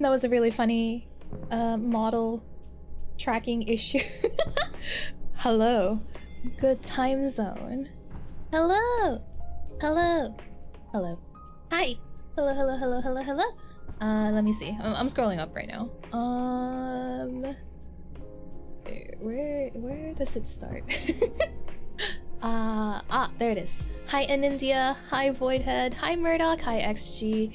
That was a really funny model tracking issue. Hello. Good time zone. Hello. Hello. Hello. Hi. Hello, hello, hello, hello, hello. Let me see. I'm scrolling up right now. Where does it start? There it is. Hi in India. Hi Voidhead. Hi Murdoch. Hi XG.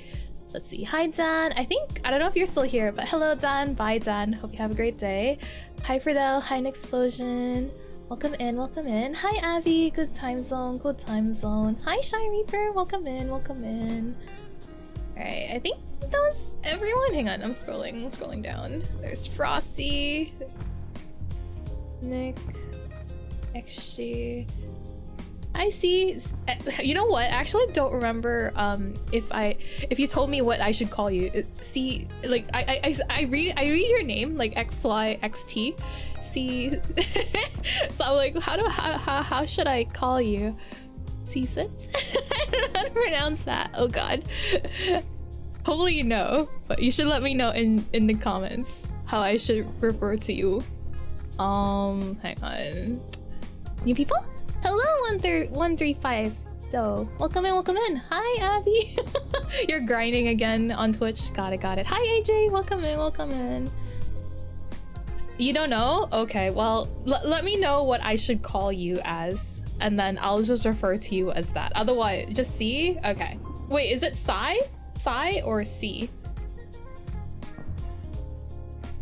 Let's see. Hi Dan. I don't know if you're still here, but hello Dan. Bye Dan. Hope you have a great day. Hi Fridel. Hi Explosion. Welcome in, welcome in. Hi Abby. Good time zone. Good time zone. Hi Shy Reaper. Welcome in, welcome in. Alright, I think that was everyone. Hang on, I'm scrolling down. There's Frosty. Nick. XG. I see. You know what? I actually don't remember if you told me what I should call you. See, like I read your name like XYXT. See, so I'm like, how should I call you? C-sits? I don't know how to pronounce that. Oh god. Hopefully you know, but you should let me know in the comments how I should refer to you. Hang on. New people? Hello, 135. So, welcome in, welcome in. Hi, Abby. You're grinding again on Twitch. Got it, got it. Hi, AJ. Welcome in, welcome in. You don't know? Okay, well, let me know what I should call you as, and then I'll just refer to you as that. Otherwise, just C? Okay. Wait, is it Psy? Psy or C?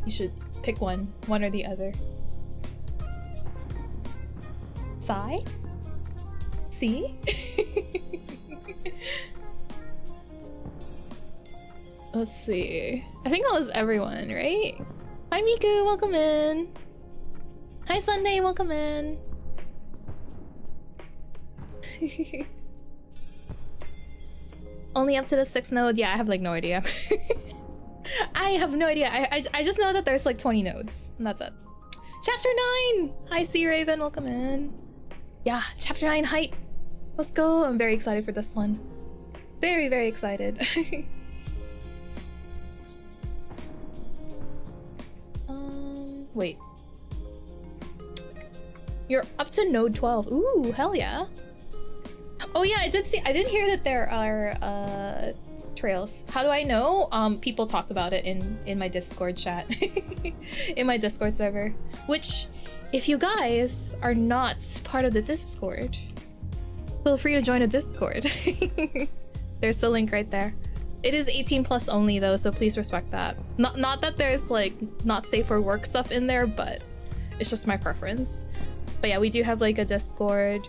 You should pick one or the other. Psy? C? Let's see. I think that was everyone, right? Hi Miku, welcome in. Hi Sunday, welcome in. Only up to the 6th node? Yeah, I have like no idea. I have no idea. I just know that there's like 20 nodes, and that's it. Chapter 9! Hi Sea Raven, welcome in. Yeah, Chapter 9 hype. Let's go. I'm very excited for this one. Very, very excited. Wait. You're up to node 12. Ooh, hell yeah. Oh yeah, I did hear that there are trails. How do I know? People talk about it in my Discord chat. In my Discord server. Which, if you guys are not part of the Discord, feel free to join a Discord. There's the link right there. It is 18 plus only though, so please respect that. Not that there's like not safe for work stuff in there, but it's just my preference. But yeah, we do have like a Discord,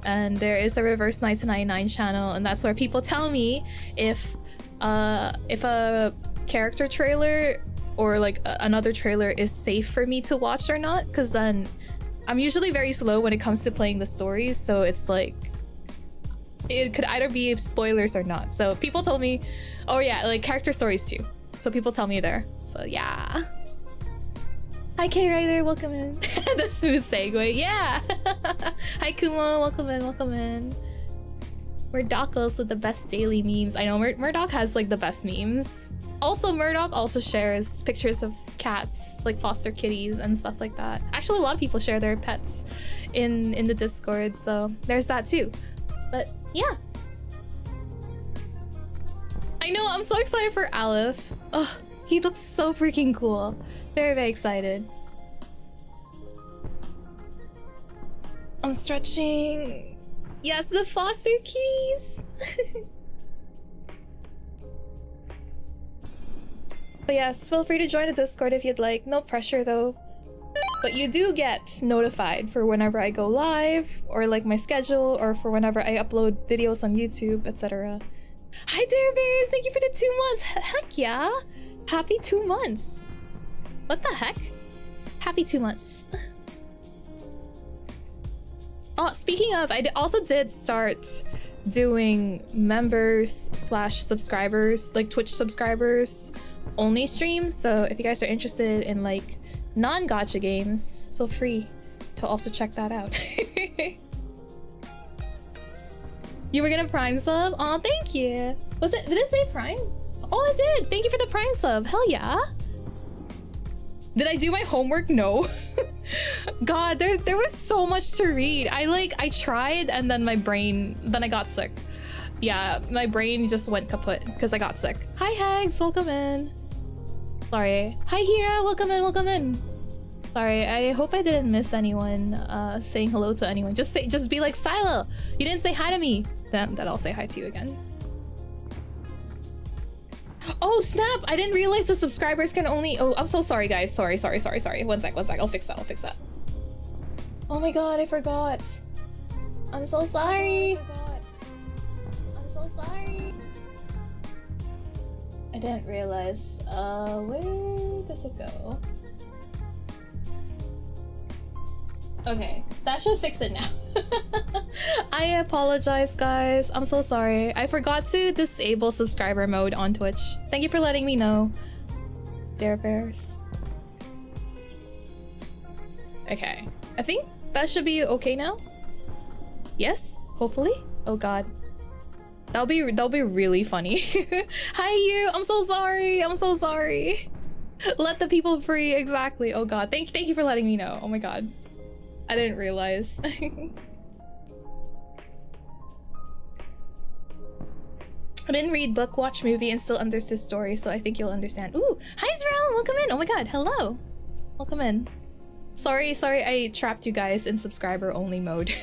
and there is a Reverse 999 channel, and that's where people tell me if a character trailer or like another trailer is safe for me to watch or not, because then I'm usually very slow when it comes to playing the stories, so it's like it could either be spoilers or not. So people told me, oh yeah, like character stories too, so people tell me there. So yeah. Hi K-Rider, welcome in. The smooth segue, yeah. Hi Kumo, welcome in, welcome in. Murdoch with the best daily memes. I know Murdoch has like the best memes. Also, Murdoch also shares pictures of cats, like foster kitties and stuff like that. Actually, a lot of people share their pets in the Discord, so there's that too. But yeah. I know, I'm so excited for Aleph. Oh, he looks so freaking cool. Very, very excited. I'm stretching. Yes, the foster kitties. But yes, feel free to join the Discord if you'd like. No pressure though. But you do get notified for whenever I go live, or like my schedule, or for whenever I upload videos on YouTube, etc. Hi Dare Bears, thank you for the 2 months. Heck yeah. Happy 2 months. What the heck? Happy 2 months. Oh, speaking of, I also did start doing members / subscribers, like Twitch subscribers only streams. So if you guys are interested in like non-gacha games, feel free to also check that out. You were gonna Prime sub? Oh, thank you. Was it? Did it say Prime? Oh, I did! Thank you for the Prime sub! Hell yeah! Did I do my homework? No. God, there was so much to read. I tried and then then I got sick. Yeah, my brain just went kaput because I got sick. Hi Hags, welcome in. Sorry. Hi Hira, welcome in, welcome in. Sorry, I hope I didn't miss anyone saying hello to anyone. Just be like, Silo, you didn't say hi to me. Then I'll say hi to you again. Oh snap! I didn't realize the subscribers can only. Oh, I'm so sorry, guys. Sorry. One sec. I'll fix that. Oh my god, I forgot. I'm so sorry. I'm so sorry. I didn't realize. Where does it go? Okay, that should fix it now. I apologize, guys. I'm so sorry. I forgot to disable subscriber mode on Twitch. Thank you for letting me know. Dare Bears. Okay, I think that should be okay now. Yes, hopefully. Oh god, that'll be really funny. Hi you. I'm so sorry. Let the people free. Exactly. Oh god, thank you for letting me know. Oh my god, I didn't realize. I didn't read book, watch movie, and still understood story, so I think you'll understand. Ooh, hi Israel, welcome in. Oh my god, hello. Welcome in. Sorry, I trapped you guys in subscriber only mode.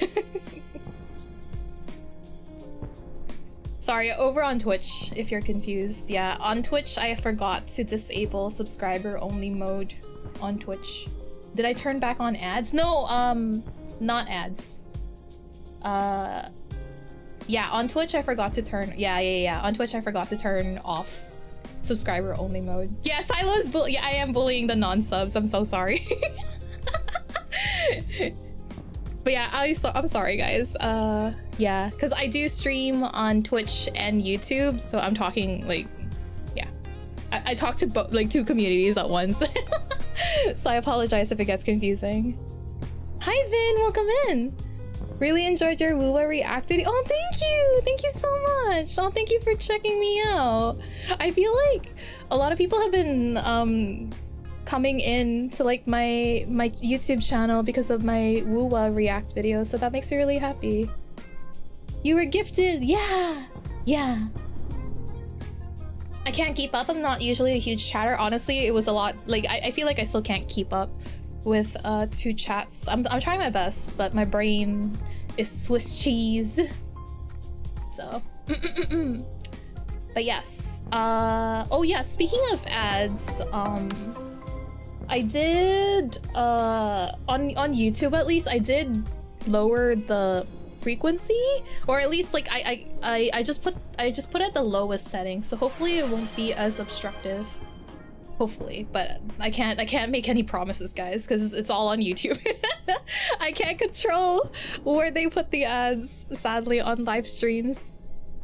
Sorry, over on Twitch, if you're confused. Yeah, on Twitch, I forgot to disable subscriber only mode on Twitch. Did I turn back on ads? No, not ads. Yeah, on Twitch I forgot to turn. Yeah. On Twitch I forgot to turn off subscriber only mode. Yeah, Silo's yeah, I am bullying the non-subs. I'm so sorry. But yeah, I'm sorry, guys. Yeah, because I do stream on Twitch and YouTube, so I'm talking like, yeah, I talk to both, like, two communities at once. So I apologize if it gets confusing. Hi Vin, welcome in. Really enjoyed your Wuwa react video. Oh, thank you so much. Oh, thank you for checking me out. I feel like a lot of people have been coming in to like my YouTube channel because of my Wuwa react videos, so that makes me really happy. You were gifted. Yeah. I can't keep up. I'm not usually a huge chatter. Honestly, it was a lot. Like I feel like I still can't keep up with two chats. I'm trying my best, but my brain is Swiss cheese. So but yes. Oh yeah, speaking of ads, I did on YouTube, at least I did lower the frequency, or at least like I just put it at the lowest setting, so hopefully it won't be as obstructive. Hopefully, but I can't make any promises, guys, because it's all on YouTube. I can't control where they put the ads, sadly, on live streams.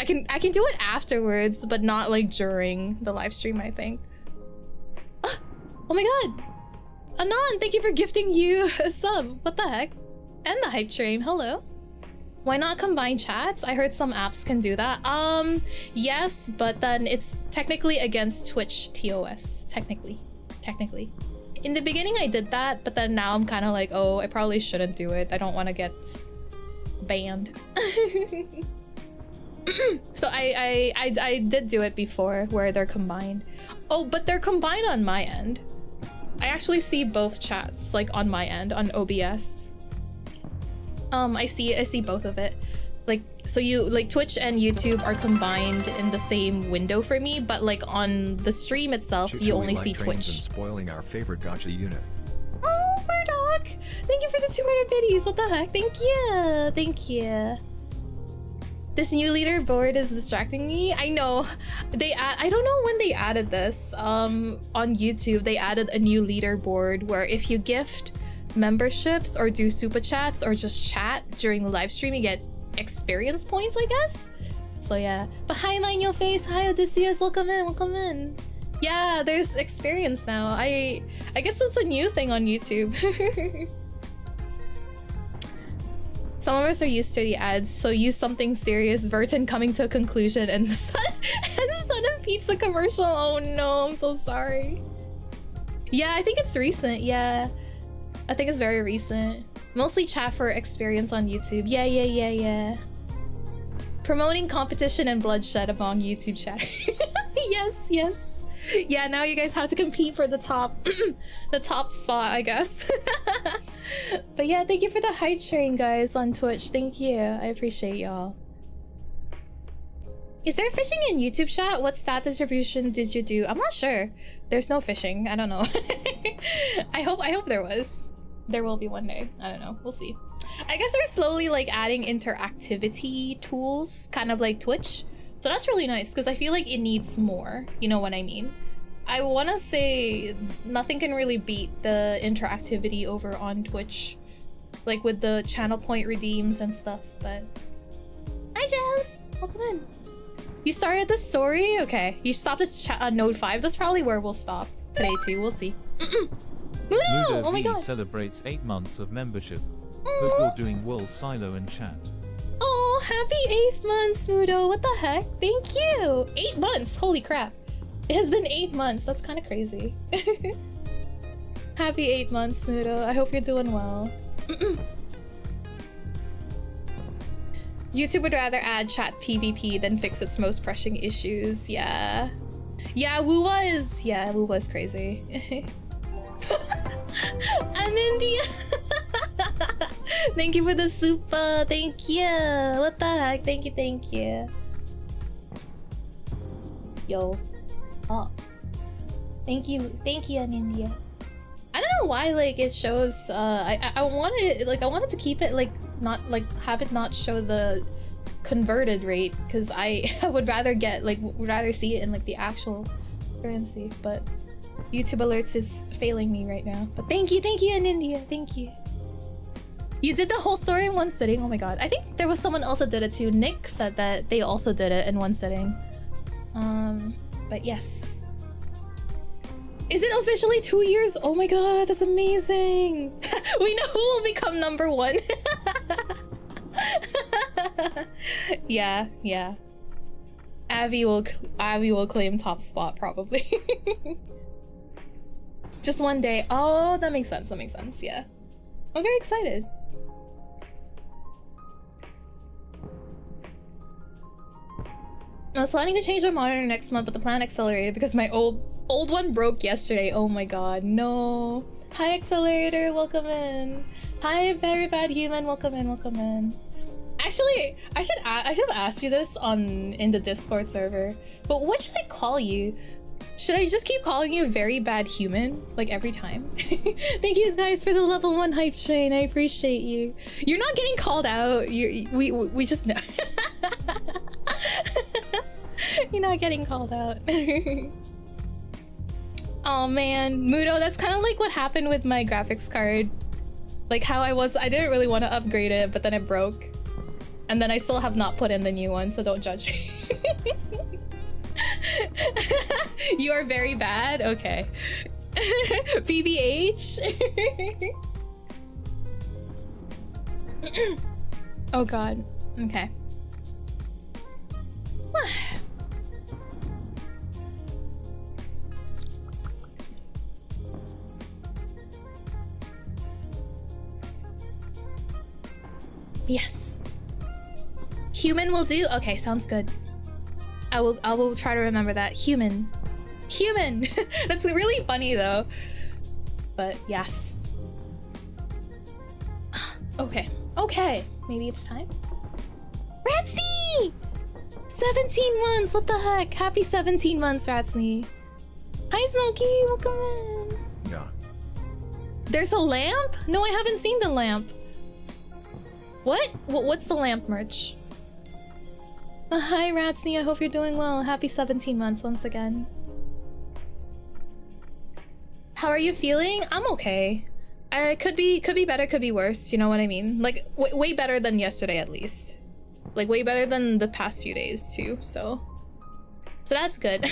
I can do it afterwards, but not like during the live stream, I think. Oh my god, Anon, thank you for gifting you a sub. What the heck? And the hype train, hello. Why not combine chats? I heard some apps can do that. Yes, but then it's technically against Twitch TOS. Technically. In the beginning I did that, but then now I'm kind of like, oh, I probably shouldn't do it. I don't want to get banned. So I did do it before, where they're combined. Oh, but they're combined on my end. I actually see both chats, like on my end, on OBS. I see both of it. Like, so you, like, Twitch and YouTube are combined in the same window for me, but like on the stream itself, you only see Twitch. And spoiling our favorite gacha unit. Oh, Murdoch! Thank you for the 200 biddies. What the heck? Thank you. This new leaderboard is distracting me. I know. I don't know when they added this. On YouTube, they added a new leaderboard where if you gift memberships or do super chats or just chat during the live stream, you get experience points, I guess. So yeah. But hi, Mind Your Face. Hi, Odysseus. Welcome in. Yeah, there's experience now. I guess that's a new thing on YouTube. Some of us are used to the ads, so use something serious. Burton coming to a conclusion and the Son of Pizza commercial. Oh no, I'm so sorry. Yeah, I think it's recent. Yeah, I think it's very recent. Mostly chat for experience on YouTube. Yeah. Promoting competition and bloodshed among YouTube chat. Yes. Yeah, now you guys have to compete for the top the top spot, I guess. But yeah, thank you for the hype train, guys, on Twitch. Thank you. I appreciate y'all. Is there fishing in YouTube chat? What stat distribution did you do? I'm not sure. There's no fishing. I don't know. I hope there was. There will be one day. I don't know. We'll see. I guess they're slowly like adding interactivity tools, kind of like Twitch. So that's really nice because I feel like it needs more. You know what I mean? I want to say nothing can really beat the interactivity over on Twitch, like with the channel point redeems and stuff. But hi, Jazz. Welcome in. You started the story? Okay. You stopped at node 5. That's probably where we'll stop today too. We'll see. Mudo! Oh my god. Celebrates 8 months of membership. Hope you're doing well, Silo and chat. Oh, happy 8th months, Mudo. What the heck? Thank you. 8 months. Holy crap. It has been 8 months. That's kind of crazy. Happy 8 months, Mudo. I hope you're doing well. YouTube would rather add chat PvP than fix its most pressing issues. Yeah. Yeah, Woowa is crazy. I'm India. Thank you for the super. Thank you. What the heck? Thank you. Yo. Oh. Thank you, India. I don't know why like it shows I wanted to keep it like not like have it not show the converted rate because I would rather see it in like the actual currency, but YouTube alerts is failing me right now. But thank you in India. Thank you. You did the whole story in one sitting. Oh my god. I think there was someone else that did it too. Nick said that they also did it in one sitting. But yes. Is it officially 2 years? Oh my god, that's amazing. We know who will become #1. Yeah. Avi will claim top spot probably. Just one day. Oh, that makes sense. Yeah. I'm very excited. I was planning to change my monitor next month, but the plan accelerated because my old one broke yesterday. Oh my god, no. Hi, Accelerator, welcome in. Hi, Very Bad Human, welcome in. Actually, I should have asked you this in the Discord server, but what should I call you? Should I just keep calling you Very Bad Human, like every time? Thank you guys for the level 1 hype train. I appreciate you. You're not getting called out. We just know. You're not getting called out. Oh man, Mudo, that's kind of like what happened with my graphics card. Like how I didn't really want to upgrade it, but then it broke. And then I still have not put in the new one, so don't judge me. You are very bad? Okay. BBH? Oh god. Okay. Yes. Human will do? Okay, sounds good. I will try to remember that. Human. That's really funny though. But yes. Okay. Maybe it's time. Ratsney! 17 months! What the heck? Happy 17 months, Ratsney. Hi, Smokey. Welcome in. Yeah. There's a lamp? No, I haven't seen the lamp. What's the lamp merch? Hi, Ratsney. I hope you're doing well. Happy 17 months once again. How are you feeling? I'm okay. Could be better, could be worse. You know what I mean? Like, way better than yesterday, at least. Like, way better than the past few days, too, so that's good.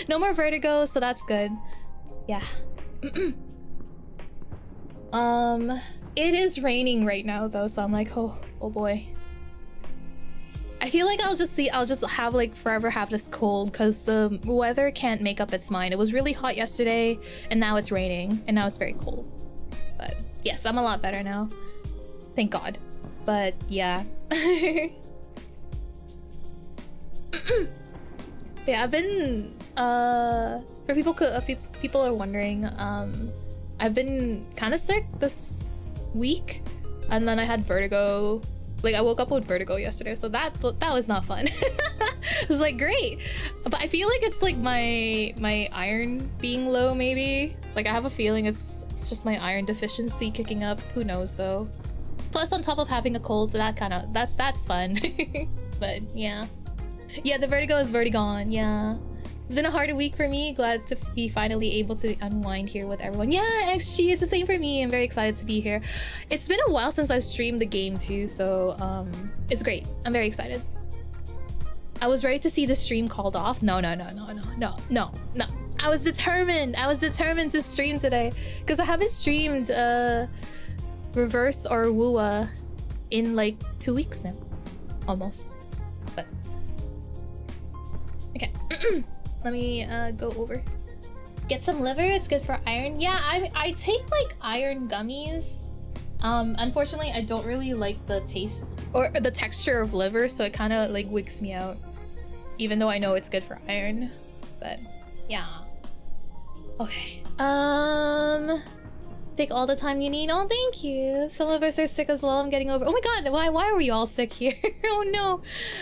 No more vertigo, so that's good. Yeah. It is raining right now, though, so I'm like, oh Oh boy. I feel like I'll just have like forever have this cold because the weather can't make up its mind. It was really hot yesterday and now it's raining and now it's very cold. But yes, I'm a lot better now. Thank God. But yeah. Yeah, I've been for people are wondering, I've been kind of sick this week and then I had vertigo. Like I woke up with vertigo yesterday, so that was not fun. It was like great, but I feel like it's like my iron being low maybe. Like I have a feeling it's just my iron deficiency kicking up. Who knows though. Plus on top of having a cold, so that's fun. But yeah, the vertigo is gone. Yeah, it's been a hard week for me. Glad to be finally able to unwind here with everyone. Yeah, XG, it's the same for me. I'm very excited to be here. It's been a while since I streamed the game too, so it's great. I'm very excited. I was ready to see the stream called off. No. I was determined to stream today because I haven't streamed Reverse or Wua in like 2 weeks now, almost. But okay. Let me go over. Get some liver, it's good for iron. Yeah, I take like iron gummies. Unfortunately, I don't really like the taste or the texture of liver, so it kind of like wigs me out. Even though I know it's good for iron. But yeah. Okay. Take all the time you need. Oh, thank you. Some of us are sick as well. I'm getting over. Oh my god, why were we all sick here? Oh no.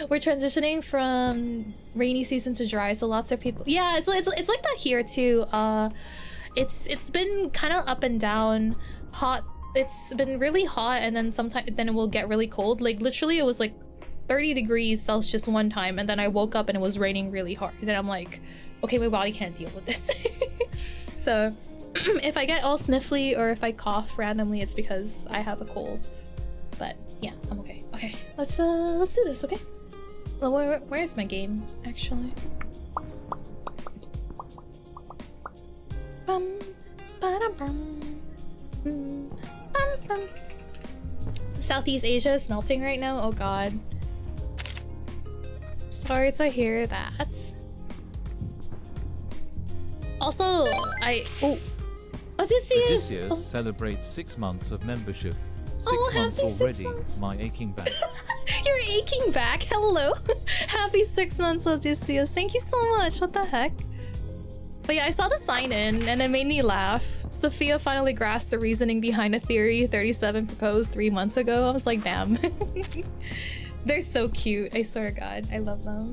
We're transitioning from rainy season to dry, so lots of people. Yeah, it's like that here too. It's been kind of up and down. Hot. It's been really hot, and then then it will get really cold. Like literally, it was like 30 degrees Celsius one time, and then I woke up and it was raining really hard. And then I'm like, okay, my body can't deal with this. So if I get all sniffly or if I cough randomly, it's because I have a cold. But yeah, I'm okay. Okay, let's do this, okay? Well, where's my game, actually? Southeast Asia is melting right now? Oh god. Sorry to hear that. Also, Odysseus celebrates 6 months of membership. 6 months already. My aching back. You're aching back. Hello. Happy 6 months, Odysseus. Thank you so much. What the heck? But yeah, I saw the sign in and it made me laugh. Sophia finally grasped the reasoning behind a theory 37 proposed 3 months ago. I was like, damn. They're so cute. I swear to God. I love them.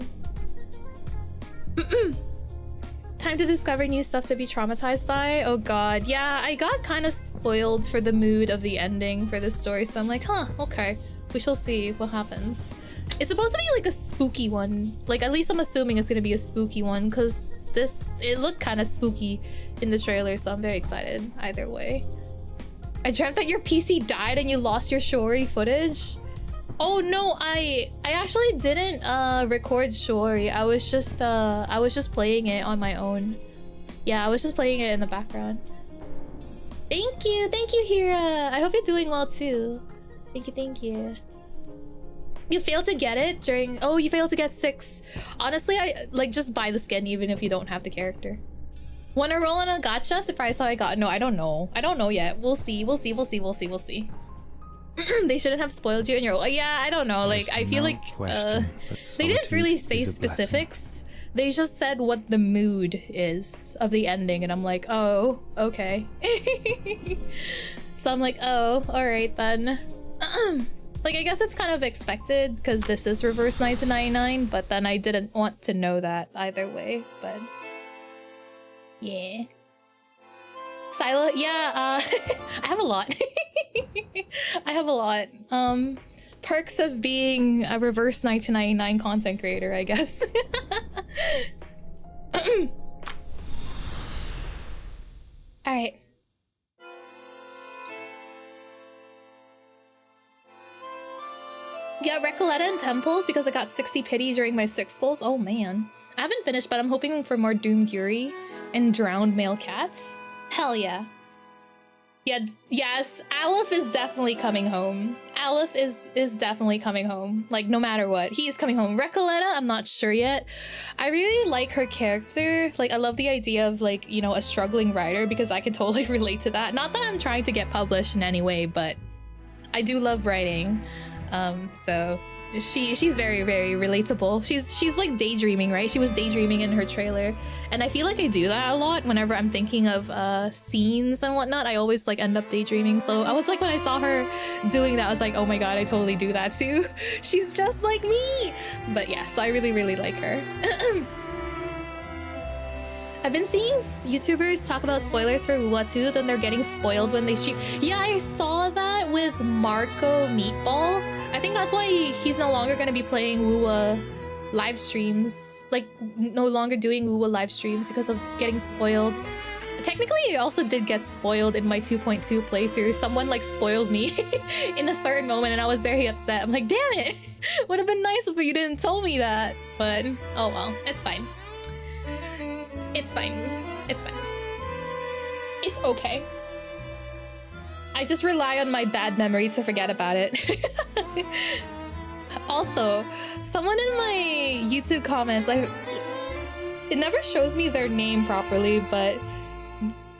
Time to discover new stuff to be traumatized by. Oh god, yeah, I got kind of spoiled for the mood of the ending for this story, so I'm like, huh, okay, we shall see what happens. It's supposed to be like a spooky one. Like, at least I'm assuming it's gonna be a spooky one, because it looked kind of spooky in the trailer, so I'm very excited either way. I dreamt that your PC died and you lost your Shori footage. Oh no, I actually didn't record Shori. I was just playing it on my own. Yeah, I was just playing it in the background. Thank you, Hira. I hope you're doing well too. Thank you. You failed to get it during. Oh, you failed to get 6. Honestly, I like just buy the skin even if you don't have the character. Wanna roll on a gacha? Surprise how I got. No, I don't know. I don't know yet. We'll see. They shouldn't have spoiled you in your. Yeah, I don't know. Like, I feel like they didn't really say specifics. They just said what the mood is of the ending, and I'm like, oh, okay. So I'm like, oh, all right then. Like, I guess it's kind of expected because this is Reverse 1999, but then I didn't want to know that either way. But yeah. Silo, yeah, I have a lot. I have a lot. Perks of being a Reverse 1999 content creator, I guess. Alright. Yeah, Recoleta and Temples because I got 60 pity during my 6 pulls. Oh man. I haven't finished, but I'm hoping for more Doomed Yuri and Drowned Male Cats. Hell yeah. Yeah, yes, Aleph is definitely coming home. Aleph is definitely coming home. Like, no matter what. He is coming home. Recoleta, I'm not sure yet. I really like her character. Like, I love the idea of, like, you know, a struggling writer because I can totally relate to that. Not that I'm trying to get published in any way, but I do love writing. So she's very, very relatable. She's like daydreaming, right? She was daydreaming in her trailer. And I feel like I do that a lot whenever I'm thinking of scenes and whatnot. I always like end up daydreaming. So I was like, when I saw her doing that, I was like, oh my god, I totally do that too. She's just like me. But yeah, so I really, really like her. I've been seeing YouTubers talk about spoilers for Wuwa too, then they're getting spoiled when they stream. Yeah, I saw that with Marco Meatball. I think that's why he's no longer going to be playing Wuwa live streams, like no longer doing Wuwa live streams because of getting spoiled. Technically, I also did get spoiled in my 2.2 playthrough. Someone like spoiled me in a certain moment and I was very upset. I'm like, damn it! Would have been nice if you didn't tell me that. But oh well, it's fine. It's fine. It's fine. It's okay. I just rely on my bad memory to forget about it. Also, someone in my YouTube comments, it never shows me their name properly, but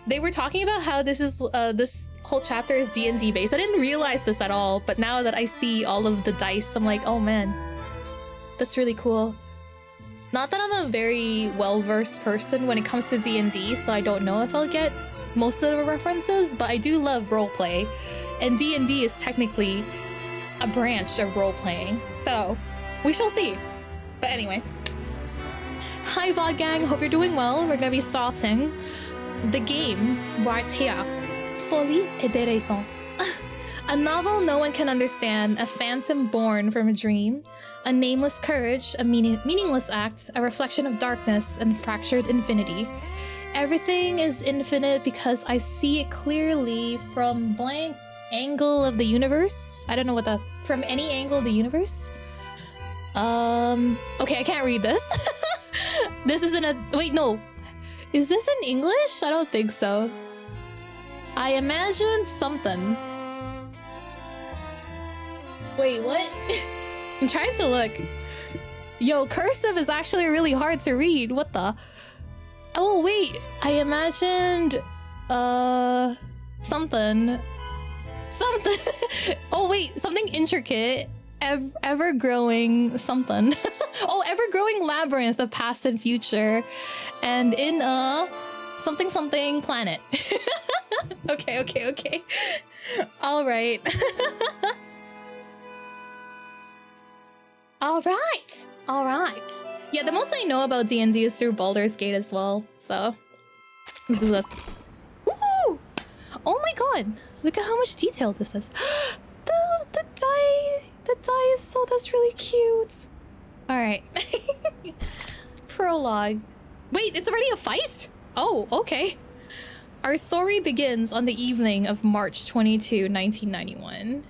they were talking about how this is this whole chapter is D&D based. I didn't realize this at all, but now that I see all of the dice, I'm like, oh man, that's really cool. Not that I'm a very well-versed person when it comes to D&D, so I don't know if I'll get most of the references, but I do love roleplay, and D&D is technically a branch of role-playing, so we shall see. But anyway. Hi VOD gang, hope you're doing well. We're gonna be starting the game right here. Folie et Déraison. A novel no one can understand, a phantom born from a dream, a nameless courage, a meaningless act, a reflection of darkness and fractured infinity. Everything is infinite because I see it clearly from blank angle of the universe. I don't know what that's from any angle of the universe. Okay, I can't read this. This isn't a wait, no. Is this in English? I don't think so. I imagined something. Wait, what? I'm trying to look. Yo, cursive is actually really hard to read. What the? Oh, wait. I imagined... something. Something. Oh, wait. Something intricate. Ever-growing something. Oh, ever-growing labyrinth of past and future. And in a... something planet. Okay. Alright. Alright. Yeah, the most I know about D&D is through Baldur's Gate as well, so... let's do this. Woo! Oh my god! Look at how much detail this is. The die is so... that's really cute. Alright. Prologue. Wait, it's already a fight? Oh, okay. Our story begins on the evening of March 22, 1991.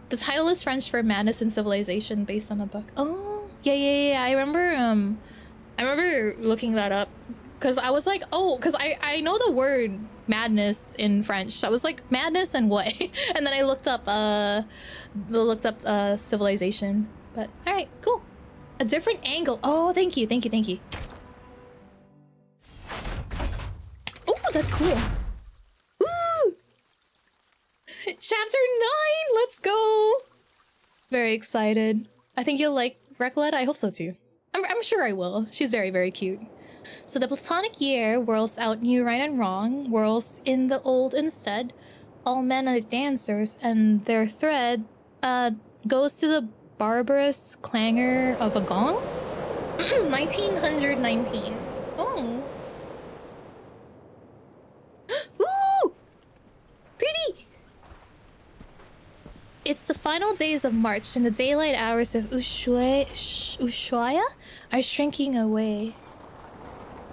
The title is French for Madness and Civilization, based on a book. Oh, yeah. I remember looking that up because I was like, oh, because I know the word madness in French. So I was like, madness and what? And then I looked up civilization. But all right, cool. A different angle. Oh, thank you. Oh, that's cool. Woo! Chapter 9! Let's go! Very excited. I think you'll like Recolette. I hope so too. I'm sure I will. She's very, very cute. So the Platonic year whirls out new right and wrong, whirls in the old instead. All men are dancers, and their thread goes to the barbarous clangor of a gong? 1919. Oh. Ooh! Pretty! It's the final days of March, and the daylight hours of Ushuaia are shrinking away.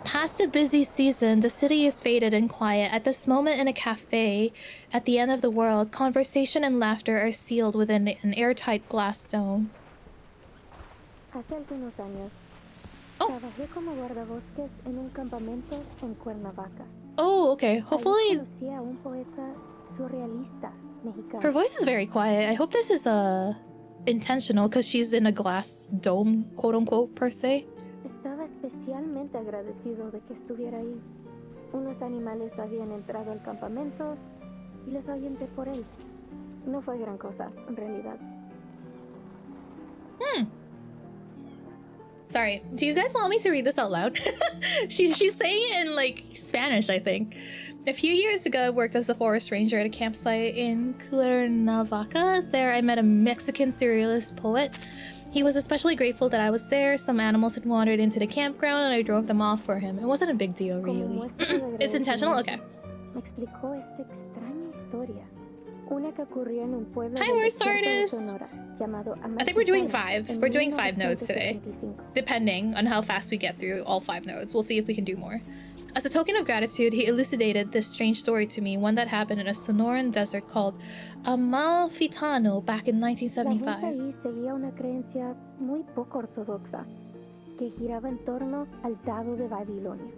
Past the busy season, the city is faded and quiet. At this moment in a cafe, at the end of the world, conversation and laughter are sealed within an airtight glass dome. Hace algunos años, trabajé como guardabosques en un campamento en Cuernavaca. Oh, okay. Hopefully... Conocí a un poeta surrealista mexicano. Her voice is very quiet. I hope this is intentional because she's in a glass dome, quote unquote, per se. Estaba especialmente agradecido de que estuviera ahí. Unos animales habían entrado al campamento y los ahuyenté por él. No fue gran cosa, en realidad. Sorry, do you guys want me to read this out loud? She's saying it in like Spanish, I think. A few years ago, I worked as a forest ranger at a campsite in Cuernavaca. There, I met a Mexican surrealist poet. He was especially grateful that I was there. Some animals had wandered into the campground, and I drove them off for him. It wasn't a big deal, really. It's intentional? Okay. Me explicó esta extraña historia. Una que ocurrió en un pueblo Hi, we're Stardust! I think we're doing 5. We're doing 5 nodes today. Depending on how fast we get through all 5 nodes. We'll see if we can do more. As a token of gratitude, he elucidated this strange story to me, one that happened in a Sonoran desert called Amalfitano back in 1975. La gente ahí seguía una creencia muy poco ortodoxa, que giraba en torno al dado de Babilonia.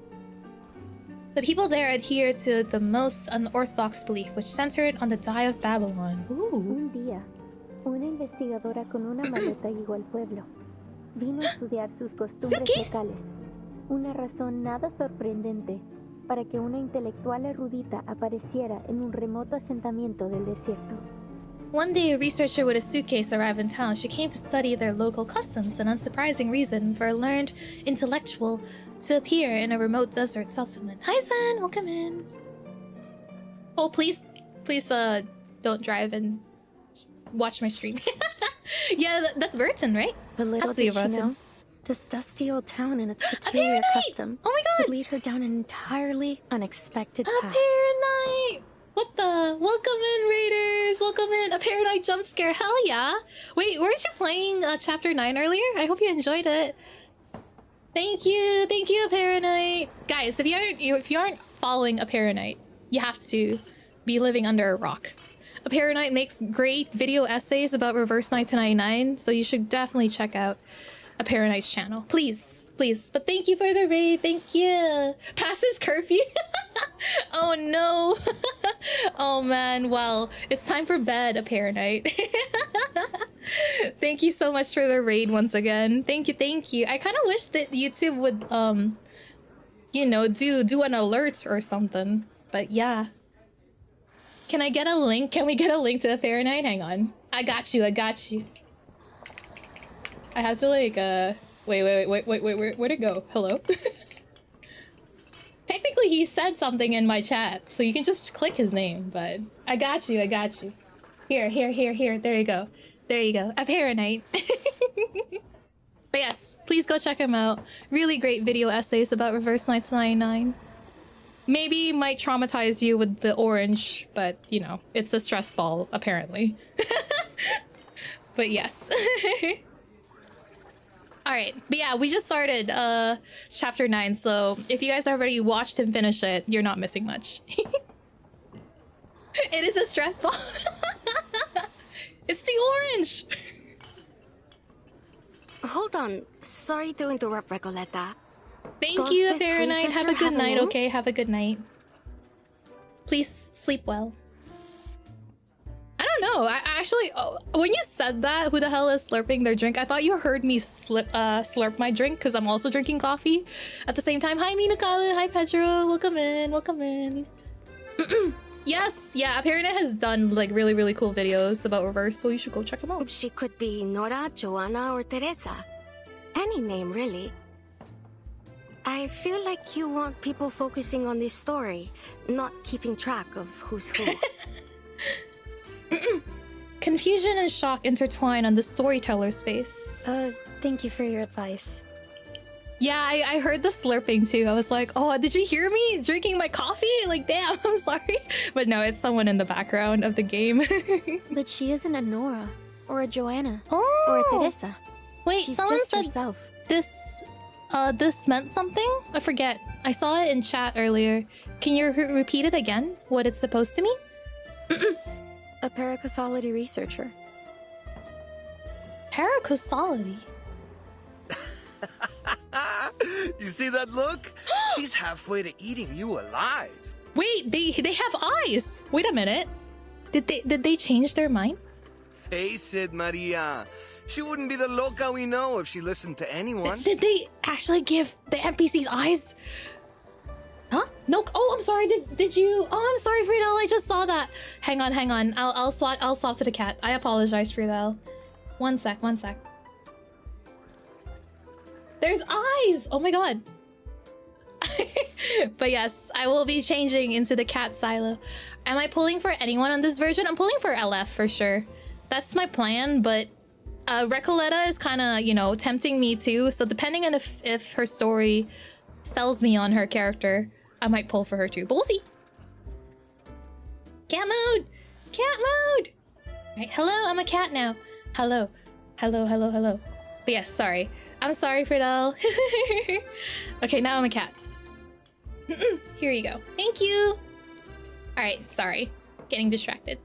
The people there adhered to the most unorthodox belief, which centered on the Die of Babylon. Ooh. Un día, una investigadora con una maleta llegó al pueblo. Vino a estudiar sus costumbres locales. Una razón nada sorprendente para que una intelectual erudita apareciera en un remoto asentamiento del desierto. One day, a researcher with a suitcase arrived in town. She came to study their local customs, an unsurprising reason for a learned intellectual to appear in a remote desert settlement. Hi, Sven! Welcome in! Oh, please, don't drive and watch my stream. Yeah, that's Burton, right? But little did she know, this dusty old town and its peculiar custom would lead her down an entirely unexpected path. Apparentite! What the? Welcome in, Raiders! Welcome in! Apparentite jump scare, hell yeah! Wait, weren't you playing Chapter 9 earlier? I hope you enjoyed it. Thank you, Apparentite! Guys, if you aren't following Apparentite, you have to be living under a rock. Apparentite makes great video essays about Reverse 1999, so you should definitely check out Apparentite's channel. Please. But thank you for the raid, thank you! Past this curfew? Oh no! Oh man, well, it's time for bed, Apparentite. Thank you so much for the raid once again. Thank you. I kind of wish that YouTube would, you know, do an alert or something. But yeah. Can I get a link? Can we get a link to Apparentite? Hang on. I got you. I have to like, wait, where'd it go? Hello? Technically, he said something in my chat, so you can just click his name, but I got you. Here, there you go. Apparentite. But yes, please go check him out. Really great video essays about Reverse 1999. Maybe might traumatize you with the orange, but you know, it's a stress ball, apparently. But yes. Alright, but yeah, we just started chapter 9, so if you guys already watched and finished it, you're not missing much. It is a stress ball. It's the orange! Hold on, sorry to interrupt, Recoleta. Thank you, Apparentite. Have a good night, okay? Have a good night. Please sleep well. I don't know. I actually, when you said that, who the hell is slurping their drink? I thought you heard me slurp my drink because I'm also drinking coffee at the same time. Hi, Minakalu. Hi, Pedro. Welcome in. Yes, yeah. Apparentite has done like really cool videos about Reverse, so you should go check them out. She could be Nora, Joanna, or Teresa. Any name, really. I feel like you want people focusing on this story, not keeping track of who's who. Confusion and shock intertwine on the storyteller's face. Thank you for your advice. Yeah, I heard the slurping too. I was like, oh, did you hear me drinking my coffee? Like, damn, I'm sorry. But no, it's someone in the background of the game. But she isn't a Nora, or a Joanna, oh. or a Teresa. Wait, she's someone just said herself. This meant something? I forget. I saw it in chat earlier. Can you repeat it again? What it's supposed to mean? A paracausality researcher. Paracausality? You see that look? She's halfway to eating you alive. Wait, they have eyes. Wait a minute. Did they change their mind? Face it, Maria. She wouldn't be the loca we know if she listened to anyone. Did they actually give the NPCs eyes? Huh? No. Oh, I'm sorry. Did you? Oh, I'm sorry, Friedel. I just saw that. Hang on. I'll swap to the cat. I apologize, Friedel. One sec. There's eyes. Oh my god. But yes, I will be changing into the cat silo. Am I pulling for anyone on this version? I'm pulling for LF for sure. That's my plan, but Recoleta is kind of, you know, tempting me too. So depending on if her story sells me on her character, I might pull for her too. But we'll see. Cat mode! Cat mode! Right, hello, I'm a cat now. Hello. But yes, sorry. I'm sorry, Friedel. Okay, now I'm a cat. Here you go. Thank you. Alright, sorry. Getting distracted.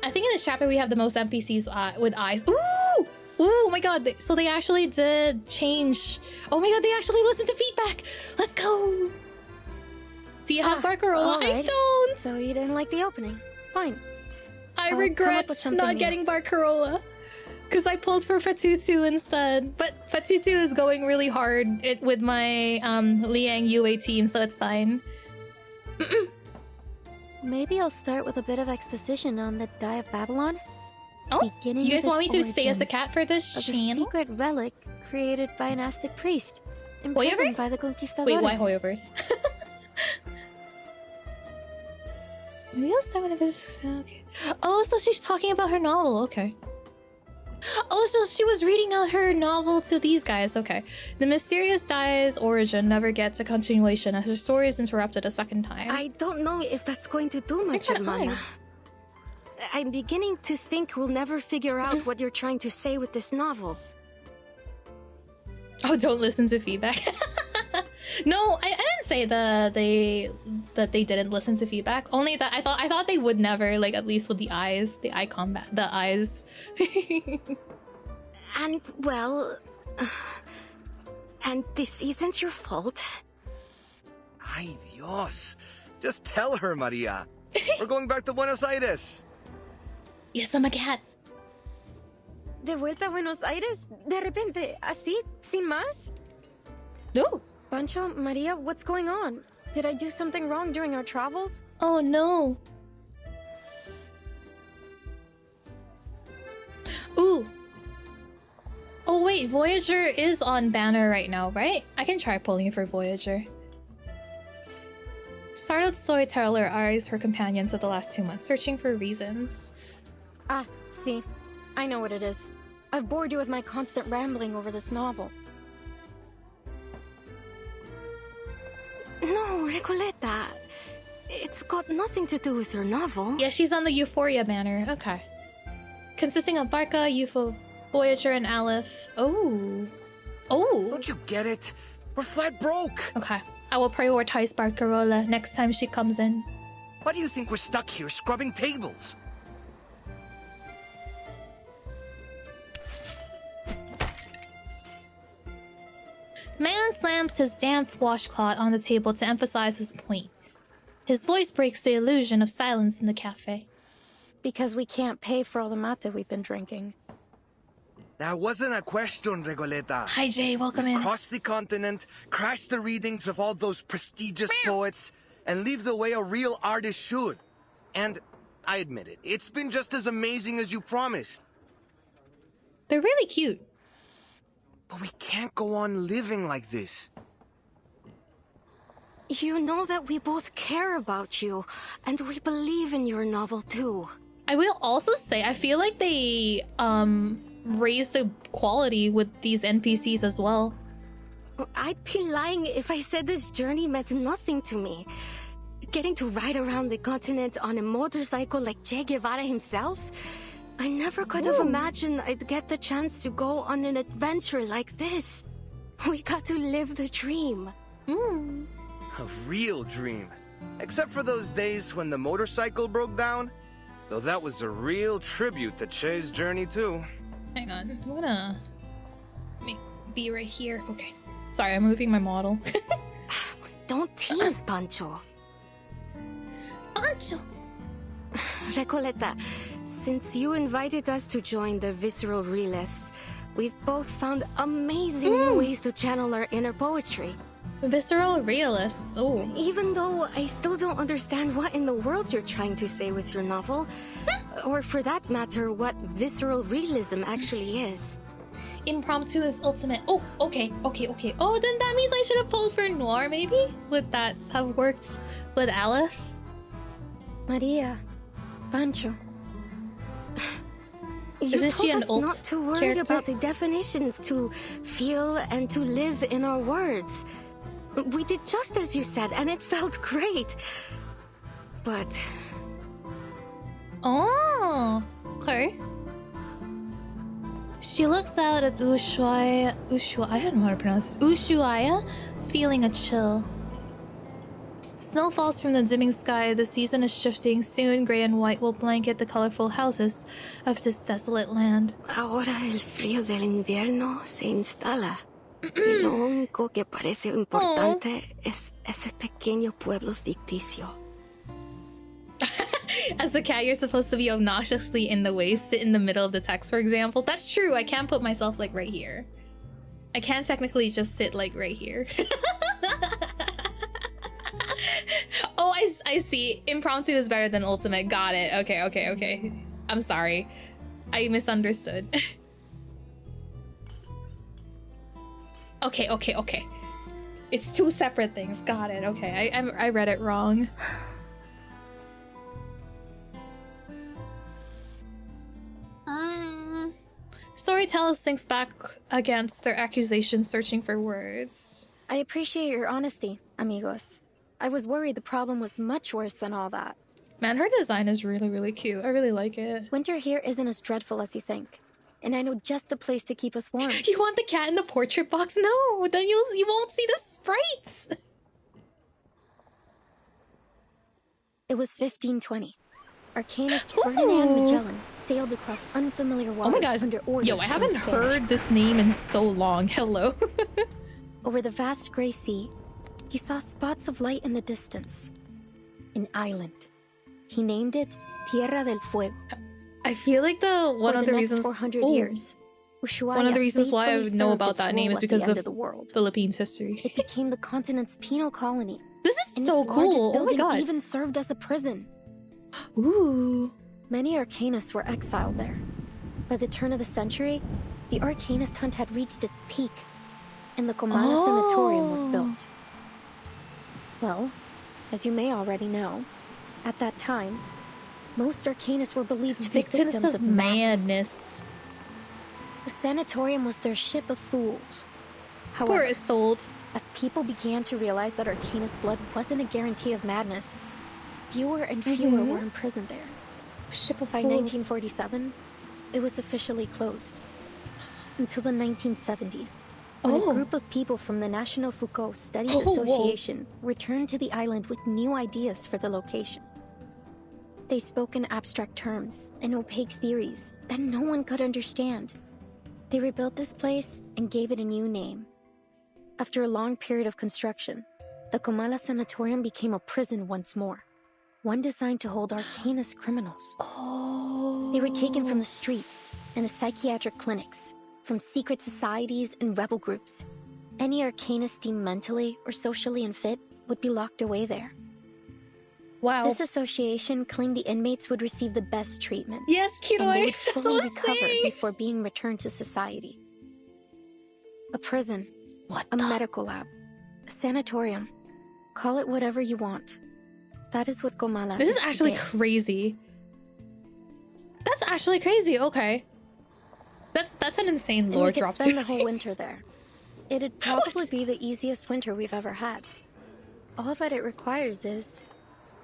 I think in this chapter we have the most NPCs with eyes. Ooh! Ooh, oh my god. So they actually did change. Oh my god, they actually listened to feedback. Let's go. Do you have Barcarola? Right. I don't. So you didn't like the opening. Fine. I I'll regret not new. getting Barcarola. Because I pulled for Fatutu instead. But Fatutu is going really hard with my Liang UA team, so it's fine. Maybe I'll start with a bit of exposition on the Die of Babylon. Oh, Beginning you guys with want me its to stay as a origins cat for this as a channel? secret relic created by an Aztec priest, imprisoned Hoyovers? by the conquistadores. Wait, why Hoyovers? Maybe I'll start with a bit of... Okay. Oh, so she's talking about her novel. Okay. Oh, so she was reading out her novel to these guys. Okay. The mysterious Dai's origin never gets a continuation as her story is interrupted a second time. I don't know if that's going to do much, They're Hermana. eyes. I'm beginning to think we'll never figure out what you're trying to say with this novel. Oh, don't listen to feedback. No, I didn't say that they didn't listen to feedback. Only that I thought they would never, like, at least with the eyes, the eye combat, the eyes. And, well... and this isn't your fault. Ay, Dios. Just tell her, Maria. We're going back to Buenos Aires. Yes, I'm a cat. ¿De vuelta a Buenos Aires? ¿De repente? ¿Así? ¿Sin más? No. Pancho, Maria, what's going on? Did I do something wrong during our travels? Oh no. Ooh. Oh wait, Voyager is on banner right now, right? I can try pulling for Voyager. Startled storyteller eyes her companions of the last 2 months, searching for reasons. Ah, see. I know what it is. I've bored you with my constant rambling over this novel. No, Recoleta. It's got nothing to do with your novel. Yeah, she's on the Euphoria banner. Okay. Consisting of Barca, UFO, Voyager, and Aleph. Oh. Oh. Don't you get it? We're flat broke. Okay. I will prioritize Barcarola next time she comes in. Why do you think we're stuck here scrubbing tables? Man slams his damp washcloth on the table to emphasize his point. His voice breaks the illusion of silence in the cafe. Because we can't pay for all the mate we've been drinking. That wasn't a question, Regoleta. Hi, Jay. Welcome in. Cross the continent, crash the readings of all those prestigious poets, and leave the way a real artist should. And I admit it, it's been just as amazing as you promised. They're really cute. But we can't go on living like this. You know that we both care about you, and we believe in your novel too. I will also say, I feel like they raised the quality with these NPCs as well. I'd be lying if I said this journey meant nothing to me. Getting to ride around the continent on a motorcycle like Che Guevara himself? I never could have imagined I'd get the chance to go on an adventure like this. We got to live the dream. A real dream. Except for those days when the motorcycle broke down. Though that was a real tribute to Che's journey too. Hang on. I'm gonna be right here. Okay. Sorry, I'm moving my model. Don't tease, Pancho. Pancho! Recoleta, since you invited us to join the Visceral Realists, we've both found amazing new ways to channel our inner poetry. Visceral realists. Oh. Even though I still don't understand what in the world you're trying to say with your novel, or for that matter, what visceral realism actually is. Impromptu is ultimate. Oh, okay. Oh, then that means I should have pulled for Noir, maybe? Would that have worked with Aleph? Maria, Pancho. You Isn't told she an us alt not to worry character? about the definitions, to feel and to live in our words. We did just as you said, and it felt great. But... Oh, okay. She looks out at Ushuaia, I don't know how to pronounce this. Ushuaia, feeling a chill. Snow falls from the dimming sky. The season is shifting. Soon, gray and white will blanket the colorful houses of this desolate land. Ahora el frío del invierno se instala. Y lo único que parece importante es ese pequeño pueblo ficticio. As the cat, you're supposed to be obnoxiously in the way, sit in the middle of the text, for example. That's true. I can't put myself like right here. I can't technically just sit like right here. Oh, I see. Impromptu is better than ultimate. Got it. Okay. I'm sorry. I misunderstood. Okay. It's two separate things. Got it. Okay, I read it wrong. Storyteller sinks back against their accusations, searching for words. I appreciate your honesty, amigos. I was worried the problem was much worse than all that. Man, her design is really, really cute. I really like it. Winter here isn't as dreadful as you think. And I know just the place to keep us warm. You want the cat in the portrait box? No, then you won't see the sprites. It was 1520. Arcanist Ferdinand Magellan sailed across unfamiliar waters under orders. Yo, I haven't from Spanish. heard this name in so long. Hello. Over the vast gray sea, he saw spots of light in the distance. An island. He named it Tierra del Fuego. I feel like one of the reasons 400 years, one of the reasons why I faithfully know served about its that name role is at the because end of the world. Philippines history. It became the continent's penal colony. This is And so its largest cool. Oh my building god. even served as a prison. Ooh. Many Arcanists were exiled there. By the turn of the century, the Arcanist hunt had reached its peak, and the Comala Sanatorium was built. Well, as you may already know, at that time, most Arcanists were believed to be Victims of madness. The sanatorium was their ship of fools. However, Poor Isolde. as people began to realize that Arcanist blood wasn't a guarantee of madness, fewer and fewer were imprisoned there. Ship of By fools. 1947, it was officially closed. Until the 1970s, when a group of people from the National Foucault Studies Association returned to the island with new ideas for the location. They spoke in abstract terms and opaque theories that no one could understand. They rebuilt this place and gave it a new name. After a long period of construction, the Comala Sanatorium became a prison once more. One designed to hold Arcanist criminals. They were taken from the streets and the psychiatric clinics, from secret societies and rebel groups. Any Arcanist deemed mentally or socially unfit would be locked away there. Wow. This association claimed the inmates would receive the best treatment. Yes, And they Kiroi. would That's fully what I'm recover saying. before being returned to society. A prison, What a the? medical lab, a sanatorium. Call it whatever you want. That is what Comala This is actually today. crazy. That's actually crazy. Okay. That's an insane And lore we could drop spend too. the whole winter there. It'd probably be the easiest winter we've ever had. All that it requires is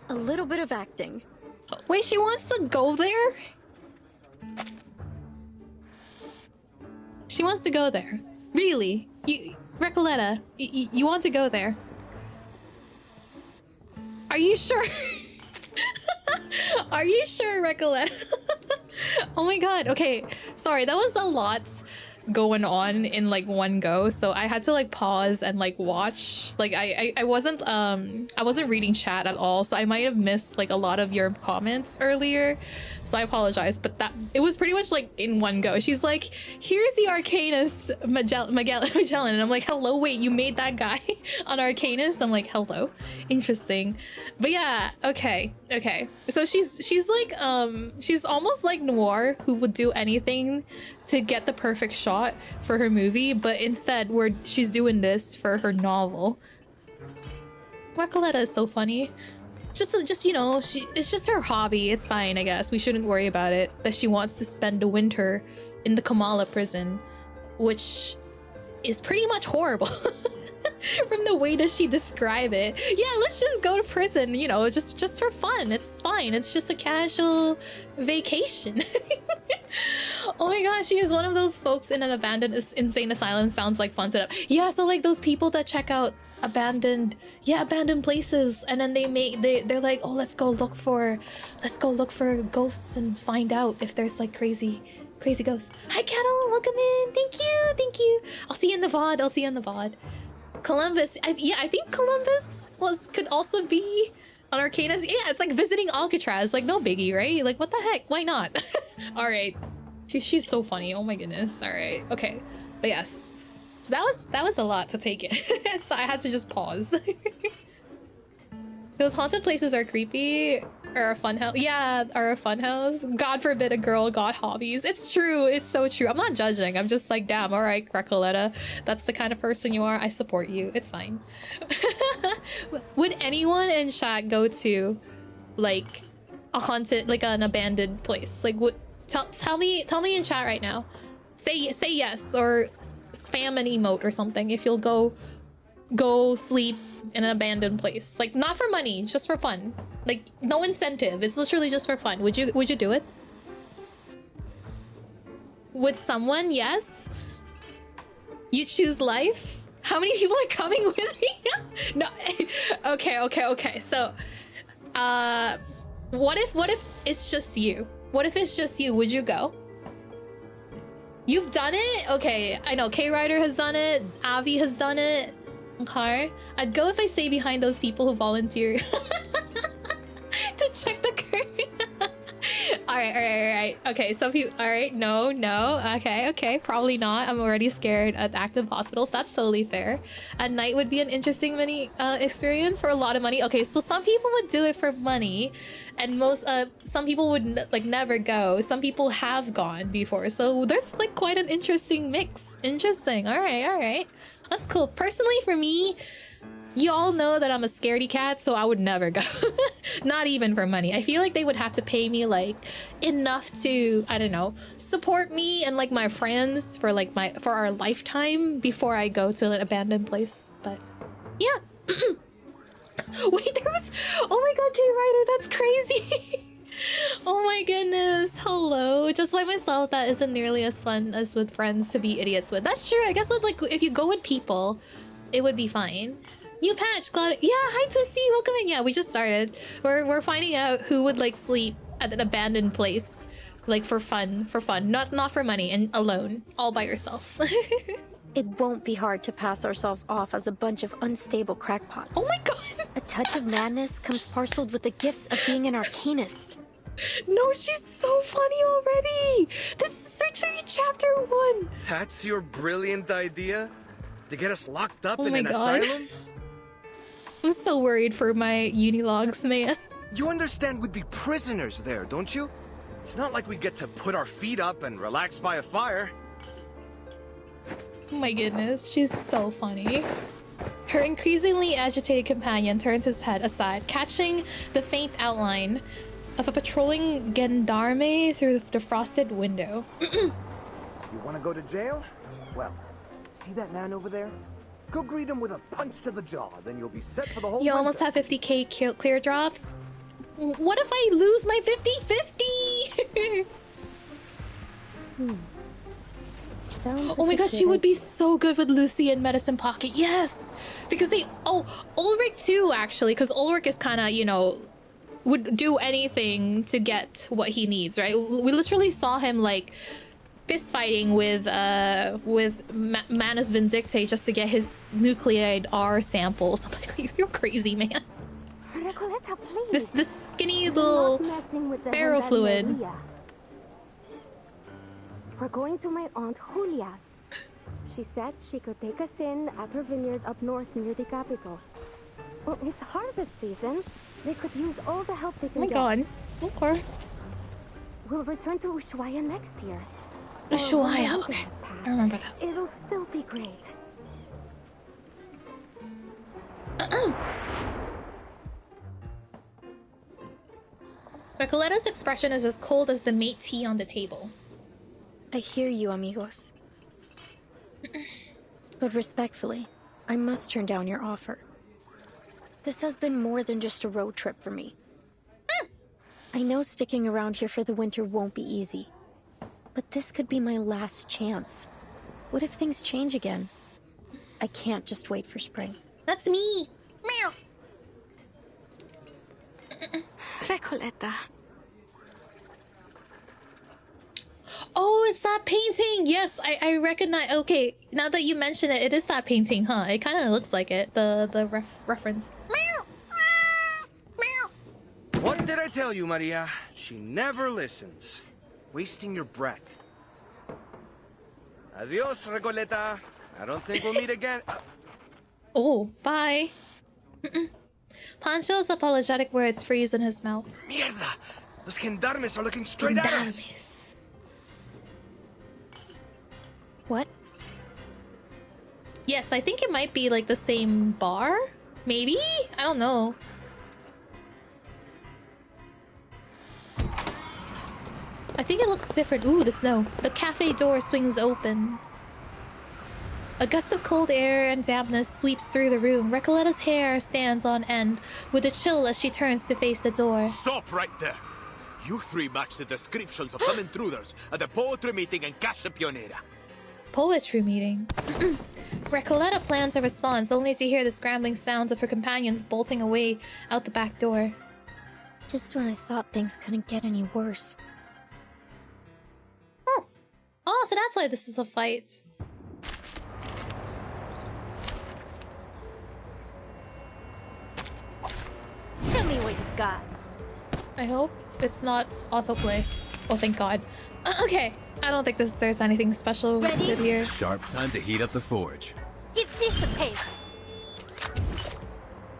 a little bit of acting. Wait, she wants to go there? She wants to go there. Really? Recoleta, you want to go there? Are you sure? Are you sure, Recoleta? Oh my god. Okay, sorry, that was a lot going on in like one go, so I had to like pause and like watch Like I wasn't reading chat at all, so I might have missed like a lot of your comments earlier, so I apologize. But that it was pretty much like in one go. She's like, here's the Arcanist Magellan, and I'm like, hello, wait, you made that guy on Arcanist? I'm like, hello, interesting. But yeah, okay. So she's like she's almost like Noir, who would do anything to get the perfect shot for her movie, but instead she's doing this for her novel. Recoletta is so funny. Just you know, it's just her hobby. It's fine, I guess. We shouldn't worry about it. That she wants to spend the winter in the Kamala prison, which is pretty much horrible. From the way that she describe it. Yeah, let's just go to prison, you know, just for fun. It's fine. It's just a casual vacation. Oh my gosh, she is one of those folks in an abandoned insane asylum. Sounds like fun setup. Yeah, so like those people that check out abandoned places, and then they're like, oh, let's go look for ghosts and find out if there's like crazy ghosts. Hi Kettle, welcome in. Thank you. I'll see you in the VOD. Columbus, I think Columbus could also be on Arcanus. Yeah, it's like visiting Alcatraz. Like, no biggie, right? Like, what the heck? Why not? All right, she's so funny. Oh my goodness. All right, okay, but yes. So that was a lot to take in. So I had to just pause. Those haunted places are creepy. Or a fun house. Yeah, or a fun house. God forbid a girl got hobbies. It's true. It's so true. I'm not judging. I'm just like, damn, all right, Recoletta. That's the kind of person you are. I support you. It's fine. Would anyone in chat go to like a haunted, like an abandoned place? Like, tell me in chat right now. Say yes, or spam an emote or something if you'll go sleep in an abandoned place. Like, not for money, just for fun. Like, no incentive. It's literally just for fun. Would you do it? With someone? Yes. You choose life? How many people are coming with me? No. Okay. So, what if it's just you? What if it's just you? Would you go? You've done it? Okay, I know K-Rider has done it. Avi has done it. Okay. I'd go if I stay behind those people who volunteer to check the curtain. All right. Okay, some people. All right, no. Okay, probably not. I'm already scared at active hospitals. That's totally fair. At night would be an interesting mini experience for a lot of money. Okay, so some people would do it for money, and some people would like never go. Some people have gone before, so there's like quite an interesting mix. Interesting. All right. That's cool. Personally, for me, you all know that I'm a scaredy cat, so I would never go. Not even for money. I feel like they would have to pay me like enough to, I don't know, support me and like my friends for like for our lifetime before I go to an abandoned place. But yeah. Wait, there was, oh my god, K-Rider, that's crazy. Oh my goodness, hello. Just by myself, that isn't nearly as fun as with friends to be idiots with. That's true. I guess with like if you go with people, it would be fine. New patch, glad. Yeah, hi Twisty, welcome in. Yeah, we just started. We're finding out who would like sleep at an abandoned place, like for fun, not for money, and alone, all by yourself. It won't be hard to pass ourselves off as a bunch of unstable crackpots. Oh my god! A touch of madness comes parceled with the gifts of being an arcanist. No, she's so funny already! This is literally chapter 1! That's your brilliant idea? To get us locked up Oh in my an God. asylum? I'm so worried for my unilogs, man. You understand we'd be prisoners there, don't you? It's not like we get to put our feet up and relax by a fire. Oh my goodness, she's so funny. Her increasingly agitated companion turns his head aside, catching the faint outline of a patrolling gendarme through the frosted window. You want to go to jail? Well, see that man over there? Go greet him with a punch to the jaw, then you'll be set for the whole You almost winter. have 50k clear drops? What if I lose my 50-50? Oh my gosh, she would be so good with Lucy in Medicine Pocket. Yes! Because Ulrich too, actually, because Ulrich is kind of, you know, would do anything to get what he needs, right? We literally saw him, like, fist fighting with Manus Vindicte just to get his nucleide R samples. I'm like, you're crazy, man. Recoleta, please. This skinny little ferrofluid. We're going to my aunt Julia's. She said she could take us in at her vineyard up north near the capital. Well, it's harvest season. They could use all the help they can Oh my get. god. Okay. We'll return to Ushuaia next year. Ushuaia, okay. I remember that. It'll still be great. Recoleta's expression is as cold as the mate tea on the table. I hear you, amigos. But respectfully, I must turn down your offer. This has been more than just a road trip for me. I know sticking around here for the winter won't be easy, but this could be my last chance. What if things change again? I can't just wait for spring. That's me! Meow! Recoleta. Oh, it's that painting! Yes, I recognize. Okay, now that you mention it, it is that painting, huh? It kind of looks like it. The reference. Meow! Meow! What did I tell you, Maria? She never listens. Wasting your breath. Adios, Recoleta. I don't think we'll meet again. Oh, bye. Pancho's apologetic words freeze in his mouth. Mierda! Those gendarmes are looking straight at us. Gendarmes. What? Yes, I think it might be like the same bar? Maybe? I don't know. I think it looks different. Ooh, the snow. The cafe door swings open. A gust of cold air and dampness sweeps through the room. Recoleta's hair stands on end with a chill as she turns to face the door. Stop right there! You three match the descriptions of some intruders at the poetry meeting in GACHA UNIT. Poetry meeting. Recoleta plans a response, only to hear the scrambling sounds of her companions bolting away out the back door. Just when I thought things couldn't get any worse. Oh, so that's why this is a fight. Show me what you got. I hope it's not autoplay. Oh, thank God. Okay, I don't think there's anything special good here. Sharp time to heat up the forge. Give this a taste.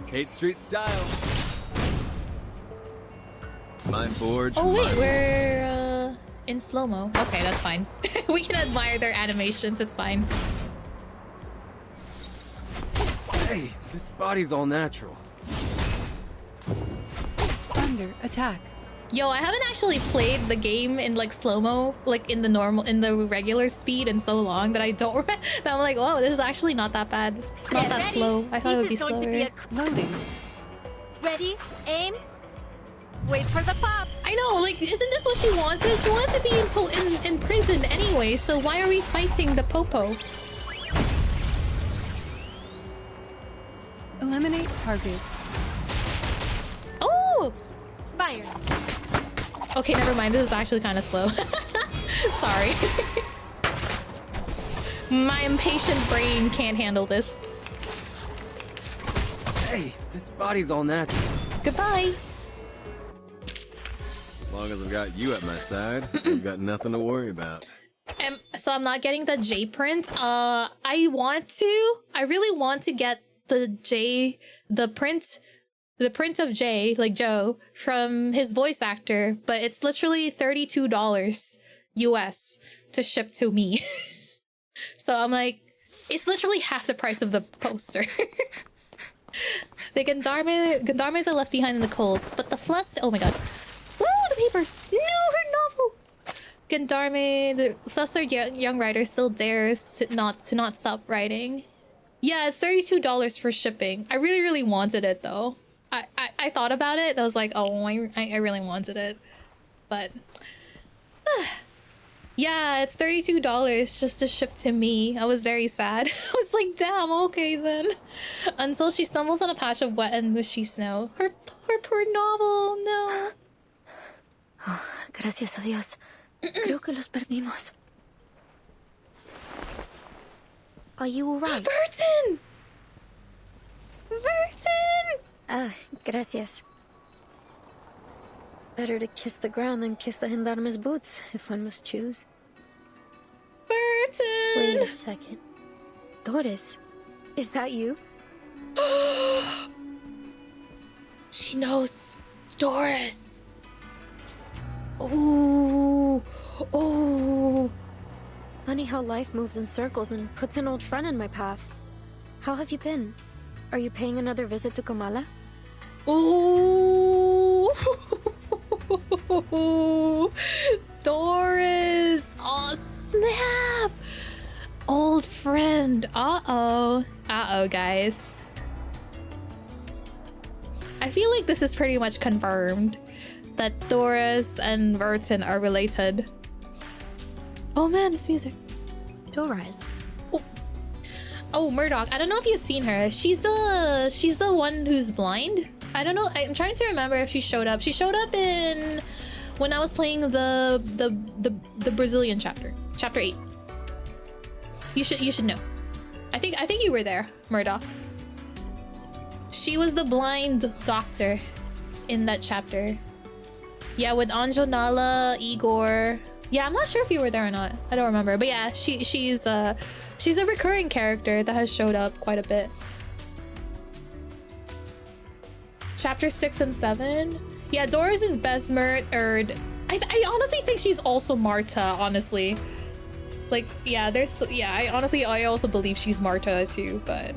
8th Street style. My forge. Oh wait, we're in slow-mo. Okay, that's fine. We can admire their animations, it's fine. Hey, this body's all natural. Under attack. Yo, I haven't actually played the game in like slow-mo, like in the regular speed in so long that I don't remember. That I'm like, oh, this is actually not that bad. Not that slow. I thought it would be slower. Loading. Ready, aim, wait for the pop. I know, like, isn't this what she wanted? She wants to be in prison anyway, so why are we fighting the popo? Eliminate target. Oh! Fire. Okay, never mind. This is actually kind of slow. Sorry. My impatient brain can't handle this. Hey, this body's all natural. Goodbye. As long as I've got you at my side, I've got nothing to worry about. So I'm not getting the J print. I really want to get the print of Jay, like Joe, from his voice actor, but it's literally $32 US to ship to me. So I'm like, it's literally half the price of the poster. The gendarmes are left behind in the cold, but the flustered— oh my god. Woo, the papers! No, her novel! Gendarme, the flustered young writer still dares to not stop writing. Yeah, it's $32 for shipping. I really wanted it though. I thought about it. I was like, oh, I really wanted it. But yeah, it's $32 just to ship to me. I was very sad. I was like, damn, okay then. Until she stumbles on a patch of wet and mushy snow. Her poor novel, no. Oh, gracias a Dios. Creo que los perdimos. Are you alright? Burton! Burton! Ah, gracias. Better to kiss the ground than kiss the gendarme's boots, if one must choose. Burton! Wait a second. Doris, is that you? She knows. Doris! Ooh! Oh! Funny how life moves in circles and puts an old friend in my path. How have you been? Are you paying another visit to Kamala? Ooh! Doris! Oh, snap! Old friend. Uh-oh. Uh-oh, guys. I feel like this is pretty much confirmed that Doris and Burton are related. Oh man, this music. Doris. Oh, Murdoch. I don't know if you've seen her. She's the one who's blind. I don't know. I'm trying to remember if she showed up. She showed up in when I was playing the Brazilian chapter 8. You should know. I think you were there, Murdoch. She was the blind doctor in that chapter. Yeah, with Anjo Nala, Igor. Yeah, I'm not sure if you were there or not. I don't remember. But yeah, she's a recurring character that has showed up quite a bit. Chapter 6 and 7. Yeah, Doris is Besmert, I honestly think she's also Marta, honestly. Like, yeah, I also believe she's Marta too, but...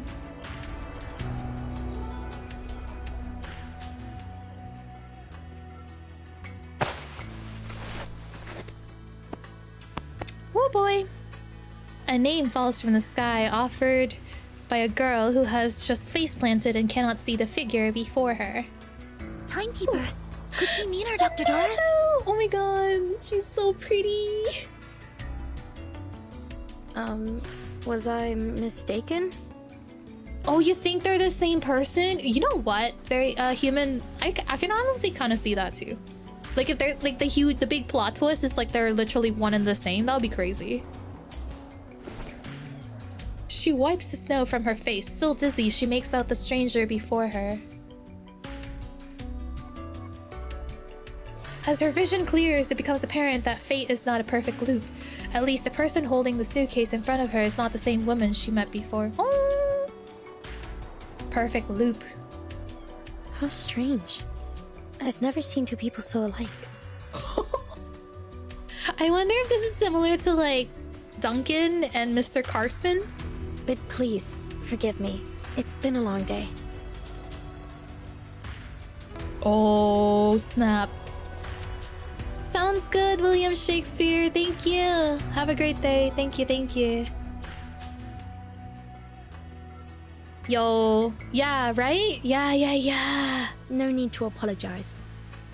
Oh boy. A name falls from the sky, offered by a girl who has just face planted and cannot see the figure before her. Timekeeper. Could she mean her, Dr. Doris? Oh my god, she's so pretty. Was I mistaken? Oh, you think they're the same person? You know what? Very human. I can honestly kind of see that too. Like if they're like the big plot twist is like they're literally one and the same. That would be crazy. She wipes the snow from her face. Still dizzy, she makes out the stranger before her. As her vision clears, it becomes apparent that fate is not a perfect loop. At least the person holding the suitcase in front of her is not the same woman she met before. Oh! Perfect loop. How strange. I've never seen two people so alike. I wonder if this is similar to like Duncan and Mr. Carson. But please, forgive me. It's been a long day. Oh, snap. Sounds good, William Shakespeare. Thank you. Have a great day. Thank you, thank you. Yo. Yeah, right? Yeah. No need to apologize.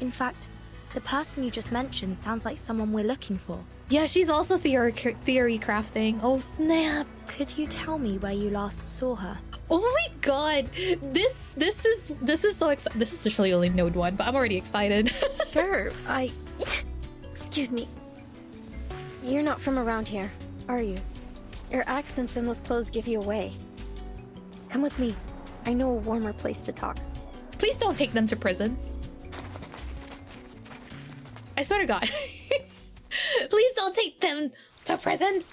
In fact, the person you just mentioned sounds like someone we're looking for. Yeah, she's also theory crafting. Oh, snap. Could you tell me where you last saw her? Oh my god. This is so exciting. This is literally only node 1, but I'm already excited. Sure, Excuse me. You're not from around here, are you? Your accents and those clothes give you away. Come with me. I know a warmer place to talk. Please don't take them to prison. I swear to God. Please don't take them to prison.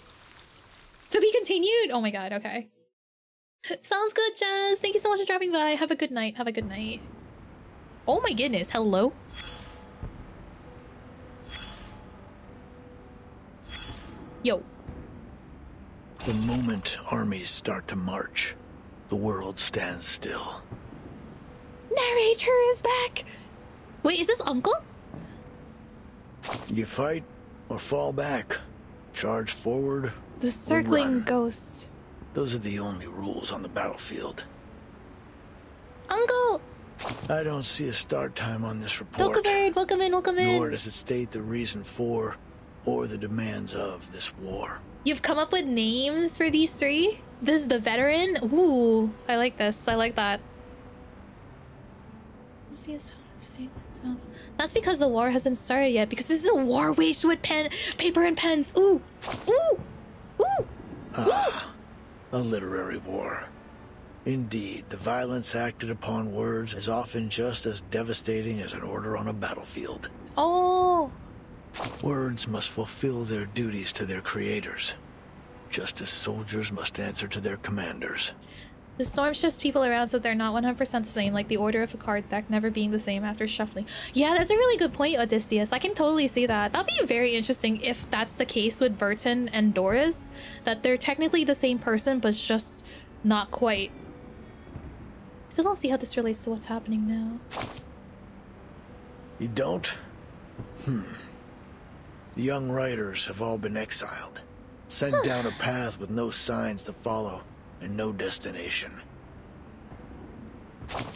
To be continued. Oh my god, okay. Sounds good, Jazz. Thank you so much for dropping by. Have a good night. Have a good night. Oh my goodness. Hello? Yo. The moment armies start to march, the world stands still. Narrator is back. Wait, is this Uncle? You fight or fall back. Charge forward. The circling ghost. Those are the only rules on the battlefield. Uncle! I don't see a start time on this report. Dokabird, welcome in, welcome in. Nor does it state the reason for or the demands of this war. You've come up with names for these three? This is the veteran? Ooh, I like this. I like that. That's because the war hasn't started yet, because this is a war waged with paper and pens. Ooh! Ooh! Ooh! Ah. a literary war. Indeed, the violence acted upon words is often just as devastating as an order on a battlefield. Oh! Words must fulfill their duties to their creators, just as soldiers must answer to their commanders. The storm shifts people around so they're not 100% the same, like the order of a card deck never being the same after shuffling. Yeah, that's a really good point, Odysseus. I can totally see that. That'll be very interesting if that's the case with Burton and Doris, that they're technically the same person, but just not quite. Still don't see how this relates to what's happening now. You don't? The young writers have all been exiled, sent down a path with no signs to follow and no destination.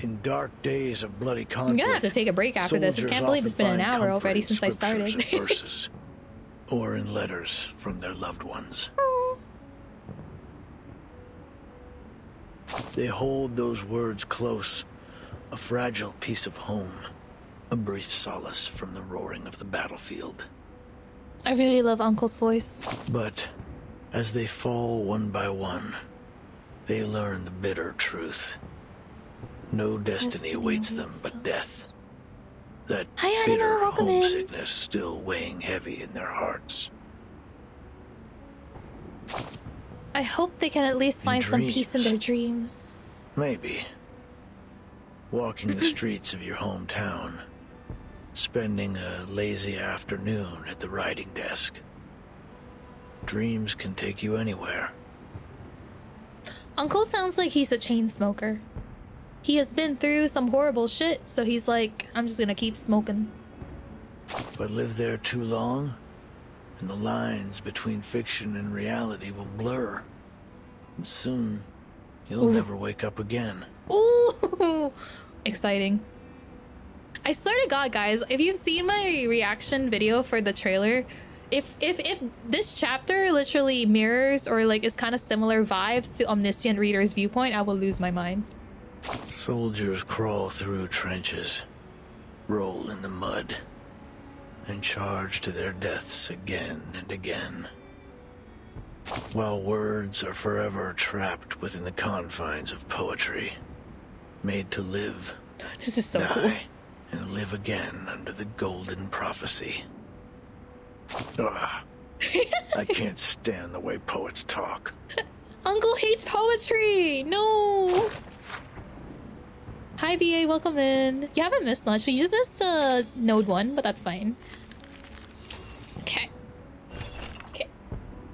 In dark days of bloody conflict, I'm gonna have to take a break after this. I can't believe it's been an hour already since I started. Verses, or in letters from their loved ones. They hold those words close, a fragile piece of home, a brief solace from the roaring of the battlefield. I really love Uncle's voice. But as they fall one by one, they learn the bitter truth. No destiny awaits them but death. That bitter homesickness still weighing heavy in their hearts. I hope they can at least find some peace in their dreams. Maybe. Walking the streets of your hometown, spending a lazy afternoon at the writing desk. Dreams can take you anywhere. Uncle sounds like he's a chain smoker. He has been through some horrible shit, so he's like, I'm just gonna keep smoking. But live there too long, and the lines between fiction and reality will blur. And soon, you'll never wake up again. Ooh! Exciting. I swear to God, guys, if you've seen my reaction video for the trailer, if this chapter literally mirrors or like is kind of similar vibes to Omniscient Reader's viewpoint, I will lose my mind. Soldiers crawl through trenches, roll in the mud, and charge to their deaths again and again. While words are forever trapped within the confines of poetry, made to live, this is so die, cool, and live again under the golden prophecy. Ugh. I can't stand the way poets talk. Uncle hates poetry! No! Hi VA, welcome in. You haven't missed much. You just missed Node 1, but that's fine. Okay. Okay.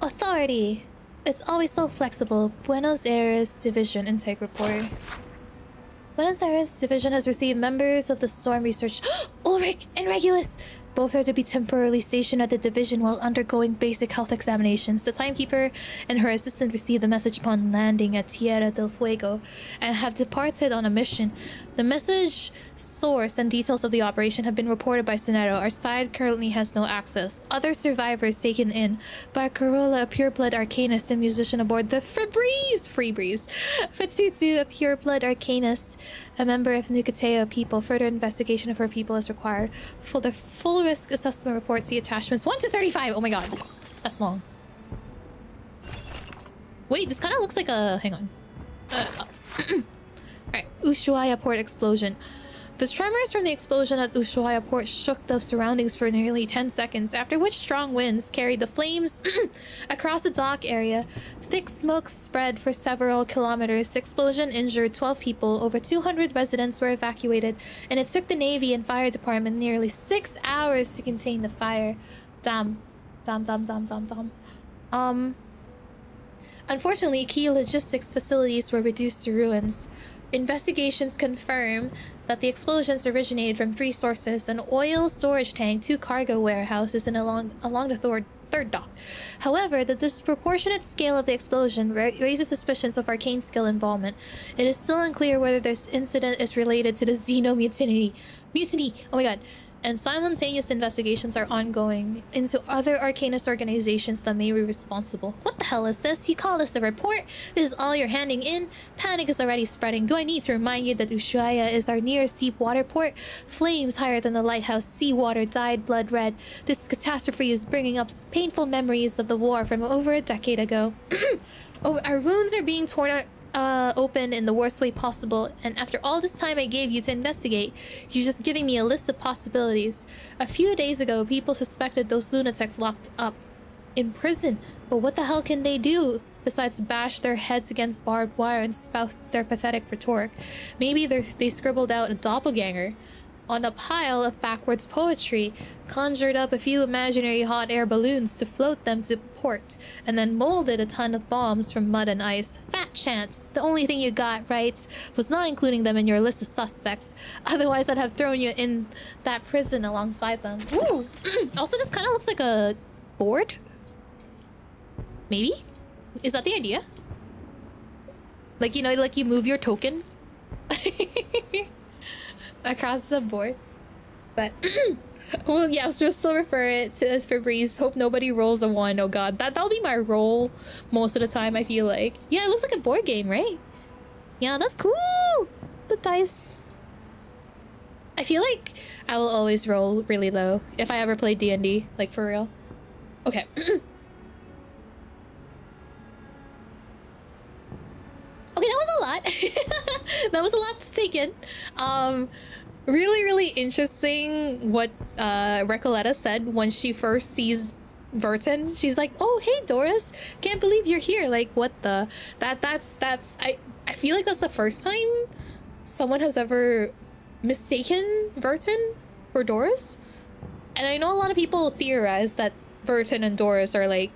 Authority. It's always so flexible. Buenos Aires Division Intake Report. Buenos Aires Division has received members of the Storm Research Ulrich and Regulus. Both are to be temporarily stationed at the division while undergoing basic health examinations. The timekeeper and her assistant received the message upon landing at Tierra del Fuego and have departed on a mission. The message source and details of the operation have been reported by Sonero. Our side currently has no access. Other survivors taken in by Corolla, a pureblood arcanist and musician aboard the Freebreeze. Fatutu, a pureblood arcanist, a member of Nucateo people. Further investigation of her people is required. For the full risk assessment report, see attachments 1 to 35. Oh my god, that's long. Wait, this kind of looks like a... hang on. Alright, Ushuaia port explosion. The tremors from the explosion at Ushuaia port shook the surroundings for nearly 10 seconds, after which strong winds carried the flames across the dock area. Thick smoke spread for several kilometers. The explosion injured 12 people. Over 200 residents were evacuated, and it took the Navy and Fire Department nearly 6 hours to contain the fire. Unfortunately, key logistics facilities were reduced to ruins. Investigations confirm that the explosions originated from 3 sources: an oil storage tank, 2 cargo warehouses, and along the third dock. However, the disproportionate scale of the explosion raises suspicions of arcane skill involvement. It is still unclear whether this incident is related to the Xeno mutiny. Oh my god. And simultaneous investigations are ongoing into other Arcanist organizations that may be responsible. What the hell is this? You call this a report? This is all you're handing in? Panic is already spreading. Do I need to remind you that Ushuaia is our nearest deep water port? Flames higher than the lighthouse, seawater dyed blood red. This catastrophe is bringing up painful memories of the war from over a decade ago. Oh, our wounds are being torn open in the worst way possible, and after all this time I gave you to investigate, you're just giving me a list of possibilities. A few days ago, people suspected those lunatics locked up in prison, but what the hell can they do besides bash their heads against barbed wire and spout their pathetic rhetoric? Maybe they scribbled out a doppelganger on a pile of backwards poetry, conjured up a few imaginary hot air balloons to float them to port, and then molded a ton of bombs from mud and ice. Fat chance. The only thing you got right was not including them in your list of suspects. Otherwise, I'd have thrown you in that prison alongside them. Ooh. Also, this kind of looks like a board. Maybe? Is that the idea? Like, you know, like you move your token across the board. But well, yeah, we'll still refer it to as Febreze. Hope nobody rolls a 1. Oh god, that'll be my roll most of the time, I feel like. Yeah, it looks like a board game, right? Yeah, that's cool. The dice. I feel like I will always roll really low if I ever play D&D, like for real. Okay. Okay, that was a lot. That was a lot to take in. Really interesting what Recoletta said when she first sees Burton. She's like, "Oh, hey Doris, can't believe you're here." Like, what the? That's I feel like that's the first time someone has ever mistaken Burton for Doris. And I know a lot of people theorize that Burton and Doris are like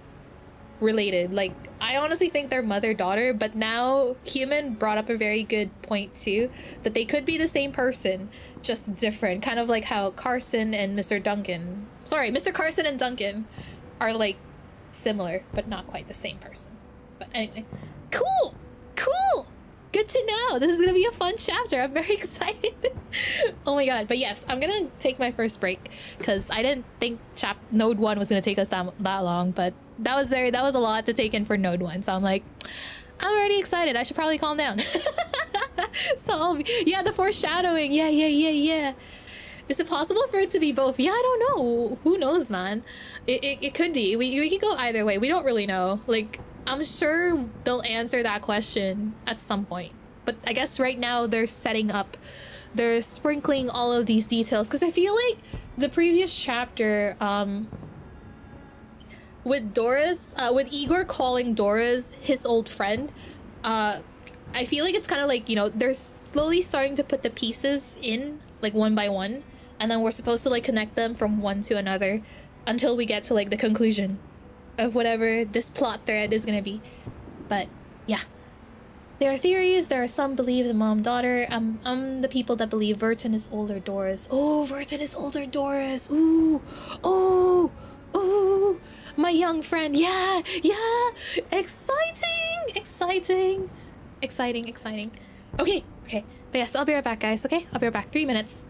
related. Like, I honestly think they're mother-daughter, but now Human brought up a very good point too, that they could be the same person, just different. Kind of like how Carson and Mr. Carson and Duncan are like similar, but not quite the same person. But anyway, cool! Good to know. This is gonna be a fun chapter. I'm very excited. Oh my god. But yes, I'm gonna take my first break because I didn't think Node 1 was gonna take us that long, but that was a lot to take in for Node 1. So I'm like, I'm already excited. I should probably calm down. So yeah, the foreshadowing. Yeah. Is it possible for it to be both? Yeah, I don't know. Who knows, man? It could be. We could go either way. We don't really know. Like, I'm sure they'll answer that question at some point. But I guess right now they're sprinkling all of these details. Because I feel like the previous chapter, with Doris, with Igor calling Doris his old friend, I feel like it's kind of like, you know, they're slowly starting to put the pieces in, like one by one. And then we're supposed to like connect them from one to another until we get to like the conclusion of whatever this plot thread is gonna be. But yeah, there are theories. There are some believe the mom-daughter. I'm the people that believe Verton is older Doris. Oh, Verton is older Doris. Ooh, my young friend. Yeah, exciting. Okay, but yes, I'll be right back, guys. Okay, I'll be right back. 3 minutes.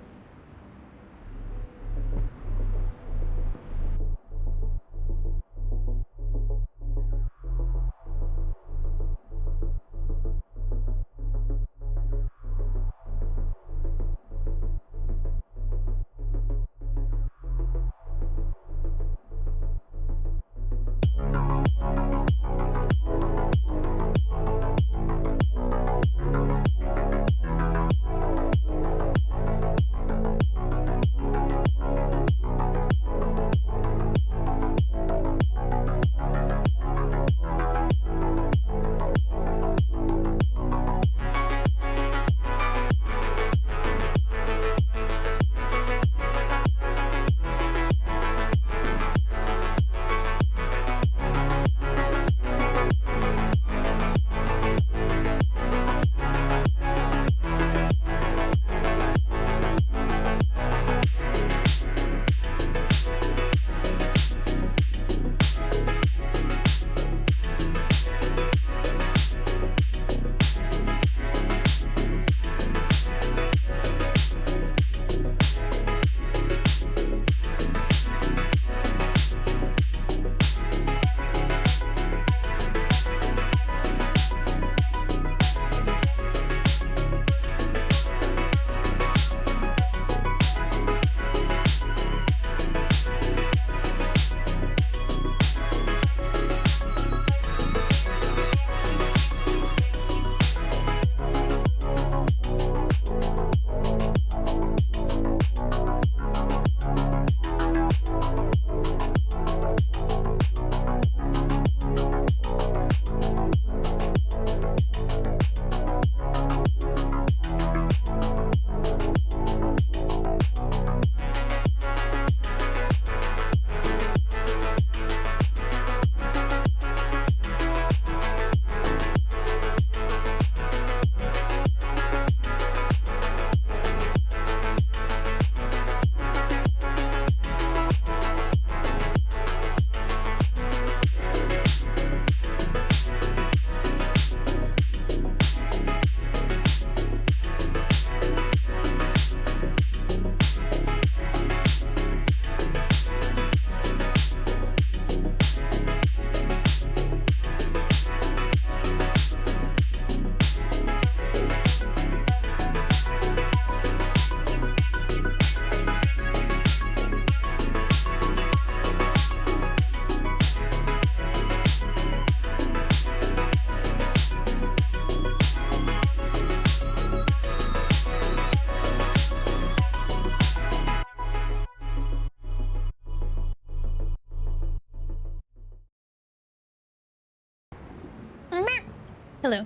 Hello.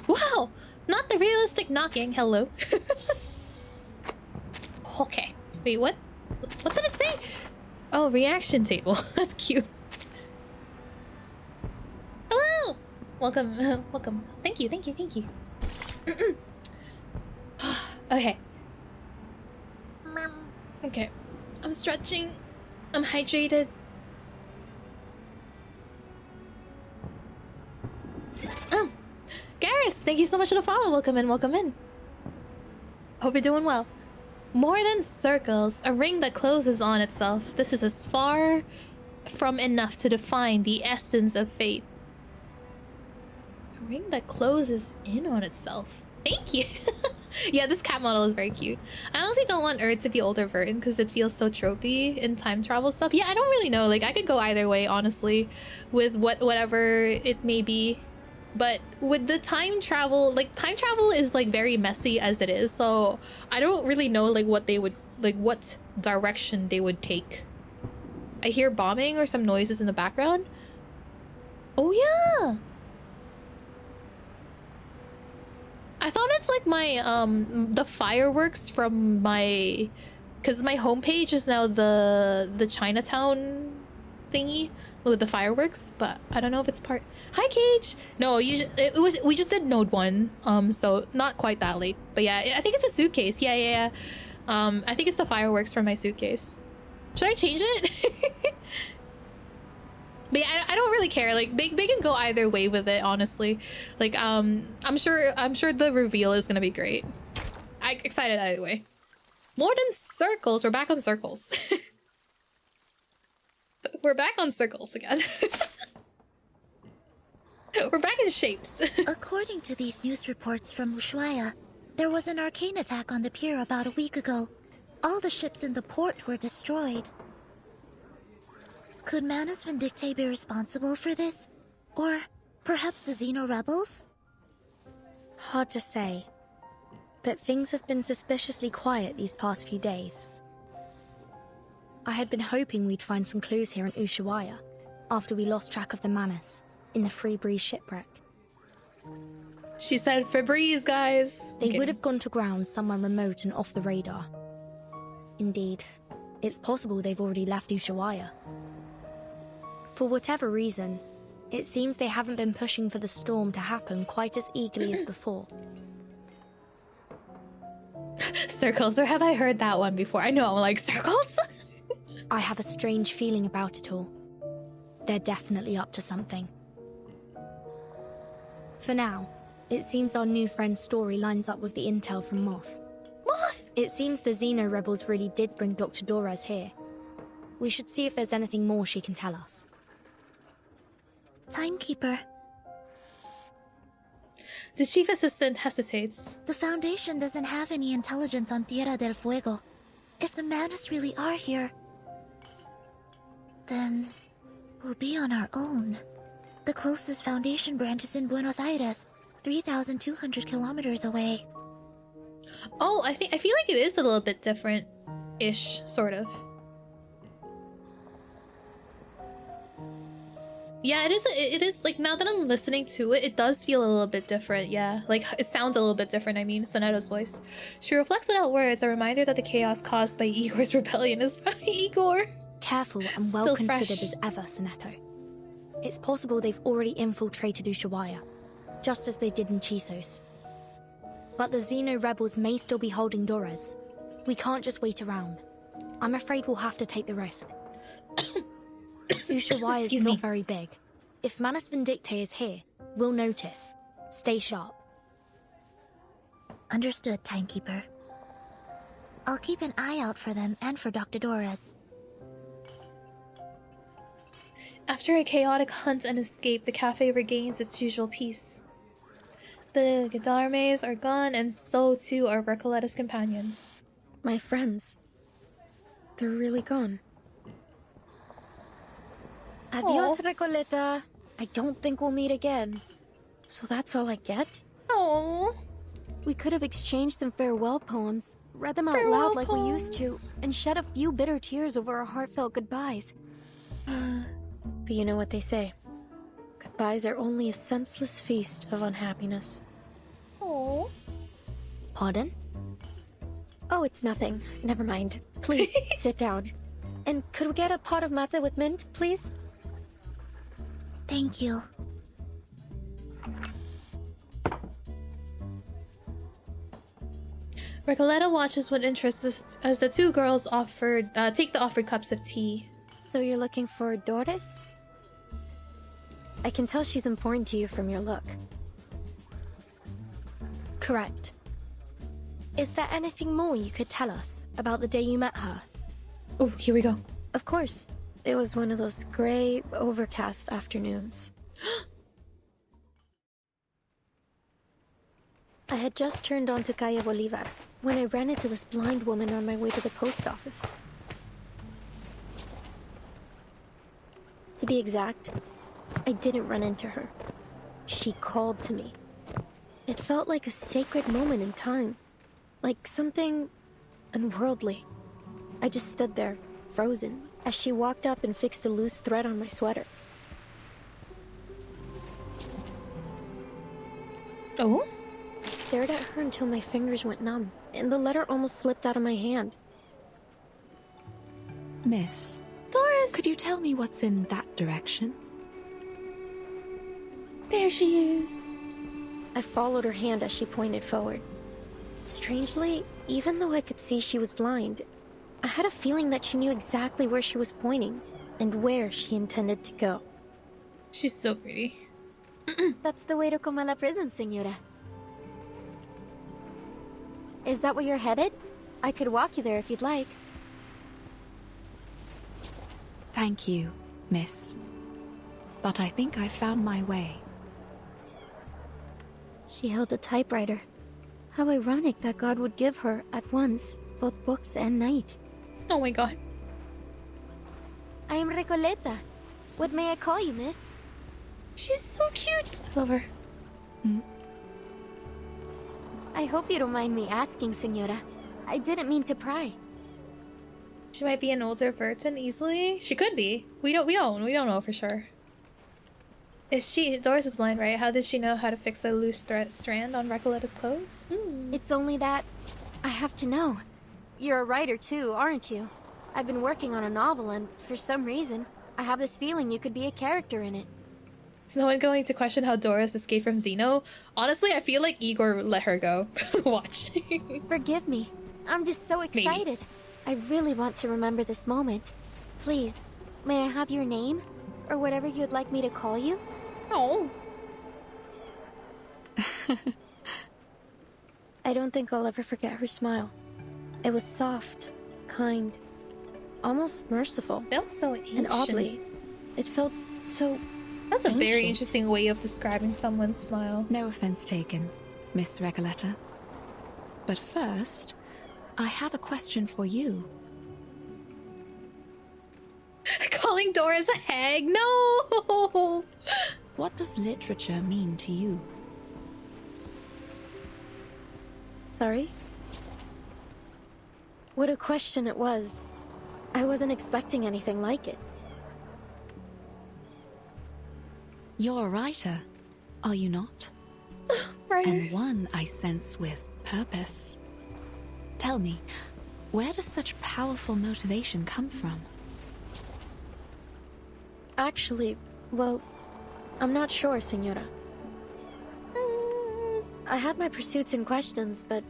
Wow! Not the realistic knocking. Hello. Okay. Wait, what? What did it say? Oh, reaction table. That's cute. Hello! Welcome. Welcome. Thank you, thank you, thank you. Okay. Okay. I'm stretching. I'm hydrated. Oh. Garrus, thank you so much for the follow. Welcome in, welcome in. Hope you're doing well. More than circles, a ring that closes on itself. This is as far from enough to define the essence of fate. A ring that closes in on itself. Thank you. Yeah, this cat model is very cute. I honestly don't want Earth to be older version because it feels so tropey in time travel stuff. Yeah, I don't really know. Like, I could go either way, honestly, with whatever it may be. But with the time travel, like, time travel is like very messy as it is, so I don't really know like what they would, like what direction they would take. I hear bombing or some noises in the background. Oh yeah, I thought it's like my the fireworks from my, because my homepage is now the Chinatown thingy with the fireworks, but I don't know if it's part. Hi Cage. No, we just did node 1, so not quite that late, but yeah, I think it's a suitcase. Yeah. I think it's the fireworks from my suitcase. Should I change it? But yeah, I don't really care. Like they can go either way with it, honestly. Like I'm sure the reveal is gonna be great. I'm excited either way. More than circles. We're back on circles. We're back on circles again. We're back in shapes. According to these news reports from Ushuaia, there was an arcane attack on the pier about a week ago. All the ships in the port were destroyed. Could Manus Vindicte be responsible for this? Or perhaps the Xeno rebels? Hard to say. But things have been suspiciously quiet these past few days. I had been hoping we'd find some clues here in Ushuaia, after we lost track of the Manus in the Free Breeze shipwreck. She said Febreze, guys. They would have gone to ground somewhere remote and off the radar. Indeed, it's possible they've already left Ushuaia. For whatever reason, it seems they haven't been pushing for the storm to happen quite as eagerly as before. Circles, or have I heard that one before? I know, I'm like, circles? I have a strange feeling about it all. They're definitely up to something. For now, it seems our new friend's story lines up with the intel from Moth. Moth? It seems the Xeno rebels really did bring Dr. Dorez here. We should see if there's anything more she can tell us. Timekeeper. The chief assistant hesitates. The Foundation doesn't have any intelligence on Tierra del Fuego. If the Manus really are here, then we'll be on our own. The closest Foundation branch is in Buenos Aires, 3,200 kilometers away. Oh, I feel like it is a little bit different-ish, sort of. Yeah, it is, like, now that I'm listening to it, it does feel a little bit different, yeah. Like, it sounds a little bit different, I mean, Soneta's voice. She reflects without words, a reminder that the chaos caused by Igor's rebellion is Igor. Careful and well considered as ever, Soneto. It's possible they've already infiltrated Ushuaia, just as they did in Chisos. But the Xeno rebels may still be holding Dorez. We can't just wait around. I'm afraid we'll have to take the risk. Ushuaia is not very big. If Manus Vindicte is here, we'll notice. Stay sharp. Understood, Timekeeper. I'll keep an eye out for them and for Dr. Dorez. After a chaotic hunt and escape, the cafe regains its usual peace. The Gendarmes are gone, and so too are Recoletta's companions. My friends. They're really gone. Adios, Recoleta. I don't think we'll meet again. So that's all I get? Oh. We could have exchanged some farewell poems, read them out loud like we used to, and shed a few bitter tears over our heartfelt goodbyes. But you know what they say. Goodbyes are only a senseless feast of unhappiness. Oh. Pardon? Oh, it's nothing. Never mind. Please, sit down. And could we get a pot of matcha with mint, please? Thank you. Recoleta watches with interest as the two girls take the offered cups of tea. So you're looking for Doris? I can tell she's important to you from your look. Correct. Is there anything more you could tell us about the day you met her? Oh, here we go. Of course. It was one of those gray, overcast afternoons. I had just turned onto Calle Bolivar when I ran into this blind woman on my way to the post office. To be exact, I didn't run into her. She called to me. It felt like a sacred moment in time, like something unworldly. I just stood there, frozen, as she walked up and fixed a loose thread on my sweater. Oh? I stared at her until my fingers went numb, and the letter almost slipped out of my hand. Miss. Doris! Could you tell me what's in that direction? There she is. I followed her hand as she pointed forward. Strangely, even though I could see she was blind, I had a feeling that she knew exactly where she was pointing and where she intended to go. She's so pretty. That's the way to Comala prison, señora. Is that where you're headed? I could walk you there if you'd like. Thank you, miss. But I think I found my way. She held a typewriter. How ironic that God would give her, at once, both books and night. Oh my god. I am Recoleta. What may I call you, miss? She's so cute. I love her. I hope you don't mind me asking, señora. I didn't mean to pry. She might be an older Burton easily. She could be. We don't know for sure. Doris is blind, right? How did she know how to fix a loose strand on Recoleta's clothes? It's only that I have to know. You're a writer too, aren't you? I've been working on a novel and, for some reason, I have this feeling you could be a character in it. Is no one going to question how Doris escaped from Zeno? Honestly, I feel like Igor let her go. Watch. Forgive me. I'm just so excited. Maybe. I really want to remember this moment. Please, may I have your name? Or whatever you'd like me to call you? Oh. I don't think I'll ever forget her smile. It was soft, kind, almost merciful. Felt so ancient. And oddly, it felt so That's a ancient. very interesting way of describing someone's smile. No offense taken, Miss Recoleta. But first, I have a question for you. Calling Doris a hag? No! What does literature mean to you? Sorry? What a question it was. I wasn't expecting anything like it. You're a writer, are you not? And one I sense with purpose. Tell me, where does such powerful motivation come from? Actually, well, I'm not sure, señora. I have my pursuits and questions, but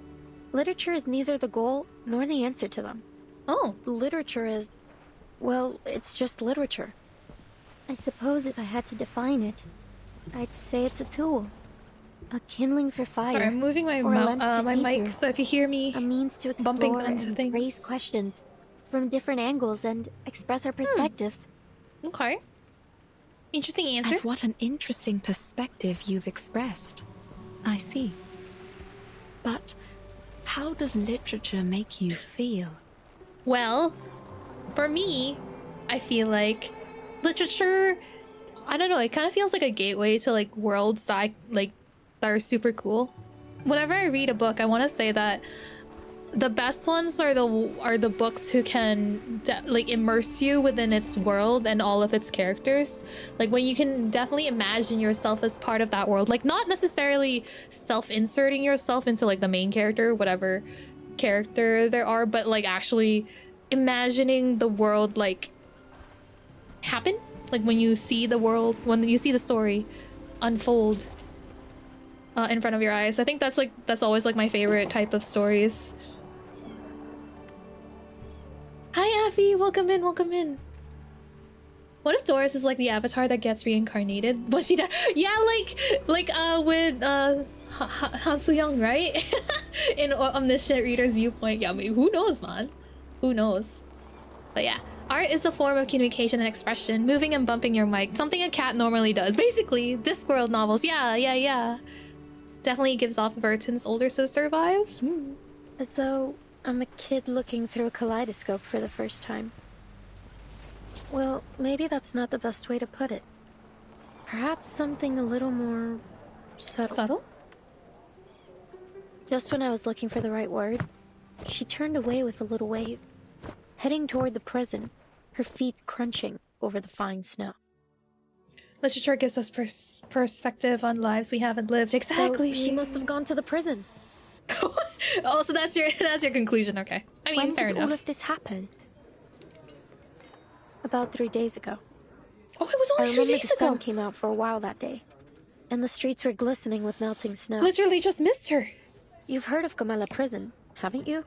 literature is neither the goal nor the answer to them. Oh. Literature is, well, it's just literature. I suppose if I had to define it, I'd say it's a tool. A kindling for fire. Sorry, I'm moving my my mic, so if you hear me a means to bumping explore onto and things. raise questions from different angles and express our perspectives. Okay. Interesting answer. And what an interesting perspective you've expressed. I see. But how does literature make you feel? Well, for me, I feel like literature, I don't know, it kind of feels like a gateway to like worlds that that are super cool. Whenever I read a book, I want to say that the best ones are the books who can like immerse you within its world and all of its characters. Like when you can definitely imagine yourself as part of that world, like not necessarily self-inserting yourself into like the main character, whatever character there are, but like actually imagining the world like happen, like when you see the world, when you see the story unfold in front of your eyes. I think that's always like my favorite type of stories. Hi Avi, welcome in, welcome in. What if Doris is like the avatar that gets reincarnated? Was she yeah, like with Han Soo-young, right? In omniscient reader's viewpoint. Yeah, maybe, who knows, man? Who knows? But yeah, art is a form of communication and expression, moving and bumping your mic, something a cat normally does. Basically, Discworld novels. Yeah. Definitely gives off Verton's older sister vibes. As though I'm a kid looking through a kaleidoscope for the first time. Well, maybe that's not the best way to put it. Perhaps something a little more subtle. Subtle? Just when I was looking for the right word, she turned away with a little wave, heading toward the prison, her feet crunching over the fine snow. Literature gives us perspective on lives we haven't lived. Exactly. So she must have gone to the prison. Oh, so that's your conclusion. Okay. I mean, when fair did enough. all of this happen? About 3 days ago. Oh, it was only 3 days ago. The sun came out for a while that day, and the streets were glistening with melting snow. Literally just missed her. You've heard of Gamala Prison, haven't you?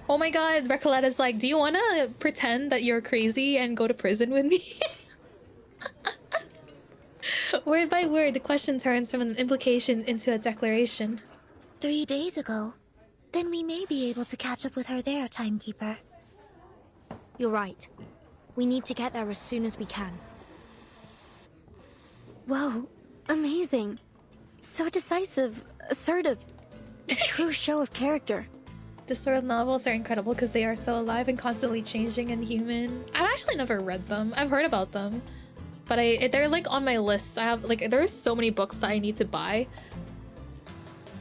Oh my god, Recoletta's like, do you want to pretend that you're crazy and go to prison with me? Word by word, the question turns from an implication into a declaration. 3 days ago. Then we may be able to catch up with her there, Timekeeper. You're right. We need to get there as soon as we can. Whoa, amazing. So decisive, assertive. A true show of character. Discworld novels are incredible because they are so alive and constantly changing and human. I've actually never read them. I've heard about them. But they're like on my list. I have like, there's so many books that I need to buy.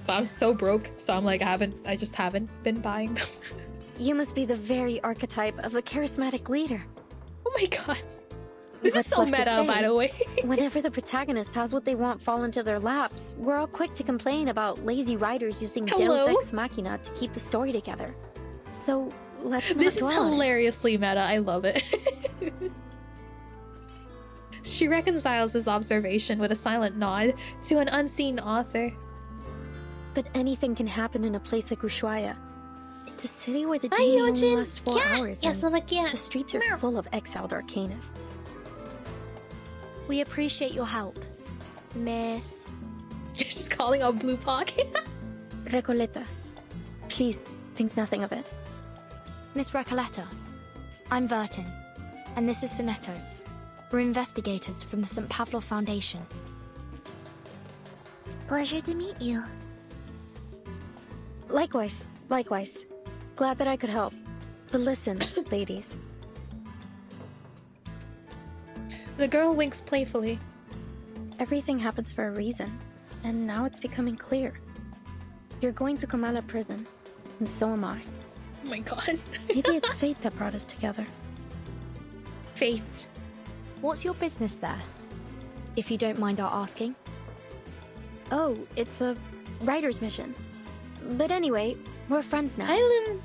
But I'm so broke, so I'm like, I just haven't been buying them. You must be the very archetype of a charismatic leader. Oh my god. This is so meta, by the way. Whenever the protagonist has what they want fall into their laps, we're all quick to complain about lazy writers using Deus Ex Machina to keep the story together. So, let's not This is dwell on it. hilariously meta. I love it. She reconciles this observation with a silent nod to an unseen author. But anything can happen in a place like Ushuaia. It's a city where the day only lasts 4 hours, and the streets are full of exiled arcanists. We appreciate your help, Miss. She's calling out Blue Pocket. Recoleta, please think nothing of it. Miss Recoleta, I'm Vertin, and this is Sonetto. We're investigators from the St. Pavlo Foundation. Pleasure to meet you. Likewise. Glad that I could help. But listen, ladies. The girl winks playfully. Everything happens for a reason, and now it's becoming clear. You're going to Kamala prison, and so am I. Oh my god. Maybe it's fate that brought us together. Fate. What's your business there? If you don't mind our asking. Oh, it's a writer's mission. But anyway, we're friends now. Hi,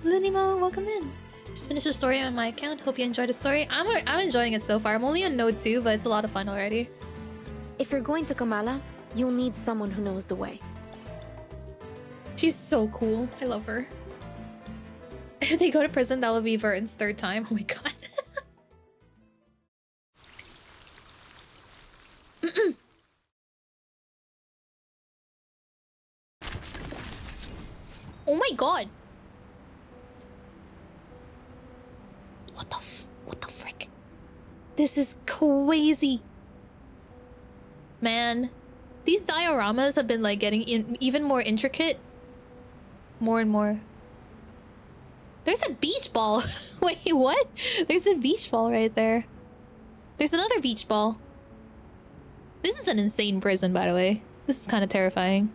Lunimo. Welcome in. Just finished the story on my account. Hope you enjoyed the story. I'm enjoying it so far. I'm only on Node 2, but it's a lot of fun already. If you're going to Kamala, you'll need someone who knows the way. She's so cool. I love her. If they go to prison, that would be Verton's 3rd time. Oh my god. Oh my god. What the frick? This is crazy. Man, these dioramas have been like getting even more intricate. More and more. There's a beach ball. Wait, what? There's a beach ball right there. There's another beach ball. This is an insane prison, by the way. This is kind of terrifying.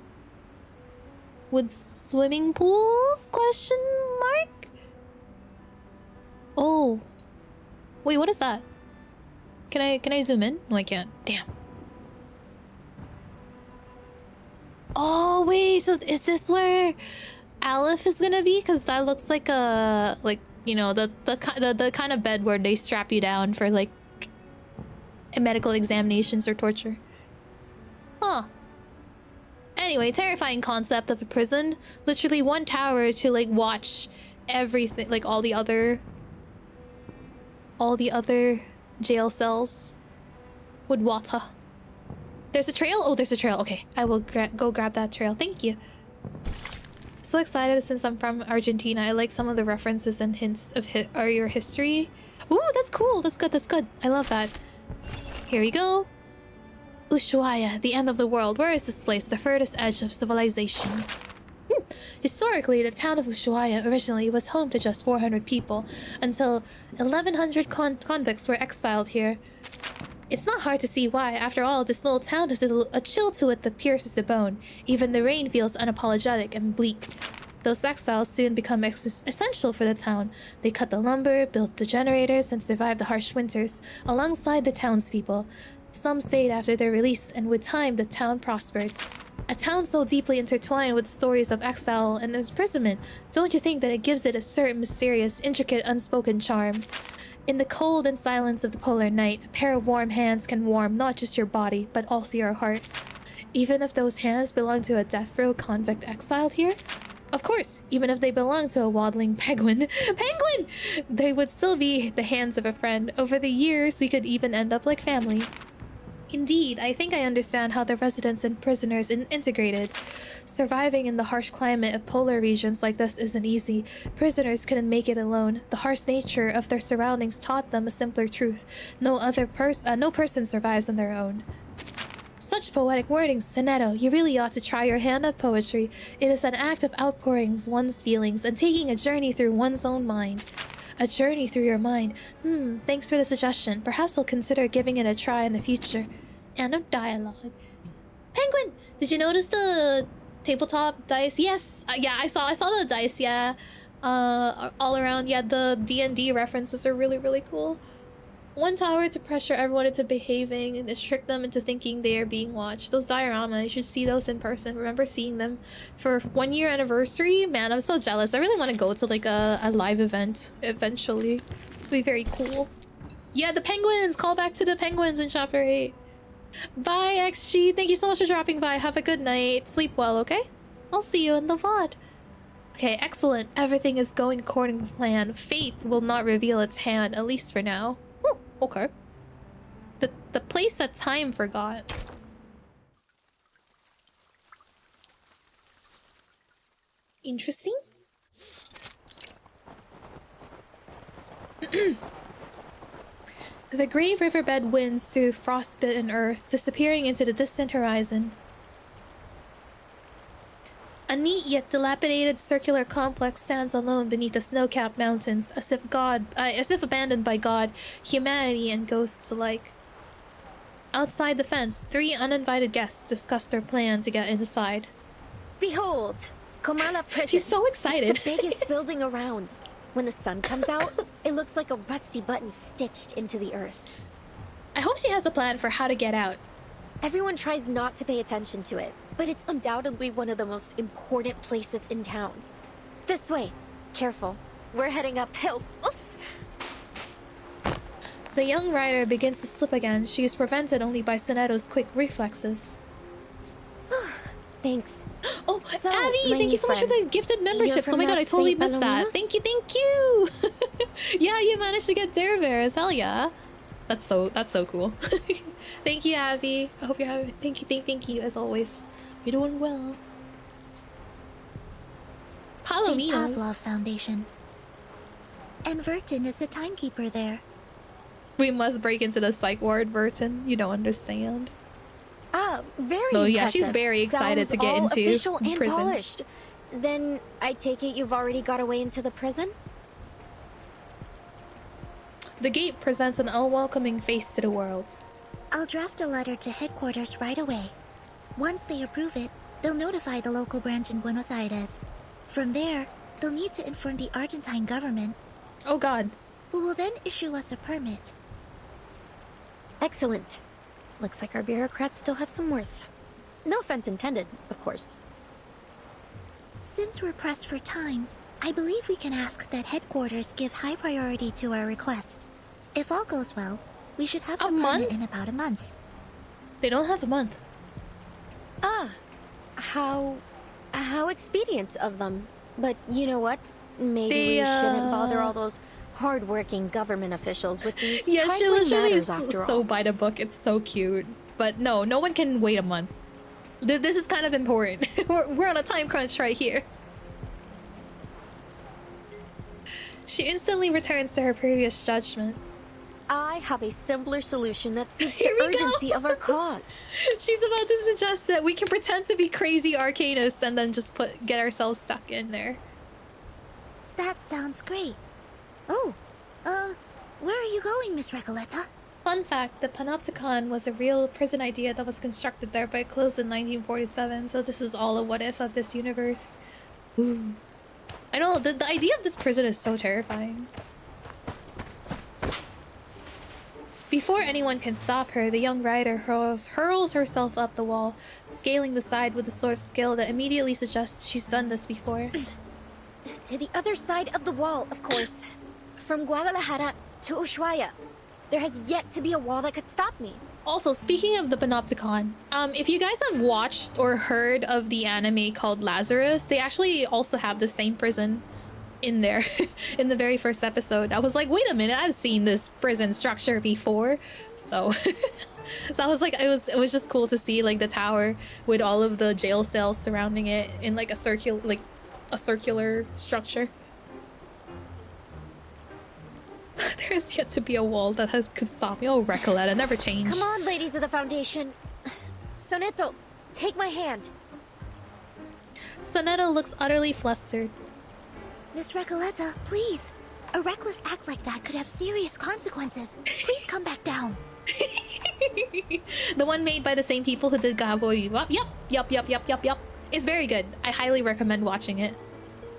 With swimming pools? Question mark? Oh. Wait, what is that? Can I zoom in? No, I can't. Damn. Oh, wait, so is this where Aleph is gonna be? Because that looks like a, like, you know, the kind of bed where they strap you down for, like, medical examinations or torture. Huh. Anyway, terrifying concept of a prison. Literally one tower to, like, watch everything, like, all the other jail cells with water. There's a trail? Oh, there's a trail. Okay, I will go grab that trail. Thank you. So excited since I'm from Argentina. I like some of the references and hints of your history. Ooh, that's cool. That's good. That's good. I love that. Here we go. Ushuaia, the end of the world. Where is this place? The furthest edge of civilization. Historically, the town of Ushuaia originally was home to just 400 people, until 1,100 convicts were exiled here. It's not hard to see why. After all, this little town has a chill to it that pierces the bone. Even the rain feels unapologetic and bleak. Those exiles soon become essential for the town. They cut the lumber, built the generators, and survived the harsh winters alongside the townspeople. Some stayed after their release, and with time, the town prospered. A town so deeply intertwined with stories of exile and imprisonment, don't you think that it gives it a certain mysterious, intricate, unspoken charm? In the cold and silence of the polar night, a pair of warm hands can warm not just your body, but also your heart. Even if those hands belong to a death row convict exiled here? Of course, even if they belong to a waddling penguin, they would still be the hands of a friend. Over the years, we could even end up like family. Indeed, I think I understand how the residents and prisoners integrated. Surviving in the harsh climate of polar regions like this isn't easy. Prisoners couldn't make it alone. The harsh nature of their surroundings taught them a simpler truth. No person survives on their own. Such poetic wordings, Soneto. You really ought to try your hand at poetry. It is an act of outpouring one's feelings and taking a journey through one's own mind. A journey through your mind. Thanks for the suggestion. Perhaps I'll consider giving it a try in the future. End of dialogue. Penguin! Did you notice the tabletop dice? Yes! Yeah, I saw the dice, yeah. All around. Yeah, the D&D references are really, really cool. One tower to pressure everyone into behaving and trick them into thinking they are being watched. Those dioramas, you should see those in person. Remember seeing them for 1 year anniversary? Man, I'm so jealous. I really want to go to like a live event eventually. It'd be very cool. Yeah, the penguins! Call back to the penguins in chapter 8. Bye, XG. Thank you so much for dropping by. Have a good night. Sleep well, okay? I'll see you in the VOD. Okay, excellent. Everything is going according to plan. Fate will not reveal its hand, at least for now. Whew, okay. The place that time forgot. Interesting. The gray riverbed winds through frostbitten earth, disappearing into the distant horizon. A neat yet dilapidated circular complex stands alone beneath the snow-capped mountains, as if abandoned by God, humanity, and ghosts alike. Outside the fence, 3 uninvited guests discuss their plan to get inside. Behold, Komala Prison. She's so excited. It's the biggest building around. When the sun comes out, it looks like a rusty button stitched into the earth. I hope she has a plan for how to get out. Everyone tries not to pay attention to it, but it's undoubtedly one of the most important places in town. This way. Careful. We're heading uphill. Oops! The young rider begins to slip again. She is prevented only by Soneto's quick reflexes. Thanks. Oh, so, Abby, thank you so much for the gifted memberships. Oh my god, I totally missed that. Thank you, thank you. Yeah, you managed to get Bears. Hell yeah. That's so cool. Thank you, Abby. I hope you're having. Thank you as always. You're doing well. St. Pavlov Foundation. And Vertin is the timekeeper there. We must break into the psych ward, Vertin. You don't understand. Very Oh yeah, impressive. she's very excited to get into official and prison. Polished. Then I take it you've already got away into the prison? The gate presents an unwelcoming face to the world. I'll draft a letter to headquarters right away. Once they approve it, They'll notify the local branch in Buenos Aires. From there, they'll need to inform the Argentine government. Oh god. Who will then issue us a permit. Excellent. Looks like our bureaucrats still have some worth. No offense intended, of course. Since we're pressed for time, I believe we can ask that headquarters give high priority to our request. If all goes well, we should have the permit in about a month. They don't have a month. Ah, how expedient of them. But you know what? Maybe we shouldn't bother all those hard-working government officials with these yeah, she trifling literally matters is after all. so by the book. It's so cute. But no one can wait a month. This is kind of important. we're on a time crunch right here. She instantly returns to her previous judgment. I have a simpler solution that suits Here the we go. urgency of our cause. She's about to suggest that we can pretend to be crazy arcanists and then just get ourselves stuck in there. That sounds great. Oh, where are you going, Miss Recoleta? Fun fact, the Panopticon was a real prison idea that was constructed there, but it closed in 1947, so this is all a what-if of this universe. Ooh. I know, the idea of this prison is so terrifying. Before anyone can stop her, the young rider hurls herself up the wall, scaling the side with the sort of skill that immediately suggests she's done this before. To the other side of the wall, of course. From Guadalajara to Ushuaia. There has yet to be a wall that could stop me. Also, speaking of the Panopticon, if you guys have watched or heard of the anime called Lazarus, they actually also have the same prison in there in the very first episode. I was like, wait a minute, I've seen this prison structure before. So so I was like, it was just cool to see like the tower with all of the jail cells surrounding it in like a circular structure. There is yet to be a wall that could stop me. Oh, Recoleta, never change. Come on, ladies of the Foundation. Soneto, take my hand. Soneto looks utterly flustered. Miss Recoleta, please. A reckless act like that could have serious consequences. Please come back down. The one made by the same people who did Cowboy Bebop. Yup. It's very good. I highly recommend watching it.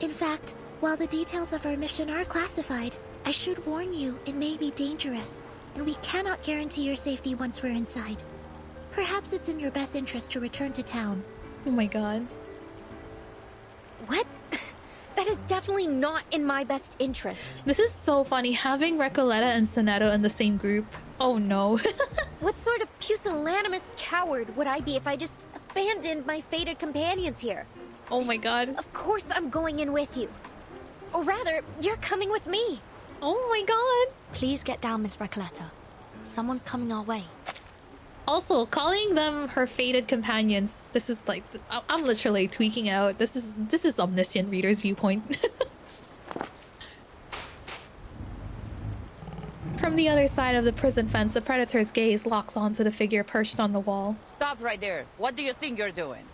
In fact, while the details of our mission are classified, I should warn you it may be dangerous, and we cannot guarantee your safety once we're inside. Perhaps it's in your best interest to return to town. Oh my god. What? That is definitely not in my best interest. This is so funny, having Recoleta and Soneto in the same group. Oh no. What sort of pusillanimous coward would I be if I just abandoned my fated companions here? Oh my god. Of course I'm going in with you. Or rather, you're coming with me. Oh my god. Please get down, Miss Recoleta. Someone's coming our way. Also, calling them her fated companions. This is like, I'm literally tweaking out. This is omniscient reader's viewpoint. From the other side of the prison fence, the predator's gaze locks onto the figure perched on the wall. Stop right there. What do you think you're doing?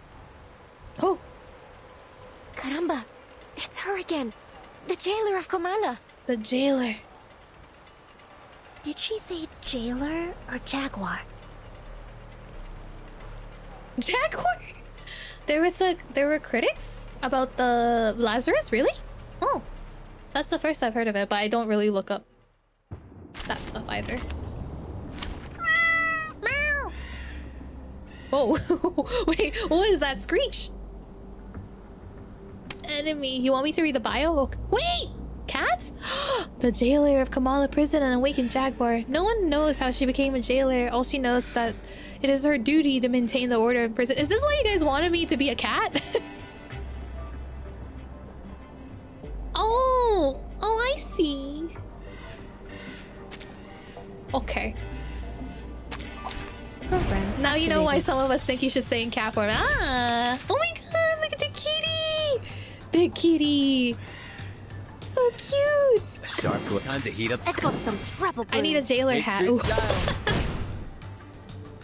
Oh. Caramba. It's her again. The jailer of Comala. The jailer. Did she say jailer or jaguar? Jaguar? There were critics about the Lazarus, really? Oh. That's the first I've heard of it, but I don't really look up that stuff either. Oh, wait, what is that screech? Enemy, you want me to read the bio? Wait! Cat? The jailer of Kamala Prison and awakened jaguar. No one knows how she became a jailer. All she knows is that it is her duty to maintain the order in prison. Is this why you guys wanted me to be a cat? Oh, I see. Okay. Program now you know why some of us think you should stay in cat form. Ah! Oh my god, look at the kitty! Big kitty! So cute! Sharp time to heat up. I got some trouble. I need a jailer hat. Ooh.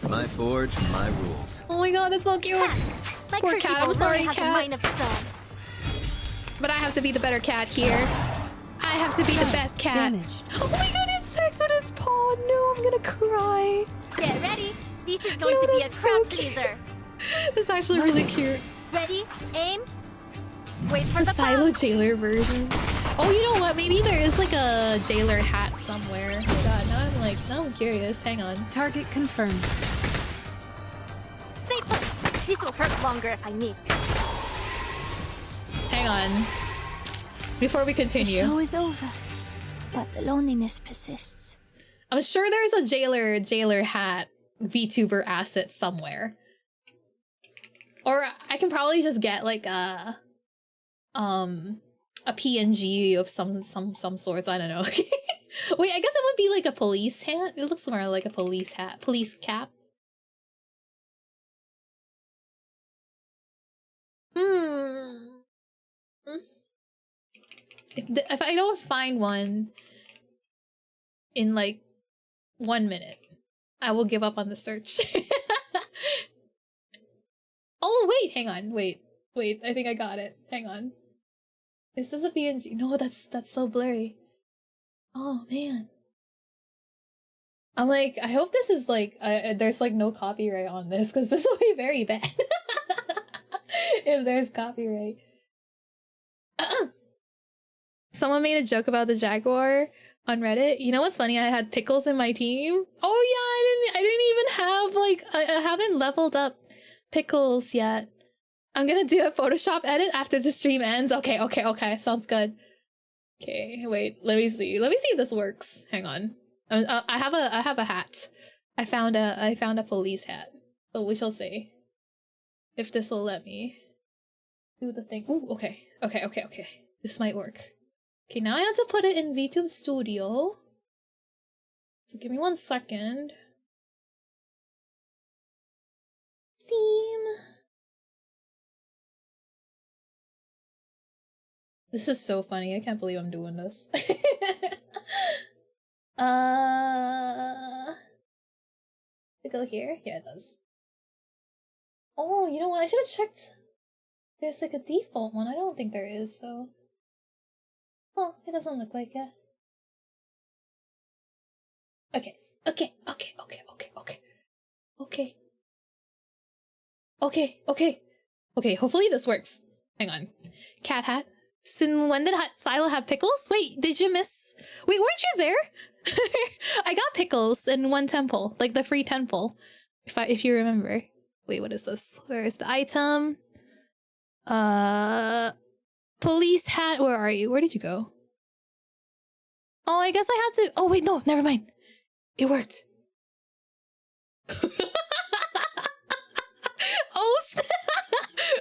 My forge, my rules. Oh my god, that's so cute! Like poor cat, I'm sorry, cat. But I have to be the better cat here. I have to be the best cat. Damaged. Oh my god, it sucks on its paw. No, I'm gonna cry. Get ready. This is going to be a crowd pleaser. It's actually really cute. Ready? Aim. Wait for the Silo jailer version. Oh, you know what? Maybe there is like a jailer hat somewhere. Oh my god, now I'm curious. Hang on. Target confirmed. Stay put. This will hurt longer if I miss. Hang on. Before we continue. The show is over, but the loneliness persists. I'm sure there's a jailer hat VTuber asset somewhere. Or I can probably just get like a PNG of some sorts. I don't know. Wait, I guess it would be like a police hat. It looks more like a police hat, police cap. If I don't find one in like 1 minute, I will give up on the search. Oh wait, hang on, wait, I think I got it. Hang on. Is this a PNG? No, that's so blurry. Oh man. I'm like, I hope this is like, there's like no copyright on this, because this will be very bad. If there's copyright. Someone made a joke about the Jaguar on Reddit. You know what's funny? I had Pickles in my team. Oh yeah, I didn't even have like, I haven't leveled up Pickles yet. I'm gonna do a Photoshop edit after the stream ends. Okay, sounds good. Okay, wait, let me see if this works. Hang on. I have a hat. I found a police hat. So we shall see if this will let me do the thing. Ooh, okay. This might work. Okay, now I have to put it in VTube Studio. So give me 1 second. Steam. This is so funny. I can't believe I'm doing this. Does it go here? Yeah, it does. Oh, you know what? I should have checked. There's like a default one. I don't think there is, though. Oh, it doesn't look like it. Okay, hopefully this works. Hang on. Cat hat. When did Silo have Pickles? Wait, did you miss? Wait, weren't you there? I got Pickles in one temple, like the free temple. If you remember. Wait, what is this? Where is the item? Police hat. Where are you? Where did you go? Oh, I guess I had to. Oh wait, no, never mind. It worked.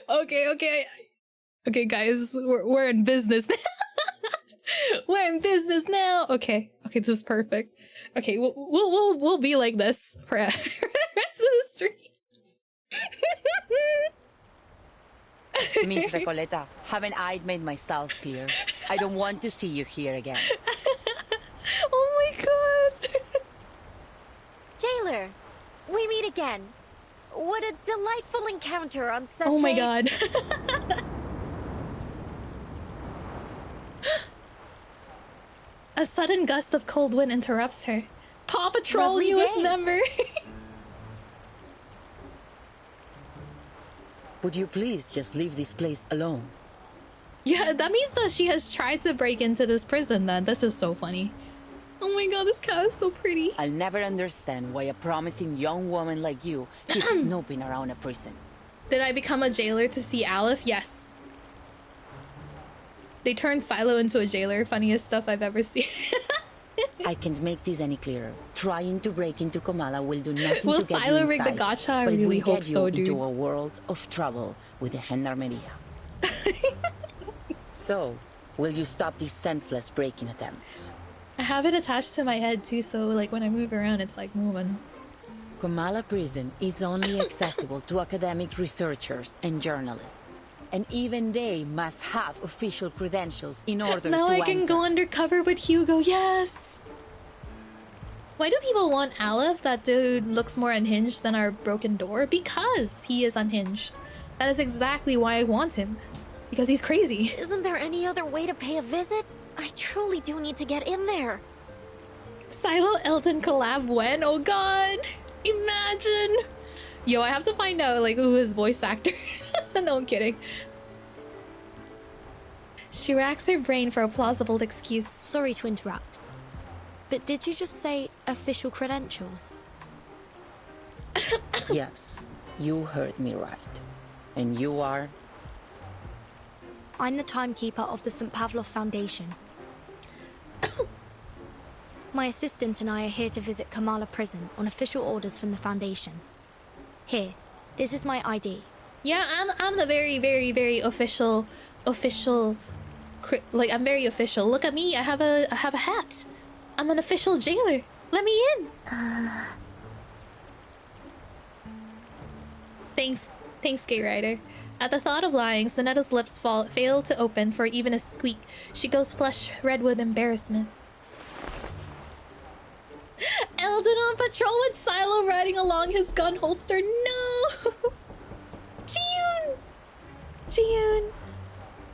Oh, okay, guys, we're in business. We're in business now. Okay, this is perfect. Okay, we'll be like this for the rest of the stream. Miss Recoleta, haven't I made myself clear? I don't want to see you here again. Oh my god. Jailer, we meet again. What a delightful encounter on such Oh my god. A sudden gust of cold wind interrupts her. Paw Patrol Lovely newest day. member. Would you please just leave this place alone? Yeah, that means that she has tried to break into this prison then. This is so funny. Oh my god, this cat is so pretty. I'll never understand why a promising young woman like you keeps snooping around a prison. Did I become a jailer to see Aleph? Yes. They turned Silo into a jailer. Funniest stuff I've ever seen. I can't make this any clearer. Trying to break into Kamala will do nothing Will to get Silo you rig the inside, gacha? I but it really will hope get you so, dude. into a world of trouble with the Gendarmeria. So, will you stop these senseless breaking attempts? I have it attached to my head too, so like when I move around, it's like moving. Kamala Prison is only accessible to academic researchers and journalists. And even they must have official credentials in order Now to I can go undercover with Hugo, yes! Why do people want Aleph? That dude looks more unhinged than our broken door. Because he is unhinged. That is exactly why I want him. Because he's crazy. Isn't there any other way to pay a visit? I truly do need to get in there. Silo Elton collab when? Oh god! Imagine! Yo, I have to find out like who his voice actor No, I'm kidding. She racks her brain for a plausible excuse. Sorry to interrupt, but did you just say official credentials? Yes, you heard me right. And you are? I'm the timekeeper of the St. Pavlov Foundation. My assistant and I are here to visit Kamala Prison on official orders from the Foundation. Here, this is my ID. Yeah, I'm the very, very, very official, like I'm very official. Look at me, I have a hat. I'm an official jailer. Let me in. Thanks, Gay Rider. At the thought of lying, Sonetta's lips fail to open for even a squeak. She goes flush red with embarrassment. Eldon on patrol with Silo riding along his gun holster. No! Jiyun!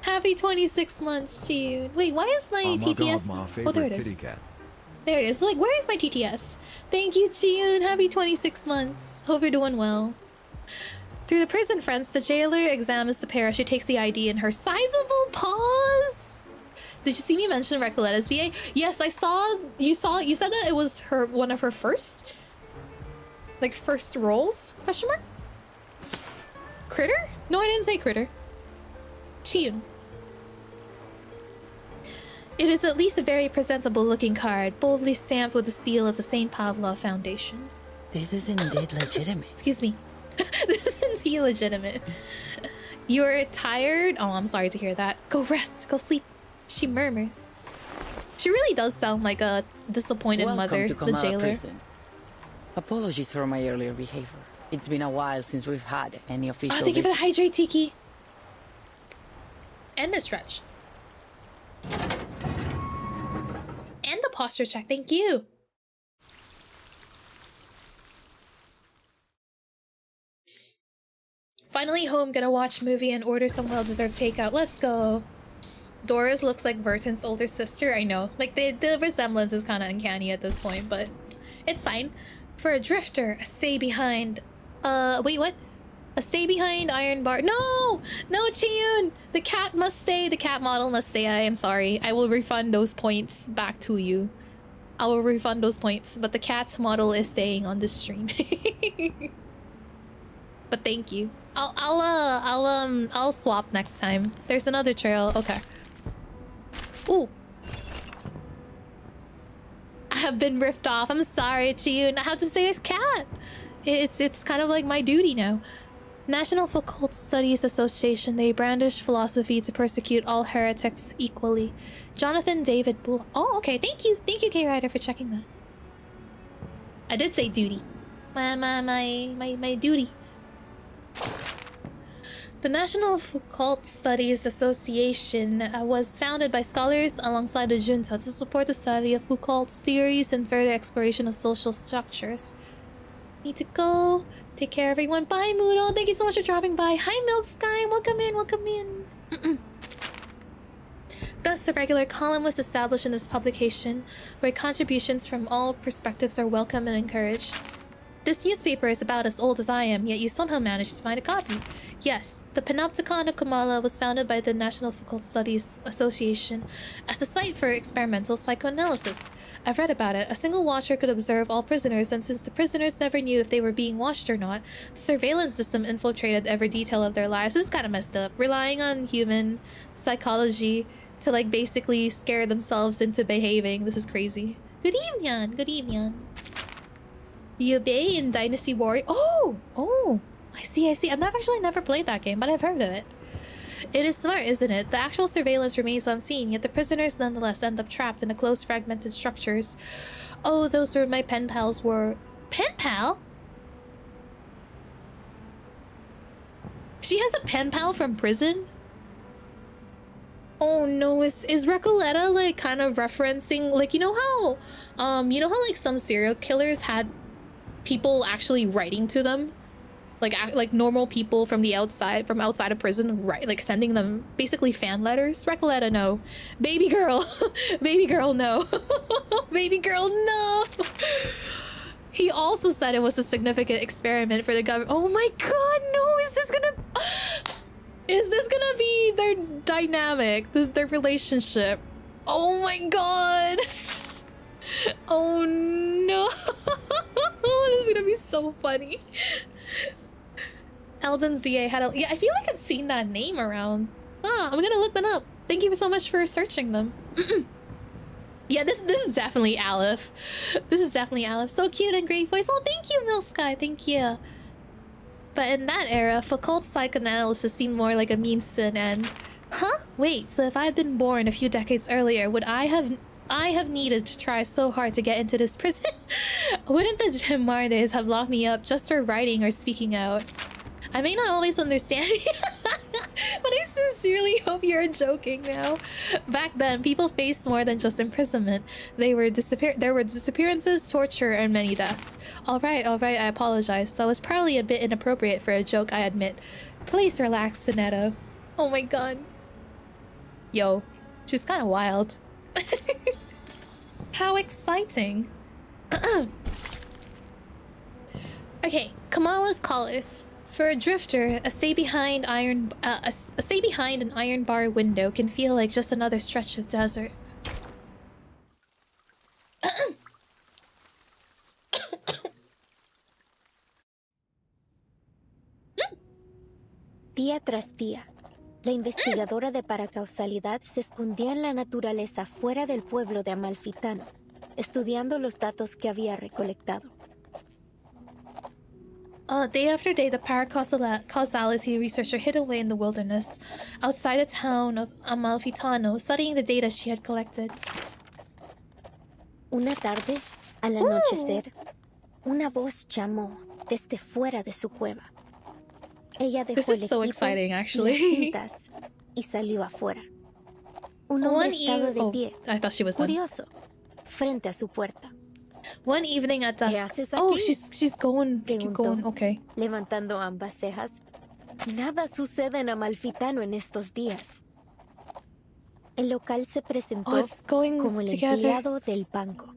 Happy 26 months, Jiyun. Wait, why is my TTS? My favorite Oh, there it is. kitty cat. There it is. Like, where is my TTS? Thank you, Jiyun. Happy 26 months. Hope you're doing well. Through the prison fronts, the jailer examines the pair as she takes the ID in her sizable paws. Did you see me mention Recoletta's VA? Yes, I saw. You said that it was one of her first roles? Question mark? Critter? No, I didn't say critter. Chiyun. It is at least a very presentable looking card, boldly stamped with the seal of the St. Pavlov Foundation. This is indeed legitimate. Excuse me. This is indeed legitimate. You're tired? Oh, I'm sorry to hear that. Go rest. Go sleep. She murmurs. She really does sound like a disappointed mother, to the jailer. Prison. Apologies for my earlier behavior. It's been a while since we've had any official Oh, thank you for the visit. hydrate, Tiki. And the stretch. And the posture check. Thank you. Finally home, gonna watch movie and order some well-deserved takeout. Let's go. Doris looks like Verton's older sister. I know. Like, the resemblance is kind of uncanny at this point, but it's fine. For a drifter, a stay behind... wait, what? A stay behind iron bar... No! No, Chiyun! The cat must stay. The cat model must stay. I am sorry. I will refund those points back to you. I will refund those points, but the cat's model is staying on this stream. But thank you. I'll swap next time. There's another trail. Okay. Ooh. I have been ripped off. I'm sorry, Chiyun. I have to stay as cat. It's kind of like my duty now. National Occult Studies Association. They brandish philosophy to persecute all heretics equally. Jonathan David Bull. Oh, okay. Thank you. Thank you, K-Rider, for checking that. I did say duty. My duty. The National Occult Studies Association was founded by scholars alongside the junta to support the study of occult theories and further exploration of social structures. Need to go. Take care, everyone. Bye, Moodle. Thank you so much for dropping by. Hi, Milk Sky. Welcome in. Welcome in. Thus, a regular column was established in this publication, where contributions from all perspectives are welcome and encouraged. This newspaper is about as old as I am, yet you somehow managed to find a copy. Yes, the Panopticon of Kamala was founded by the National Occult Studies Association as a site for experimental psychoanalysis. I've read about it. A single watcher could observe all prisoners, and since the prisoners never knew if they were being watched or not, the surveillance system infiltrated every detail of their lives. This is kind of messed up. Relying on human psychology to, like, basically scare themselves into behaving. This is crazy. Good evening. Good evening. Yubei in Dynasty Warrior. Oh, I see. I've never played that game, but I've heard of it. It is smart, isn't it? The actual surveillance remains unseen, yet the prisoners nonetheless end up trapped in a close, fragmented structures. Oh, those were my pen pals were... Pen pal? She has a pen pal from prison? Oh no, is Recoleta like kind of referencing, like, you know how like some serial killers had people actually writing to them, like normal people from outside of prison, right? Like sending them basically fan letters. Recoleta, no. Baby girl, baby girl, no. Baby girl, no. He also said it was a significant experiment for the government. Oh my god, no! Is this gonna... Is this gonna be their dynamic? Their relationship? Oh my god! Oh no! This is gonna be so funny. Eldon's DA had a... Yeah, I feel like I've seen that name around. Ah, I'm gonna look them up. Thank you so much for searching them. Yeah, this is definitely Aleph. This is definitely Aleph. So cute and great voice. Oh, thank you, Milk Sky. Thank you. But in that era, Foucault's psychoanalysis seemed more like a means to an end. Huh? Wait, so if I had been born a few decades earlier, would I have needed to try so hard to get into this prison? Wouldn't the Demardes have locked me up just for writing or speaking out? I may not always understand but I sincerely hope you're joking now. Back then, people faced more than just imprisonment. There were disappearances, torture, and many deaths. Alright, I apologize. That was probably a bit inappropriate for a joke, I admit. Please relax, Sonetto. Oh my god. Yo, she's kind of wild. How exciting. Okay, Kamala's Collis. For a drifter, a stay behind an iron bar window can feel like just another stretch of desert. Día tras día, la investigadora de paracausalidad se escondía en la naturaleza fuera del pueblo de Amalfitano, estudiando los datos que había recolectado. Day after day, the paracausality researcher hid away in the wilderness, outside the town of Amalfitano, studying the data she had collected. Una tarde, al anochecer, una voz llamó desde fuera de su cueva. Ella dejó el equipo y las cintas y salió afuera. Un hombre estaba de pie, curioso, frente a su puerta. One evening at dusk. Oh, she's going. Keep going. Okay. Levantando ambas cejas. Nada sucede en Amalfitano en estos días. El local se presentó como el empleado del banco.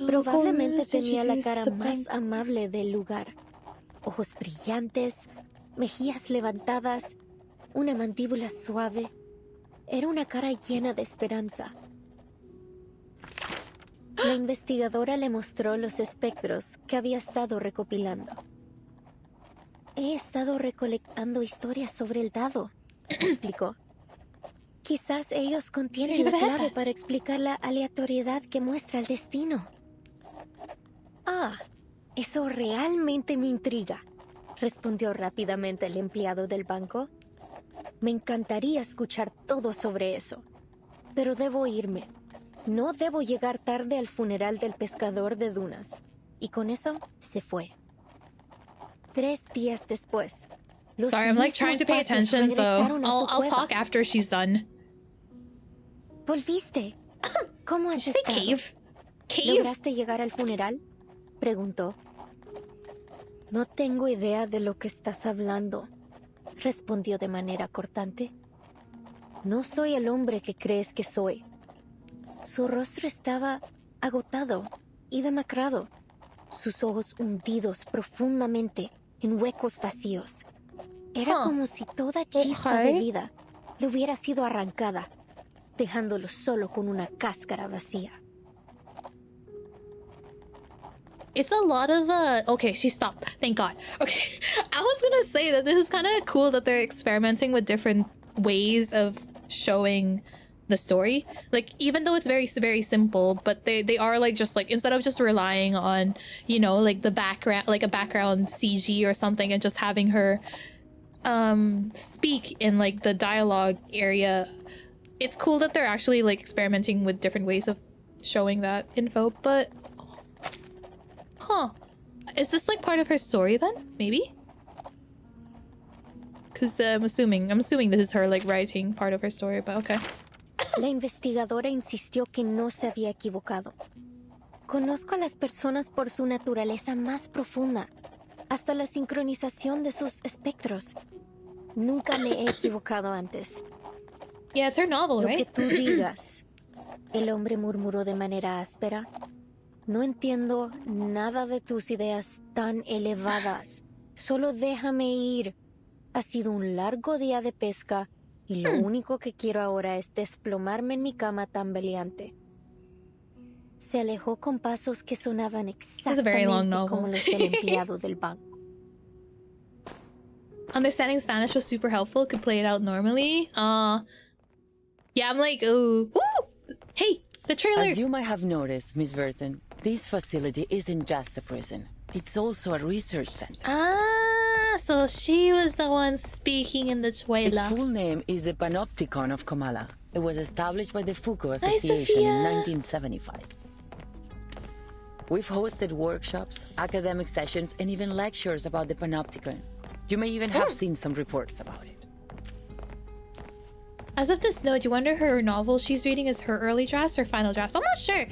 Probablemente tenía la cara más amable del lugar. Ojos brillantes, mejillas levantadas, una mandíbula suave. Era una cara llena de esperanza. La investigadora le mostró los espectros que había estado recopilando. He estado recolectando historias sobre el dado, explicó. Quizás ellos contienen la clave para explicar la aleatoriedad que muestra el destino. Ah, eso realmente me intriga, respondió rápidamente el empleado del banco. Me encantaría escuchar todo sobre eso, pero debo irme. No debo llegar tarde al funeral del pescador de dunas. Y con eso se fue. 3 días después. Sorry, I'm like trying to pay attention, so I'll talk after she's done. ¿Volviste? ¿Cómo has estado? ¿Lograste llegar al funeral? Preguntó. No tengo idea de lo que estás hablando, respondió de manera cortante. No soy el hombre que crees que soy. Su rostro estaba agotado y demacrado, sus ojos hundidos profundamente en huecos vacíos. Era como si toda chispa de vida le hubiera sido arrancada, dejándolo solo con una cáscara vacía. It's a lot of okay, she stopped. Thank God. Okay, I was gonna say that this is kind of cool that they're experimenting with different ways of showing the story, like even though it's very simple, but they are like just like, instead of just relying on, you know, like the background, like a background CG or something, and just having her speak in like the dialogue area, it's cool that they're actually like experimenting with different ways of showing that info. But is this like part of her story then? Maybe, because I'm assuming this is her like writing part of her story, but okay. La investigadora insistió que no se había equivocado. Conozco a las personas por su naturaleza más profunda, hasta la sincronización de sus espectros. Nunca me he equivocado antes. Yeah, it's her novel, right? Lo que tú digas, el hombre murmuró de manera áspera. No entiendo nada de tus ideas tan elevadas. Solo déjame ir. Ha sido un largo día de pesca y lo único que quiero ahora es desplomarme en mi cama tambaleante. Se alejó con pasos que sonaban exactamente como los del empleado del banco. Understanding Spanish was super helpful. Could play it out normally. Yeah, I'm like, ooh. Ooh! Hey, the trailer! As you might have noticed, Miss Burton, this facility isn't just a prison. It's also a research center. Ah, so she was the one speaking in the Tuela. Its full name is the Panopticon of Comala. It was established by the Foucault Association in 1975. We've hosted workshops, academic sessions, and even lectures about the Panopticon. You may even have seen some reports about it. As of this note, you wonder her novel she's reading is her early drafts or final drafts. I'm not sure.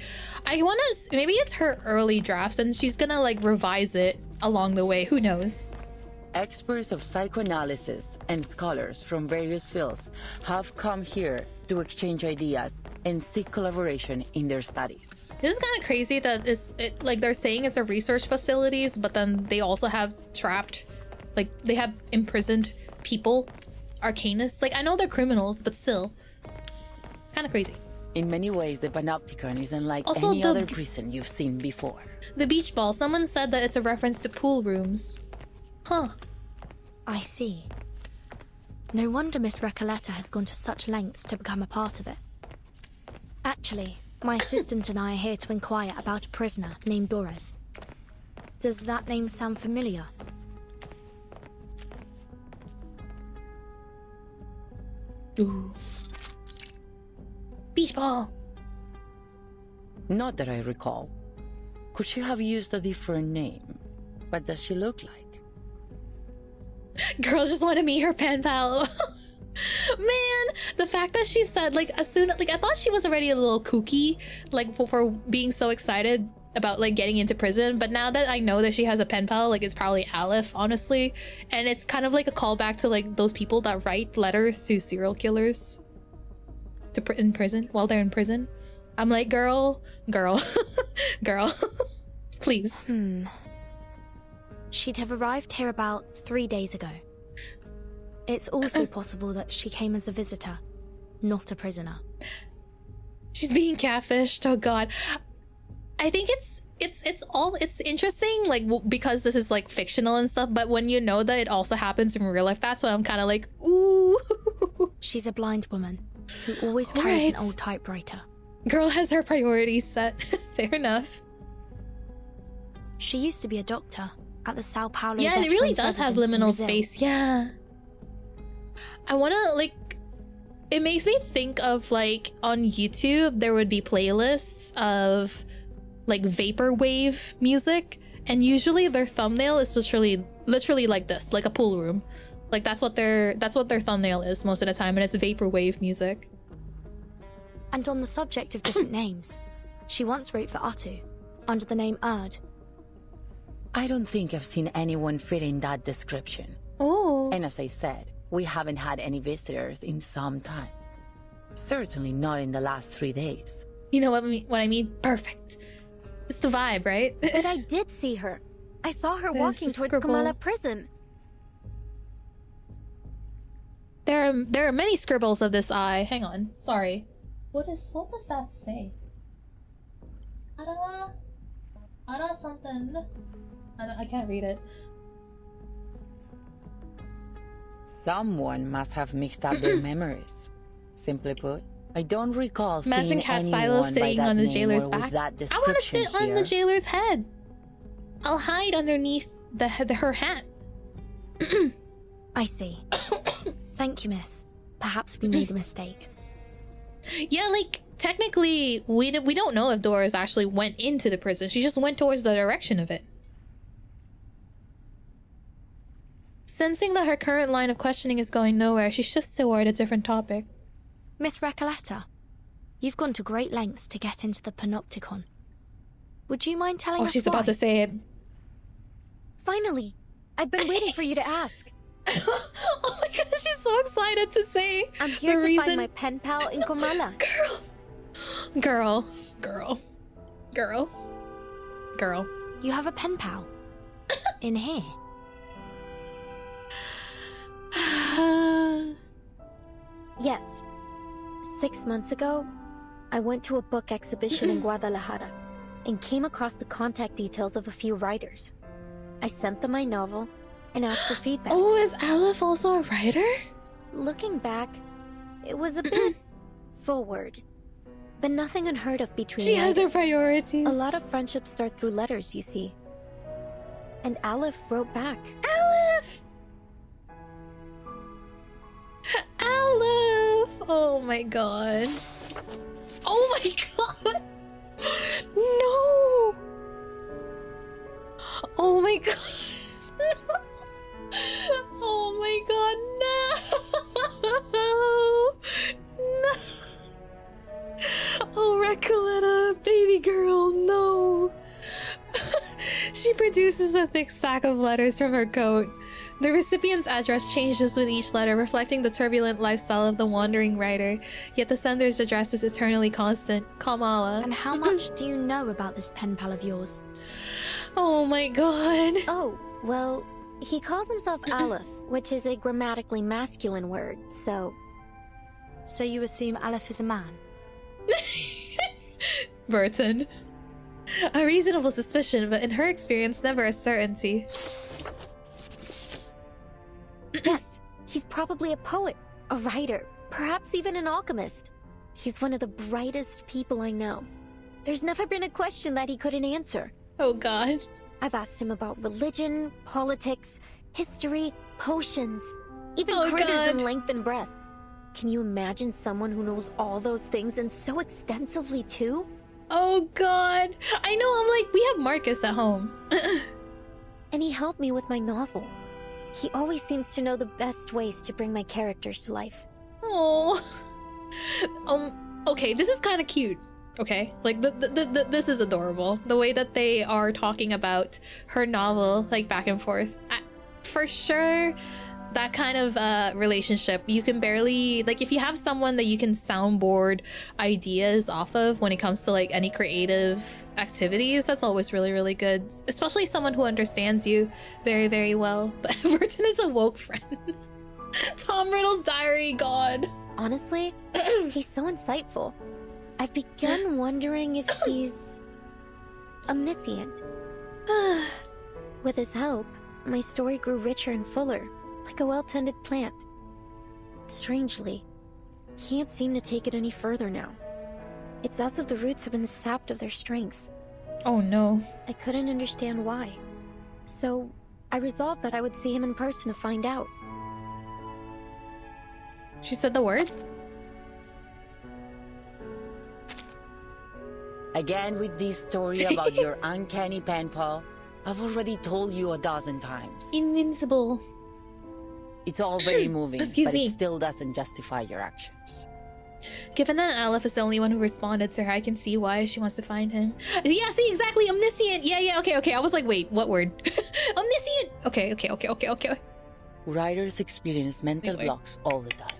I want to... Maybe it's her early drafts and she's gonna like revise it along the way. Who knows? Experts of psychoanalysis and scholars from various fields have come here to exchange ideas and seek collaboration in their studies. It is kind of crazy that like they're saying it's a research facilities, but then they also have trapped, like they have imprisoned people, arcanists. Like I know they're criminals, but still, kind of crazy. In many ways, the Panopticon is unlike Also, any other prison you've seen before. The beach ball. Someone said that it's a reference to pool rooms. Huh. I see. No wonder Miss Recoleta has gone to such lengths to become a part of it. Actually, my assistant and I are here to inquire about a prisoner named Doris. Does that name sound familiar? Ooh. Beach ball. Not that I recall. Could she have used a different name? What does she look like? Girls just want to meet her pen pal. Man, the fact that she said like as soon like I thought she was already a little kooky like for being so excited about like getting into prison, but now that I know that she has a pen pal, like it's probably Aleph, honestly, and it's kind of like a callback to like those people that write letters to serial killers in prison while they're in prison. I'm like, girl, girl, please. She'd have arrived here about 3 days ago. It's also possible that she came as a visitor, not a prisoner. She's being catfished. Oh god. I think it's interesting like because this is like fictional and stuff, but when you know that it also happens in real life, that's when I'm kind of like, ooh. She's a blind woman who always carries an old typewriter. Girl has her priorities set. Fair enough. She used to be a doctor at the Sao Paulo Yeah, it really Veterans does have Residence in liminal Brazil. space. Yeah. I want to like it makes me think of like on YouTube there would be playlists of like vaporwave music, and usually their thumbnail is literally like this, like a pool room. Like that's what their thumbnail is most of the time, and it's vaporwave music. And on the subject of different names, she once wrote for Atu under the name Erd. I don't think I've seen anyone fitting that description. Oh. And as I said, we haven't had any visitors in some time. Certainly not in the last 3 days. You know what I mean? Perfect. It's the vibe, right? But I did see her. I saw her There's walking the towards scribble. Kamala prison. There are many scribbles of this eye. Hang on. Sorry. What does that say? Ara something. I can't read it. Someone must have mixed up their memories. Simply put, I don't recall Imagine seeing Cat anyone Silo by sitting that on the name jailer's or back. with that I want to description sit on here. the jailer's head. I'll hide underneath her hat. I see. Thank you, miss. Perhaps we made a mistake. Yeah, like technically we don't know if Doris actually went into the prison. She just went towards the direction of it. Sensing that her current line of questioning is going nowhere, she shifts toward a different topic. Miss Recoleta, you've gone to great lengths to get into the Panopticon. Would you mind telling us she's why? about to say it. Finally! I've been waiting for you to ask. Oh my god, she's so excited to say. I'm here the to reason... find my pen pal in Komala. Girl. You have a pen pal? In here? Yes. 6 months ago, I went to a book exhibition in Guadalajara and came across the contact details of a few writers. I sent them my novel and asked for feedback. Oh, is Aleph also a writer? Looking back, it was a bit forward, but nothing unheard of between She has her writers. priorities. A lot of friendships start through letters, you see. And Aleph wrote back. Aleph! Aleph! Oh my god. Oh my god! No! Oh my god. Oh my god, no! No! Oh, Recoletta, baby girl, no! She produces a thick stack of letters from her coat. The recipient's address changes with each letter, reflecting the turbulent lifestyle of the wandering writer, yet the sender's address is eternally constant. Kamala. And how much do you know about this pen pal of yours? Oh my god. Oh, well, he calls himself Aleph, which is a grammatically masculine word, so... So you assume Aleph is a man? Burton. A reasonable suspicion, but in her experience, never a certainty. Yes, he's probably a poet, a writer, perhaps even an alchemist. He's one of the brightest people I know. There's never been a question that he couldn't answer. Oh god. I've asked him about religion, politics, history, potions, even critters God. in length and breadth. Can you imagine someone who knows all those things and so extensively too? Oh god. I know, I'm like, we have Marcus at home. And he helped me with my novel. He always seems to know the best ways to bring my characters to life. Oh. Okay, this is kind of cute. Okay, like this is adorable. The way that they are talking about her novel, like back and forth. For sure, that kind of relationship, you can barely, like, if you have someone that you can soundboard ideas off of when it comes to like any creative activities, that's always really, really good. Especially someone who understands you very, very well. But Burton is a woke friend. Tom Riddle's diary, god. Honestly, he's so insightful. I've begun wondering if he's omniscient. With his help, my story grew richer and fuller, like a well-tended plant. Strangely, can't seem to take it any further now. It's as if the roots have been sapped of their strength. Oh no. I couldn't understand why. So, I resolved that I would see him in person to find out. She said the word? Again with this story about your uncanny pen pal. I've already told you a dozen times. Invincible. It's all very moving, Excuse but me. it still doesn't justify your actions. Given that Aleph is the only one who responded to her, I can see why she wants to find him. Yeah, see, exactly, omniscient. Yeah, okay. I was like, wait, what word? Omniscient. Okay. Writers experience mental Anyway. blocks all the time.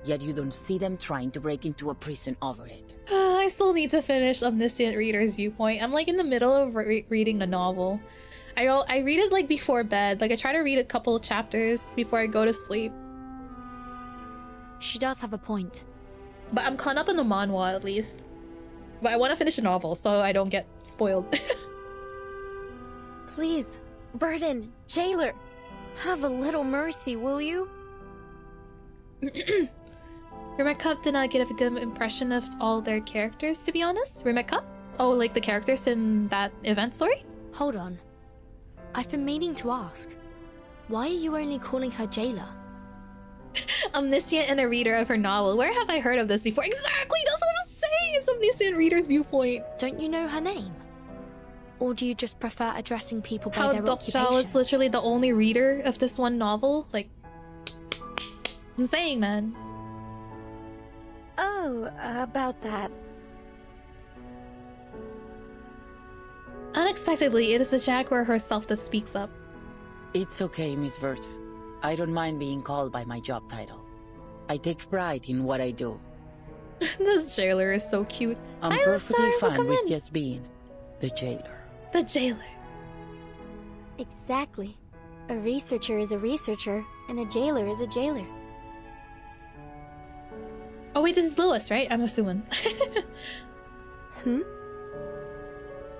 Yet you don't see them trying to break into a prison over it. I still need to finish Omniscient Reader's Viewpoint. I'm like in the middle of reading the novel. I read it like before bed. Like I try to read a couple of chapters before I go to sleep. She does have a point. But I'm caught up in the manhwa at least. But I want to finish the novel so I don't get spoiled. Please, Burden, Jailer, have a little mercy, will you? Remake Cup did not get a good impression of all their characters, to be honest. Remake Cup? Oh, like the characters in that event story? Hold on. I've been meaning to ask. Why are you only calling her Jailer? Omniscient and a reader of her novel. Where have I heard of this before? Exactly! That's what I'm saying! It's Omniscient Reader's Viewpoint. Don't you know her name? Or do you just prefer addressing people by How their Dokcha occupation? was literally the only reader of this one novel. Like, insane, man. Oh, about that. Unexpectedly, it is the Jaguar herself that speaks up. It's okay, Miss Verta. I don't mind being called by my job title. I take pride in what I do. This jailer is so cute. I'm Hi, perfectly Lister, fine welcome with in. just being the jailer. The jailer. Exactly. A researcher is a researcher, and a jailer is a jailer. Oh wait, this is Lewis, right? I'm assuming.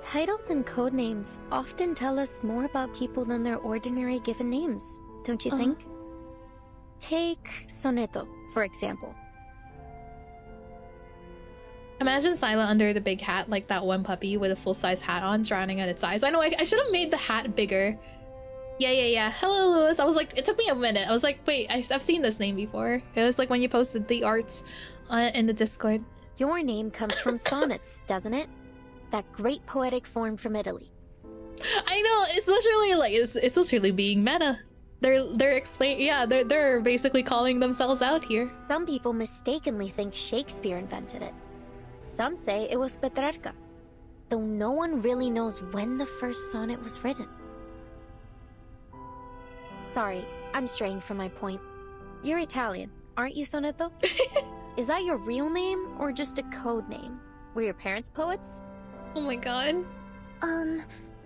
Titles and code names often tell us more about people than their ordinary given names, don't you think? Take Soneto, for example. Imagine Sila under the big hat, like that one puppy with a full-size hat on, drowning at its eyes. I know, I should have made the hat bigger. Yeah. Hello, Lewis. I was like, it took me a minute. I was like, wait, I've seen this name before. It was like when you posted the art in the Discord. Your name comes from sonnets, doesn't it? That great poetic form from Italy. I know, it's literally like, it's literally being meta. They're basically calling themselves out here. Some people mistakenly think Shakespeare invented it. Some say it was Petrarca, though no one really knows when the first sonnet was written. Sorry, I'm straying from my point. You're Italian, aren't you, Soneto? Is that your real name, or just a code name? Were your parents poets? Oh my god.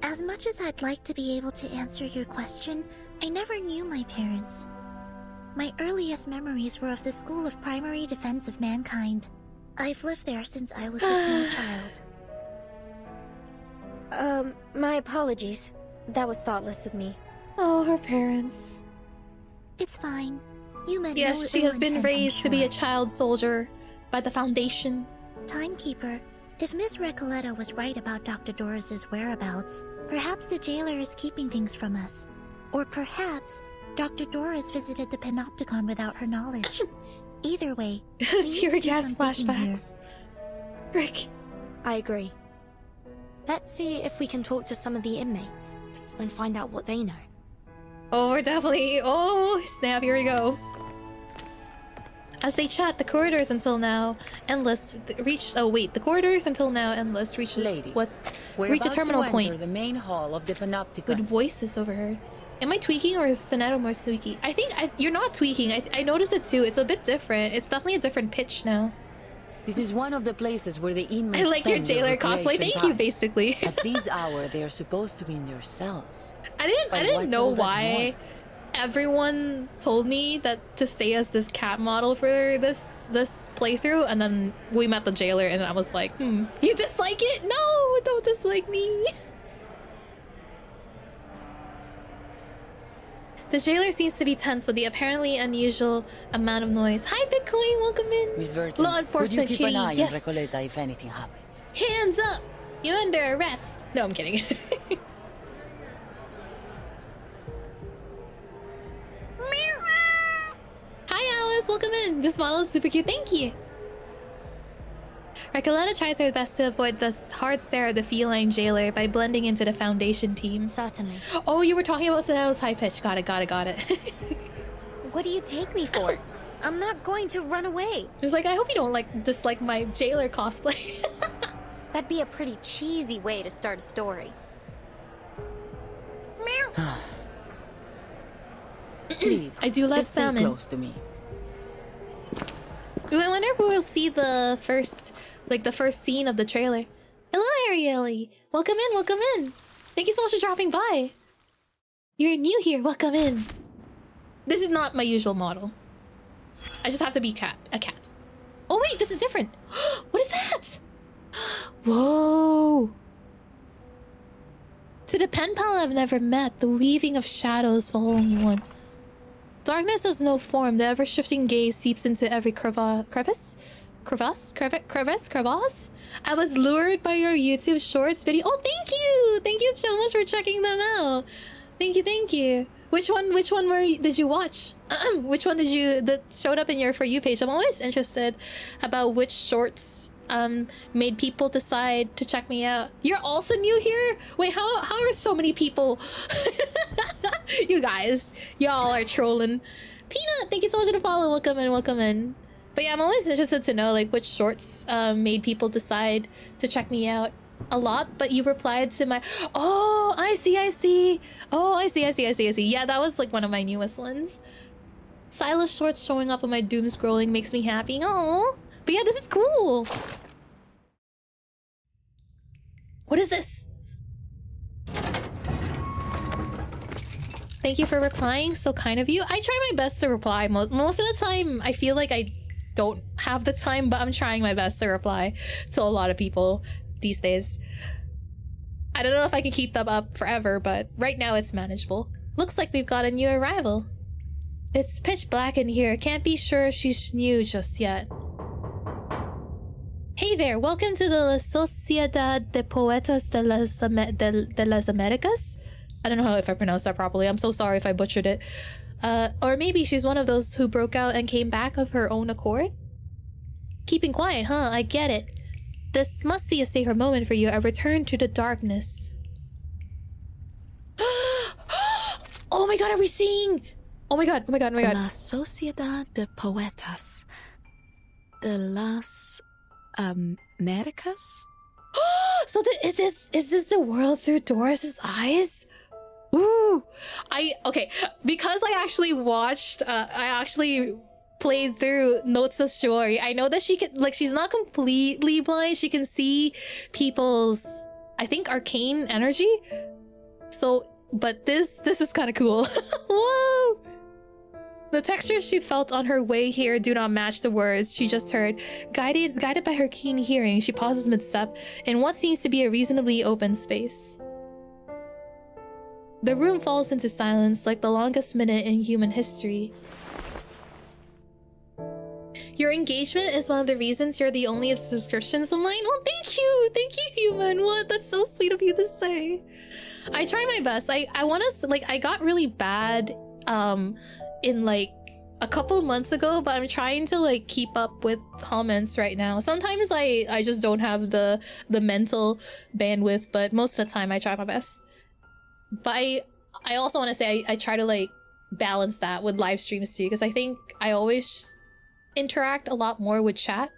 As much as I'd like to be able to answer your question, I never knew my parents. My earliest memories were of the School of Primary Defense of Mankind. I've lived there since I was a small child. My apologies. That was thoughtless of me. Oh, her parents. It's fine. You meant yes, she has been raised to be a child soldier by the Foundation. Timekeeper, if Miss Recoleta was right about Dr. Doris's whereabouts, perhaps the jailer is keeping things from us. Or perhaps Dr. Doris visited the Panopticon without her knowledge. Either way, tear gas flashbacks. Rick. I agree. Let's see if we can talk to some of the inmates and find out what they know. Oh, we're definitely... Oh, snap, here we go. As they chat, the corridors until now endless reach... Oh, wait, the corridors until now endless reach... Ladies, reach a terminal point. The main hall of the Panopticon. With voices overheard. Am I tweaking or is Soneto more squeaky? I think you're not tweaking. I noticed it too. It's a bit different. It's definitely a different pitch now. This is one of the places where the inmates I like your jailer cosplay. Thank you, basically. At this hour, they are supposed to be in their cells. I didn't know why everyone told me that to stay as this cat model for this playthrough, and then we met the jailer, and I was like, you dislike it? No, don't dislike me. The jailer seems to be tense with the apparently unusual amount of noise. Hi, Bitcoin, welcome in. Miss Burton, Law enforcement, could you keep an eye yes. on Recoleta if anything happens? Hands up! You're under arrest. No, I'm kidding. Hi, Alice, welcome in. This model is super cute, thank you. Recoleta tries her best to avoid the hard stare of the feline jailer by blending into the Foundation team. Certainly. Oh, you were talking about Soneto's high pitch. Got it. What do you take me for? I'm not going to run away. It's like, I hope you don't dislike my jailer cosplay. That'd be a pretty cheesy way to start a story. Please, I do love just salmon. Stay close to me. Ooh, I wonder if we'll see the first scene of the trailer. Hello, Arieli. Welcome in. Thank you so much for dropping by. You're new here. Welcome in. This is not my usual model. I just have to be a cat. Oh wait, this is different. What is that? Whoa. To the pen pal I've never met, the weaving of shadows following one. Darkness has no form. The ever-shifting gaze seeps into every crevice. I was lured by your YouTube Shorts video. Oh, thank you! Thank you so much for checking them out. Thank you. Which one did you watch? Which one that showed up in your For You page? I'm always interested about which shorts made people decide to check me out. You're also new here? Wait, how are so many people? You guys, y'all are trolling. Peanut, thank you so much for the follow. Welcome in. But yeah, I'm always interested to know which shorts made people decide to check me out a lot. But you replied to my... Oh, I see. Oh, I see. Yeah, that was one of my newest ones. Silas shorts showing up on my doom scrolling makes me happy. Oh, but yeah, this is cool. What is this? Thank you for replying. So kind of you. I try my best to reply. Most of the time, I feel like I don't have the time, but I'm trying my best to reply to a lot of people these days. I don't know if I can keep them up forever, but right now it's manageable. Looks like we've got a new arrival. It's pitch black in here. Can't be sure she's new just yet. Hey there, welcome to the Sociedad de Poetas de las Americas? I don't know if I pronounced that properly. I'm so sorry if I butchered it. Or maybe she's one of those who broke out and came back of her own accord? Keeping quiet, huh? I get it. This must be a sacred moment for you, a return to the darkness. Oh my god, are we seeing? Oh my god, oh my god, oh my god. La Sociedad de Poetas de las Americas? So is this the world through Doris's eyes? Ooh, okay, because I actually watched, I actually played through Notes of Shiori. I know that she can, like, she's not completely blind. She can see people's, I think, arcane energy. So, but this is kind of cool. Whoa! The textures she felt on her way here do not match the words she just heard. Guided by her keen hearing, she pauses mid-step in what seems to be a reasonably open space. The room falls into silence like the longest minute in human history. Your engagement is one of the reasons you're the only of subscriptions of mine. Oh, thank you! Thank you, human! What? That's so sweet of you to say. I try my best. I want to, like, I got really bad, in, like, a couple months ago, but I'm trying to, like, keep up with comments right now. Sometimes I just don't have the mental bandwidth, but most of the time I try my best. But I also want to say I try to, like, balance that with live streams too, because I think I always interact a lot more with chat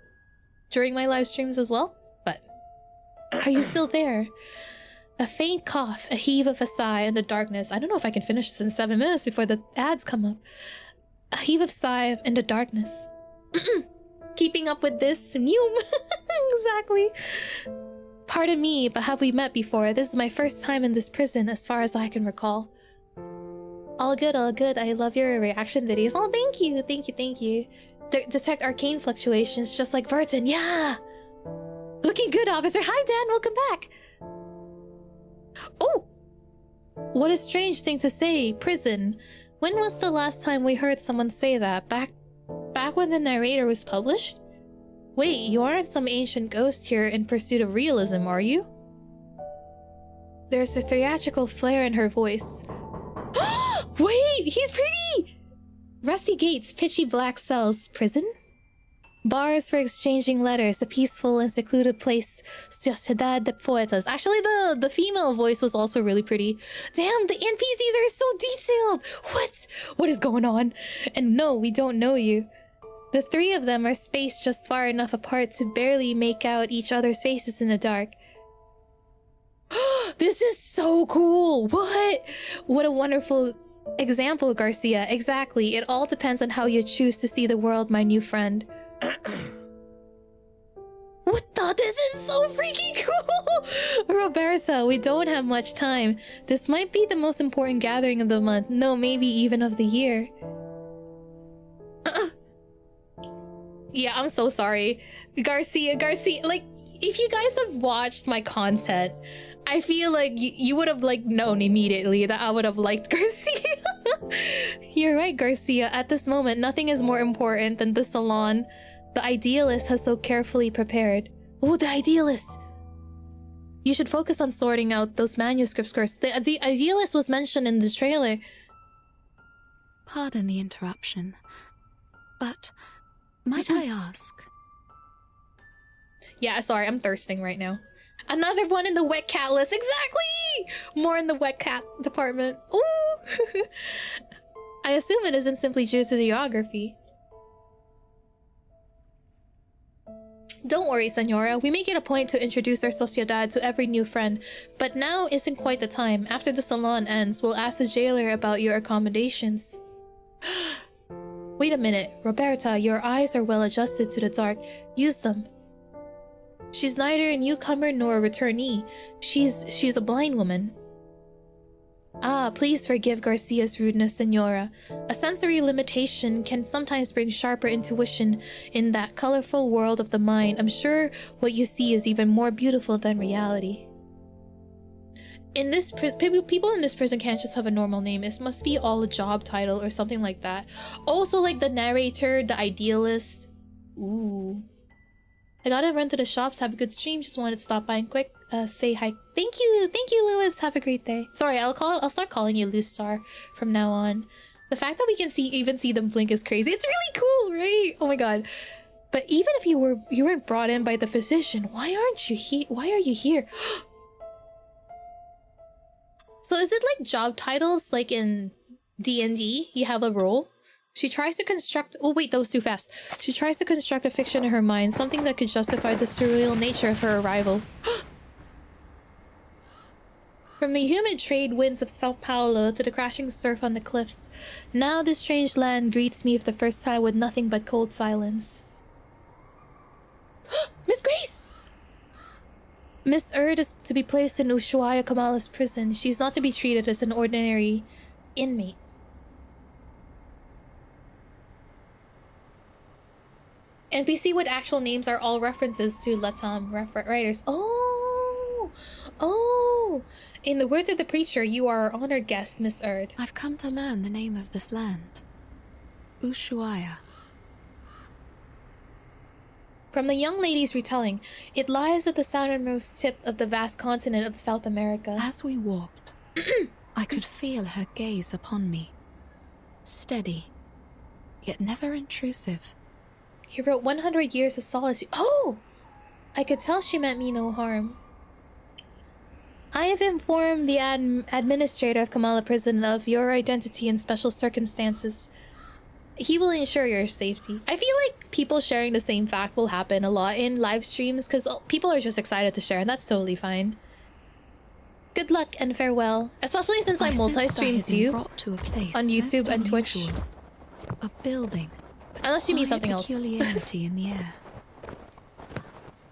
during my live streams as well. But are you still there? A faint cough, a heave of a sigh in the darkness. I don't know if I can finish this in 7 minutes before the ads come up. A heave of sigh in the darkness. Keeping up with this, new. Exactly. Pardon me, but have we met before? This is my first time in this prison as far as I can recall. All good, all good. I love your reaction videos. Oh, thank you, thank you, thank you. Detect arcane fluctuations just like Burton. Yeah! Looking good, officer. Hi, Dan. Welcome back. Oh! What a strange thing to say. Prison. When was the last time we heard someone say that? Back when the narrator was published? Wait, you aren't some ancient ghost here in pursuit of realism, are you? There's a theatrical flair in her voice. Wait, he's pretty! Rusty gates, pitchy black cells, prison? Bars for exchanging letters, a peaceful and secluded place. Sociedad de Poetas. Actually, the female voice was also really pretty. Damn, the NPCs are so detailed! What? What is going on? And no, we don't know you. The three of them are spaced just far enough apart to barely make out each other's faces in the dark. This is so cool! What? What a wonderful example, Garcia. Exactly. It all depends on how you choose to see the world, my new friend. What the? This is so freaking cool! Roberta, we don't have much time. This might be the most important gathering of the month. No, maybe even of the year. Yeah, I'm so sorry. Garcia, like, if you guys have watched my content, I feel like you would have, like, known immediately that I would have liked Garcia. You're right, Garcia. At this moment, nothing is more important than the salon the idealist has so carefully prepared. Oh, the idealist! You should focus on sorting out those manuscripts first. The idealist was mentioned in the trailer. Pardon the interruption, but might I ask? Yeah, sorry, I'm thirsting right now. Another one in the wet cat list. Exactly! More in the wet cat department. Ooh! I assume it isn't simply due to geography. Don't worry, Senora. We make it a point to introduce our sociedad to every new friend, but now isn't quite the time. After the salon ends, we'll ask the jailer about your accommodations. Wait a minute. Roberta, your eyes are well adjusted to the dark. Use them. She's neither a newcomer nor a returnee. She's a blind woman. Ah, please forgive Garcia's rudeness, Senora. A sensory limitation can sometimes bring sharper intuition in that colorful world of the mind. I'm sure what you see is even more beautiful than reality. In this people in this prison can't just have a normal name. It must be all a job title or something like that. Also, like the narrator, the idealist. Ooh. I gotta run to the shops, have a good stream. Just wanted to stop by and quick say hi. Thank you, Lewis. Have a great day. Sorry, I'll start calling you Loose Star from now on. The fact that we can even see them blink is crazy. It's really cool, right? Oh my god. But even if you weren't brought in by the physician, why aren't you here? Why are you here? So is it like job titles like in D&D? You have a role? She tries to construct— oh wait, that was too fast. She tries to construct a fiction in her mind, something that could justify the surreal nature of her arrival. From the humid trade winds of Sao Paulo to the crashing surf on the cliffs, now this strange land greets me for the first time with nothing but cold silence. Miss Grace! Miss Erd is to be placed in Ushuaia Kamala's prison. She's not to be treated as an ordinary inmate. NPC with actual names are all references to Latam writers. Oh! Oh! In the words of the preacher, you are our honored guest, Miss Erd. I've come to learn the name of this land. Ushuaia. From the young lady's retelling, it lies at the southernmost tip of the vast continent of South America. As we walked, I could feel her gaze upon me. Steady, yet never intrusive. He wrote 100 years of solitude. Oh! I could tell she meant me no harm. I have informed the administrator of Kamala Prison of your identity and special circumstances. He will ensure your safety. I feel like people sharing the same fact will happen a lot in live streams because people are just excited to share, and that's totally fine. Good luck and farewell, especially since I multi-stream too on YouTube and Twitch. A building. Unless you mean something else. Peculiarity in the air.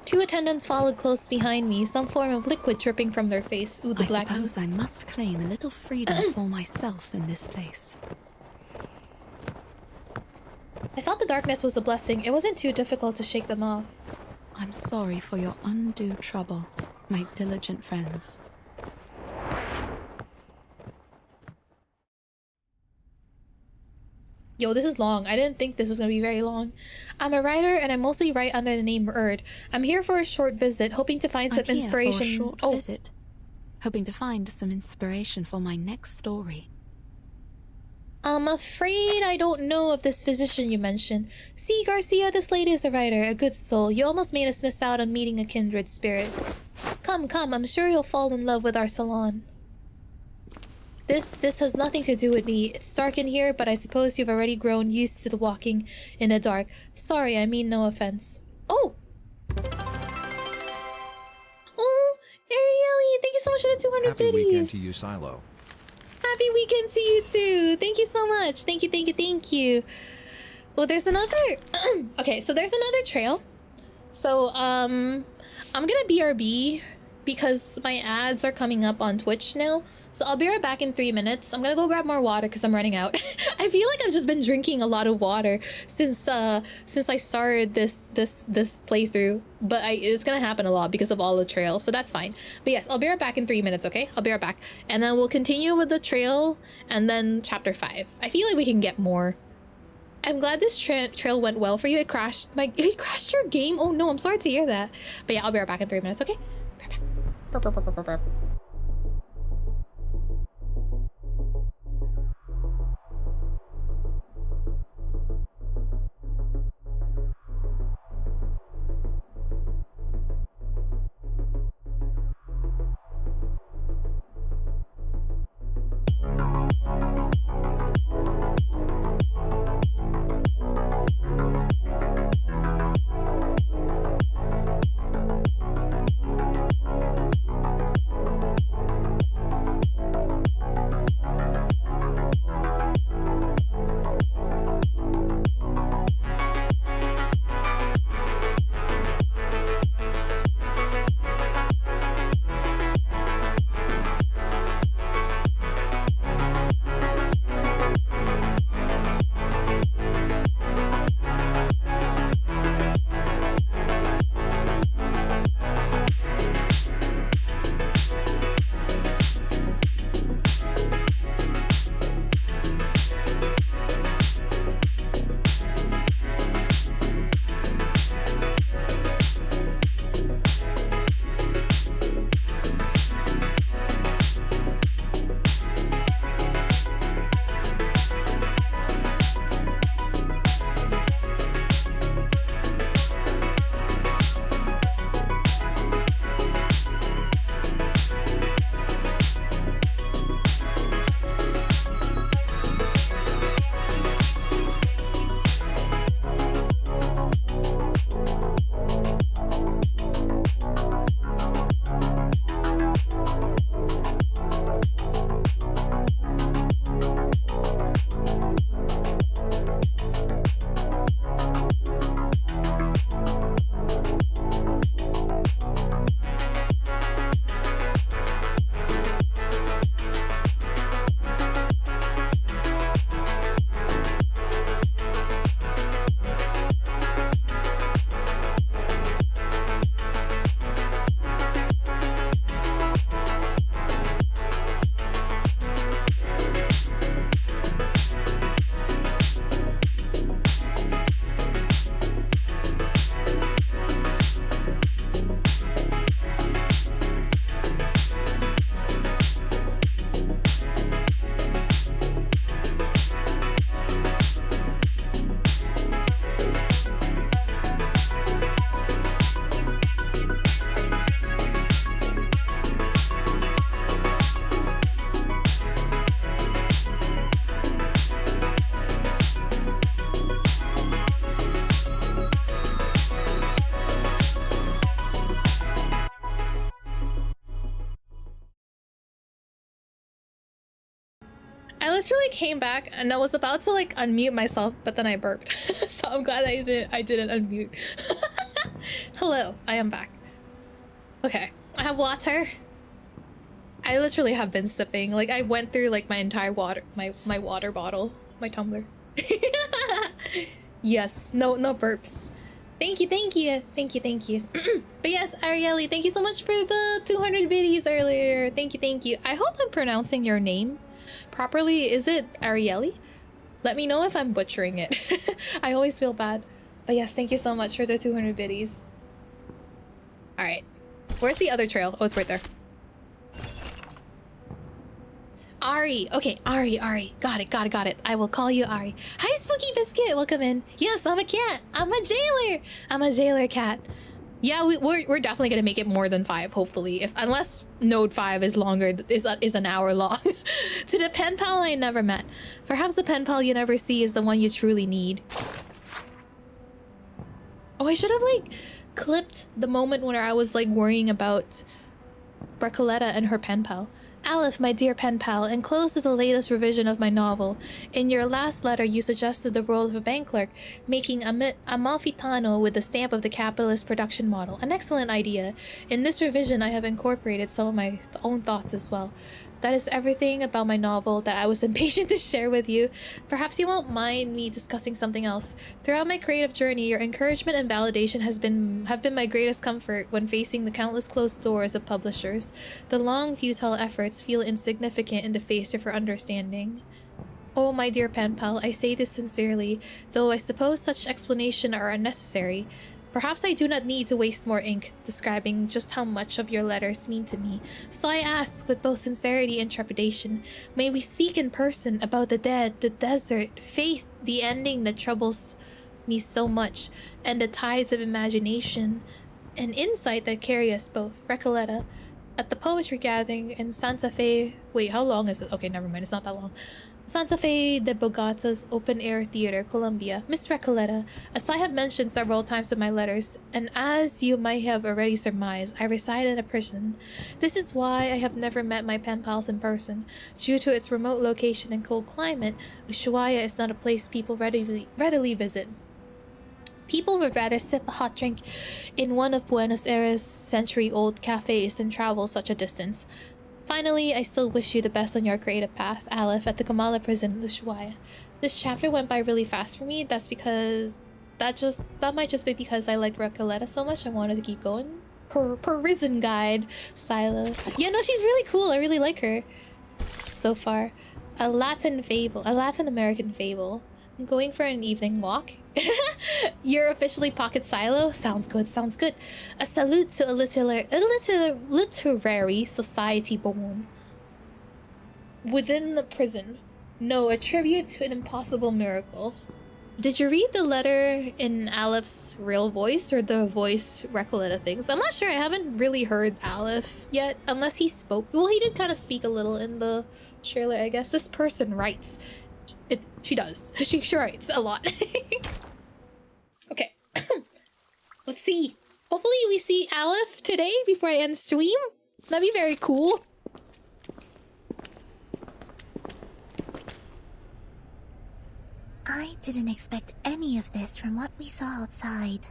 Two attendants followed close behind me, some form of liquid dripping from their face. Ooh, the black. I suppose I must claim a little freedom for myself in this place. I thought the darkness was a blessing. It wasn't too difficult to shake them off. I'm sorry for your undue trouble, my diligent friends. Yo, this is long. I didn't think this was gonna be very long. I'm a writer and I mostly write under the name Erd. I'm here for a short visit, hoping to find some inspiration. For a short visit, hoping to find some inspiration for my next story. I'm afraid I don't know of this physician you mentioned. See, Garcia, this lady is a writer, a good soul. You almost made us miss out on meeting a kindred spirit. Come, I'm sure you'll fall in love with our salon. This has nothing to do with me. It's dark in here, but I suppose you've already grown used to the walking in the dark. Sorry, I mean no offense. Oh! Oh, Arieli, thank you so much for the 200 biddies. Happy weekend to you, Silo. Happy weekend to you too. Thank you so much. Thank you. Well, there's another... okay, so there's another trail. So, I'm gonna BRB because my ads are coming up on Twitch now. So I'll be right back in 3 minutes. I'm gonna go grab more water because I'm running out. I feel like I've just been drinking a lot of water since I started this playthrough. But it's gonna happen a lot because of all the trails, so that's fine. But yes, I'll be right back in 3 minutes, okay? I'll be right back. And then we'll continue with the trail and then chapter 5. I feel like we can get more. I'm glad this trail went well for you. It crashed your game? Oh no, I'm sorry to hear that. But yeah, I'll be right back in 3 minutes, okay? Be right back. I literally came back and I was about to like unmute myself, but then I burped. So I'm glad I didn't unmute. Hello, I am back. Okay, I have water. I literally have been sipping. Like I went through like my entire water, my water bottle, my tumbler. Yes, no burps. Thank you. But yes, Arieli, thank you so much for the 200 biddies earlier. Thank you. I hope I'm pronouncing your name properly. Is it Arieli? Let me know if I'm butchering it. I always feel bad. But yes, thank you so much for the 200 biddies. Alright. Where's the other trail? Oh, it's right there. Ari. Okay, Ari. Got it. I will call you Ari. Hi, Spooky Biscuit. Welcome in. Yes, I'm a cat. I'm a jailer. I'm a jailer cat. Yeah, we're definitely gonna make it more than 5, hopefully. Unless node 5 is longer, is an hour long. To the pen pal I never met. Perhaps the pen pal you never see is the one you truly need. Oh, I should have like clipped the moment when I was like worrying about Recoletta and her pen pal. Aleph, my dear pen pal, enclosed is the latest revision of my novel. In your last letter, you suggested the role of a bank clerk, making Amalfitano with the stamp of the capitalist production model. An excellent idea. In this revision, I have incorporated some of my own thoughts as well. That is everything about my novel that I was impatient to share with you. Perhaps you won't mind me discussing something else. Throughout my creative journey, your encouragement and validation have been my greatest comfort when facing the countless closed doors of publishers. The long, futile efforts feel insignificant in the face of your understanding. Oh, my dear pen pal, I say this sincerely, though I suppose such explanations are unnecessary. Perhaps I do not need to waste more ink describing just how much of your letters mean to me, so I ask with both sincerity and trepidation, may we speak in person about the dead, the desert, faith, the ending that troubles me so much, and the tides of imagination and insight that carry us both. Recoletta, at the poetry gathering in Santa Fe... Wait, how long is it? Okay, never mind, it's not that long. Santa Fe de Bogota's Open Air Theater, Colombia. Miss Recoletta, as I have mentioned several times in my letters, and as you might have already surmised, I reside in a prison. This is why I have never met my pen pals in person. Due to its remote location and cold climate, Ushuaia is not a place people readily visit. People would rather sip a hot drink in one of Buenos Aires' century-old cafes than travel such a distance. Finally, I still wish you the best on your creative path, Aleph, at the Kamala prison, Ushuaia. This chapter went by really fast for me. That's because... That might just be because I liked Recoletta so much I wanted to keep going. Her prison guide, Silo. Yeah, no, she's really cool. I really like her. So far. A Latin American fable. I'm going for an evening walk. You're officially Pocket Silo? Sounds good. A salute to a literary society born within the prison. No, a tribute to an impossible miracle. Did you read the letter in Aleph's real voice or the voice Recoletta thinks? I'm not sure. I haven't really heard Aleph yet, unless he spoke. Well, he did kind of speak a little in the trailer, I guess. This person writes. She does. She writes a lot. Okay. Let's see. Hopefully we see Aleph today before I end stream. That'd be very cool. I didn't expect any of this from what we saw outside.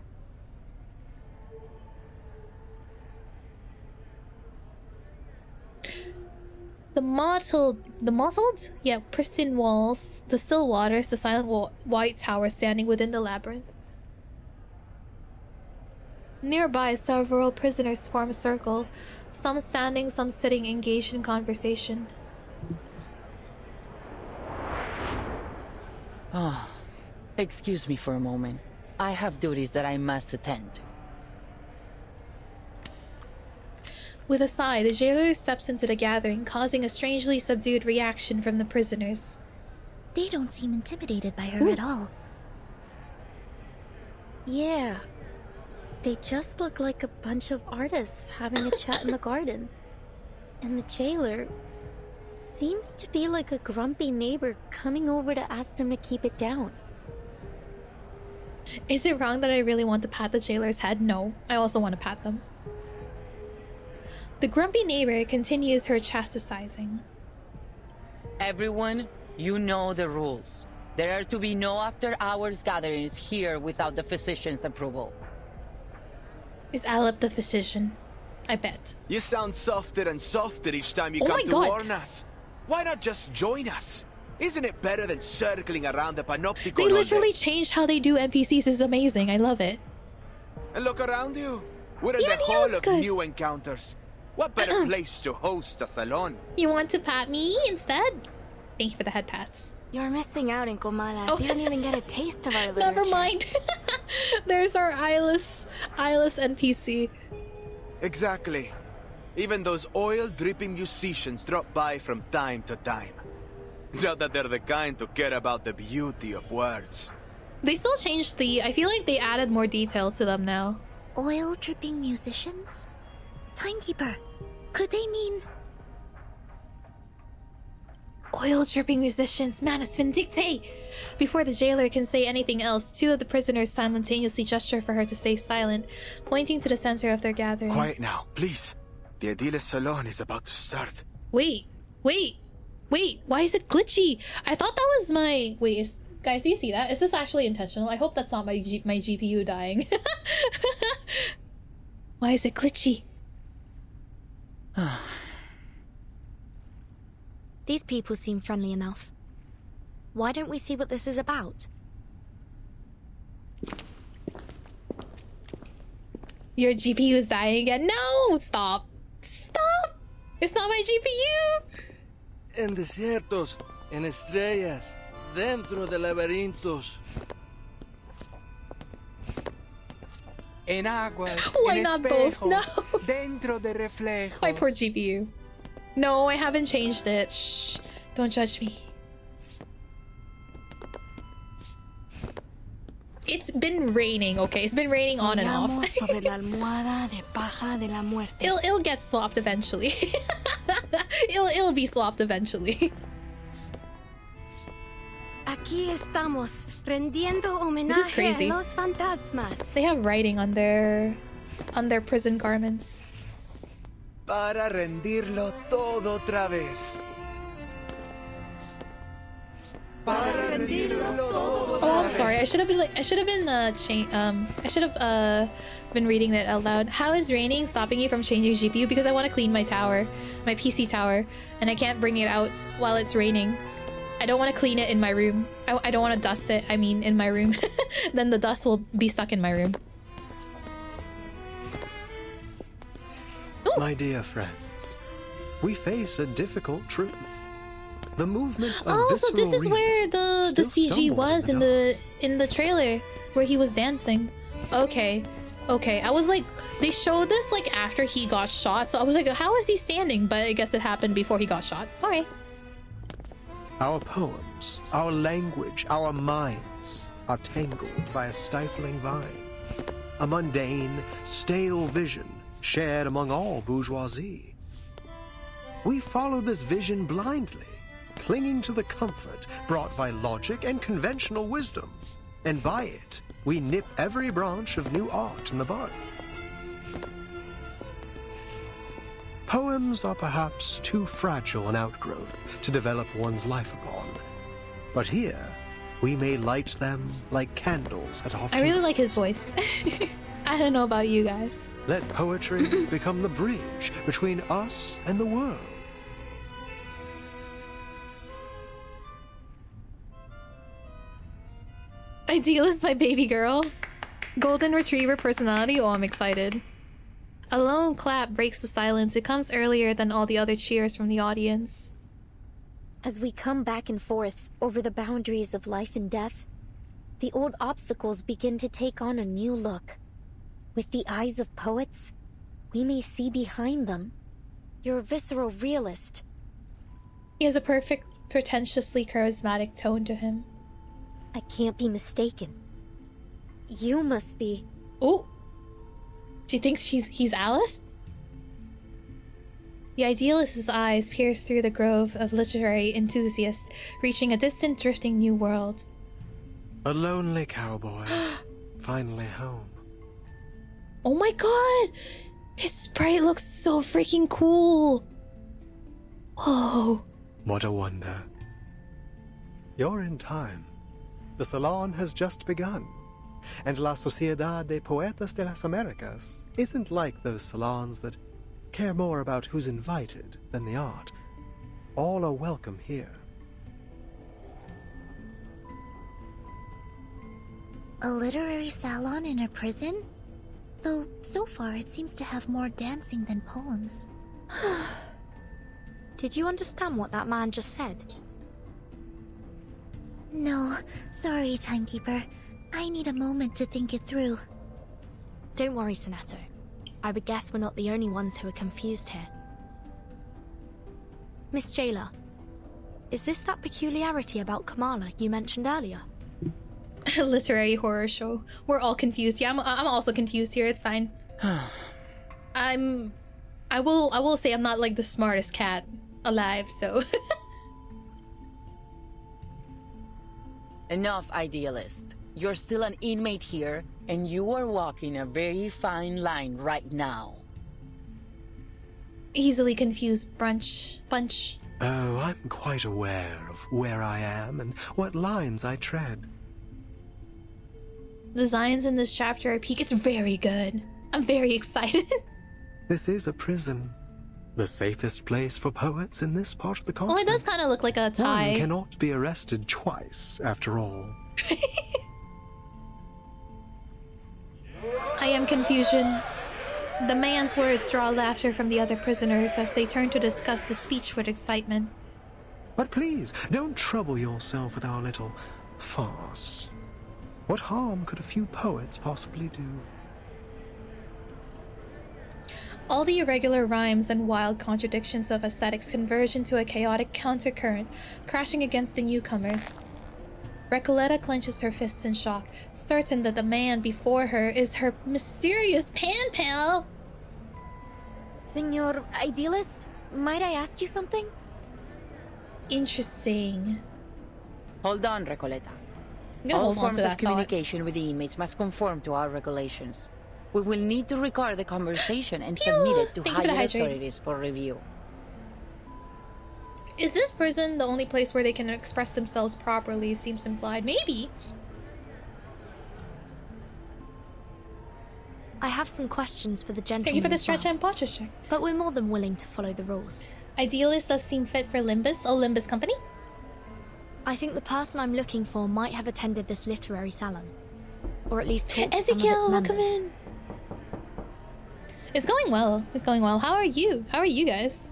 The mottled, yet pristine walls, the still waters, the silent white tower standing within the labyrinth. Nearby, several prisoners form a circle, some standing, some sitting, engaged in conversation. Oh, excuse me for a moment. I have duties that I must attend to. With a sigh, the jailer steps into the gathering, causing a strangely subdued reaction from the prisoners. They don't seem intimidated by her at all. Yeah. They just look like a bunch of artists having a chat in the garden. And the jailer seems to be like a grumpy neighbor coming over to ask them to keep it down. Is it wrong that I really want to pat the jailer's head? No, I also want to pat them. The grumpy neighbor continues her chastising. Everyone, You know the rules. There are to be no after-hours gatherings here without the physician's approval. Is Aleph the physician? I bet. You sound softer and softer each time you Oh come my to God. warn us. Why not just join us? Isn't it better than circling around the panopticon They all literally day? changed how they do NPCs. It's amazing. I love it. And look around you. We're in Yeah, the yeah, hall it's of good. new encounters. What better place to host a salon? You want to pat me instead? Thank you for the head pats. You're missing out in Komala. Oh. You don't even get a taste of our literature. Never mind. There's our eyeless NPC. Exactly. Even those oil-dripping musicians drop by from time to time. Not that they're the kind to care about the beauty of words. They still changed the... I feel like they added more detail to them now. Oil-dripping musicians? Timekeeper, could they mean... Oil-dripping musicians, Manus Vindicte! Before the jailer can say anything else, two of the prisoners simultaneously gesture for her to stay silent, pointing to the center of their gathering. Quiet now, please. The Adiles Salon is about to start. Wait, why is it glitchy? I thought that was my... Wait, guys, do you see that? Is this actually intentional? I hope that's not my GPU dying. Why is it glitchy? These people seem friendly enough. Why don't we see what this is about? Your GPU is dying again. No! Stop! Stop! It's not my GPU! En desiertos, en estrellas, dentro de laberintos. En aguas, Why en not both? espejos, No! dentro de reflejos. My poor GPU. No, I haven't changed it. Shh. Don't judge me. It's been raining, okay? It's been raining on and off. Soñamos sobre la almohada de paja de la muerte. It'll get swapped eventually. it'll be swapped eventually. Aquí estamos, rendiendo This is homenaje crazy. a los fantasmas. They have writing on their prison garments. Para rendirlo todo otra vez. Para rendirlo todo otra Oh, I'm vez. sorry. I should have been reading that out loud. How is raining stopping you from changing GPU? Because I want to clean my tower, my PC tower, and I can't bring it out while it's raining. I don't want to clean it in my room. I don't want to dust it. I mean, in my room. Then the dust will be stuck in my room. My dear friends, we face a difficult truth. The movement of Oh, so this is where the still CG stumbles was in in the trailer where he was dancing. Okay. I was like, they showed this like after he got shot, so I was like, how is he standing? But I guess it happened before he got shot. Okay. Our poems, our language, our minds are tangled by a stifling vine. A mundane, stale vision shared among all bourgeoisie. We follow this vision blindly, clinging to the comfort brought by logic and conventional wisdom, and by it, we nip every branch of new art in the bud. Poems are perhaps too fragile an outgrowth to develop one's life upon, but here, we may light them like candles at our I really funerals. like his voice. I don't know about you guys. Let poetry become the bridge between us and the world. Idealist, my baby girl. Golden Retriever personality. Oh, I'm excited. A lone clap breaks the silence. It comes earlier than all the other cheers from the audience. As we come back and forth over the boundaries of life and death, the old obstacles begin to take on a new look. With the eyes of poets, we may see behind them. You're a visceral realist. He has a perfect, pretentiously charismatic tone to him. I can't be mistaken. You must be... Oh! She thinks he's Aleph? The idealist's eyes pierce through the grove of literary enthusiasts, reaching a distant, drifting new world. A lonely cowboy, finally home. Oh my god! His sprite looks so freaking cool! Whoa! What a wonder. You're in time. The salon has just begun. And La Sociedad de Poetas de las Americas isn't like those salons that care more about who's invited than the art. All are welcome here. A literary salon in a prison? Though, so far it seems to have more dancing than poems. Did you understand what that man just said? No, sorry, Timekeeper. I need a moment to think it through. Don't worry, Sonato. I would guess we're not the only ones who are confused here. Miss Jailer, is this that peculiarity about Kamala you mentioned earlier? Literary horror show. We're all confused. Yeah, I'm also confused here. It's fine. I will say I'm not like the smartest cat alive, so. Enough, idealist. You're still an inmate here, and you are walking a very fine line right now. Easily confused bunch. Oh, I'm quite aware of where I am and what lines I tread. The designs in this chapter are peak. It's very good. I'm very excited. This is a prison. The safest place for poets in this part of the continent. Well, it does kind of look like a tie. One cannot be arrested twice, after all. I am confusion. The man's words draw laughter from the other prisoners as they turn to discuss the speech with excitement. But please, don't trouble yourself with our little farce. What harm could a few poets possibly do? All the irregular rhymes and wild contradictions of aesthetics converge into a chaotic countercurrent, crashing against the newcomers. Recoleta clenches her fists in shock, certain that the man before her is her mysterious pen pal. Senor Idealist, might I ask you something? Interesting. Hold on, Recoleta. All forms of communication with the inmates must conform to our regulations. We will need to record the conversation and submit it to higher authorities for review. Is this prison the only place where they can express themselves properly? Seems implied. Maybe. I have some questions for the gentleman. Thank you for the stretch and posture check. But we're more than willing to follow the rules. Idealist does seem fit for Limbus. Oh, Limbus Company? I think the person I'm looking for might have attended this literary salon. Or at least talked to some of its members. Welcome in. It's going well. It's going well. How are you? How are you guys?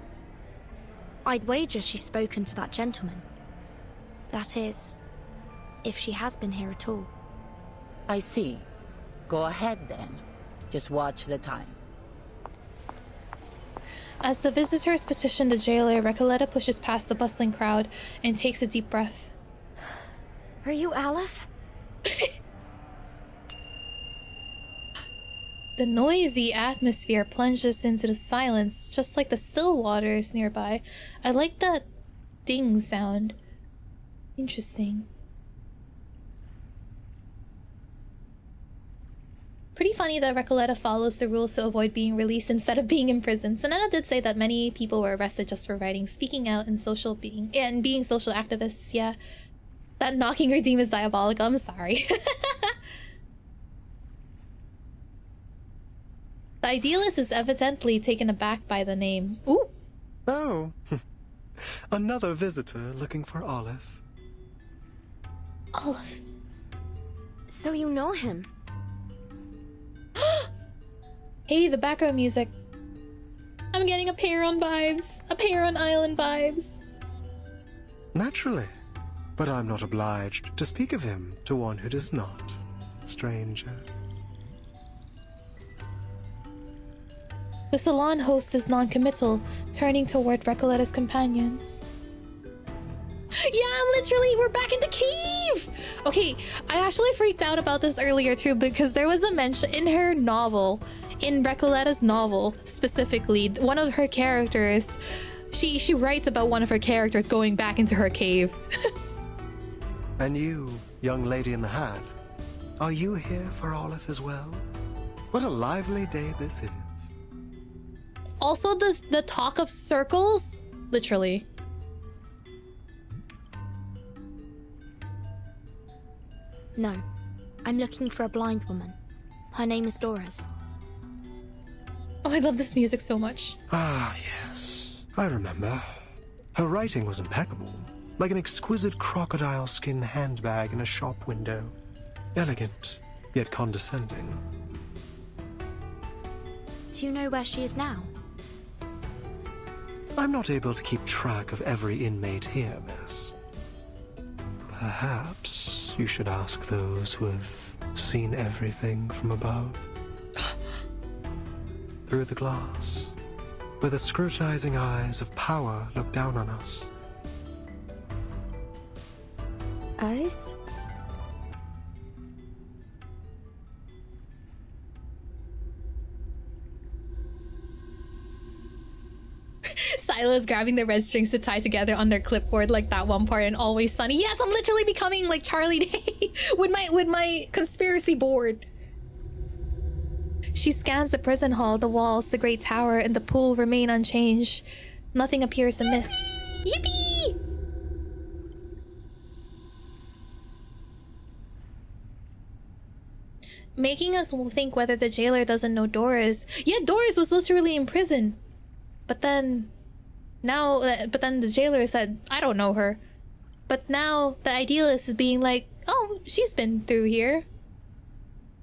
I'd wager she's spoken to that gentleman. That is, if she has been here at all. I see. Go ahead then. Just watch the time. As the visitors petition the jailer, Recoleta pushes past the bustling crowd and takes a deep breath. Are you Aleph? The noisy atmosphere plunges into the silence, just like the still waters nearby. I like that ding sound. Interesting. Pretty funny that Recoleta follows the rules to avoid being released instead of being imprisoned. Sonata did say that many people were arrested just for writing, speaking out, and being social activists. Yeah, that knocking her team is diabolical. I'm sorry. The idealist is evidently taken aback by the name. Ooh. Oh, another visitor looking for Olive. Olive. So you know him? Hey, the background music. I'm getting a pair on vibes. A pair on island vibes. Naturally. But I'm not obliged to speak of him to one who does not, stranger. The salon host is non-committal, turning toward Recoleta's companions. Yeah, we're back in the cave! Okay, I actually freaked out about this earlier too, because there was a mention in her novel, in Recoleta's novel specifically, one of her characters, she writes about one of her characters going back into her cave. And you, young lady in the hat, are you here for Olive as well? What a lively day this is. Also, the talk of circles, literally. No. I'm looking for a blind woman. Her name is Doris. Oh, I love this music so much. Ah, yes. I remember. Her writing was impeccable, like an exquisite crocodile skin handbag in a shop window. Elegant, yet condescending. Do you know where she is now? I'm not able to keep track of every inmate here, miss. Perhaps you should ask those who have seen everything from above. Through the glass, where the scrutinizing eyes of power look down on us. Eyes? Sila's grabbing the red strings to tie together on their clipboard like that one part in Always Sunny. Yes, I'm literally becoming like Charlie Day with my conspiracy board. She scans the prison hall, the walls, the great tower, and the pool remain unchanged. Nothing appears amiss. Yippee! Making us think whether the jailer doesn't know Doris. Yeah, Doris was literally in prison. But then the jailer said, I don't know her. But now the idealist is being like, oh, she's been through here.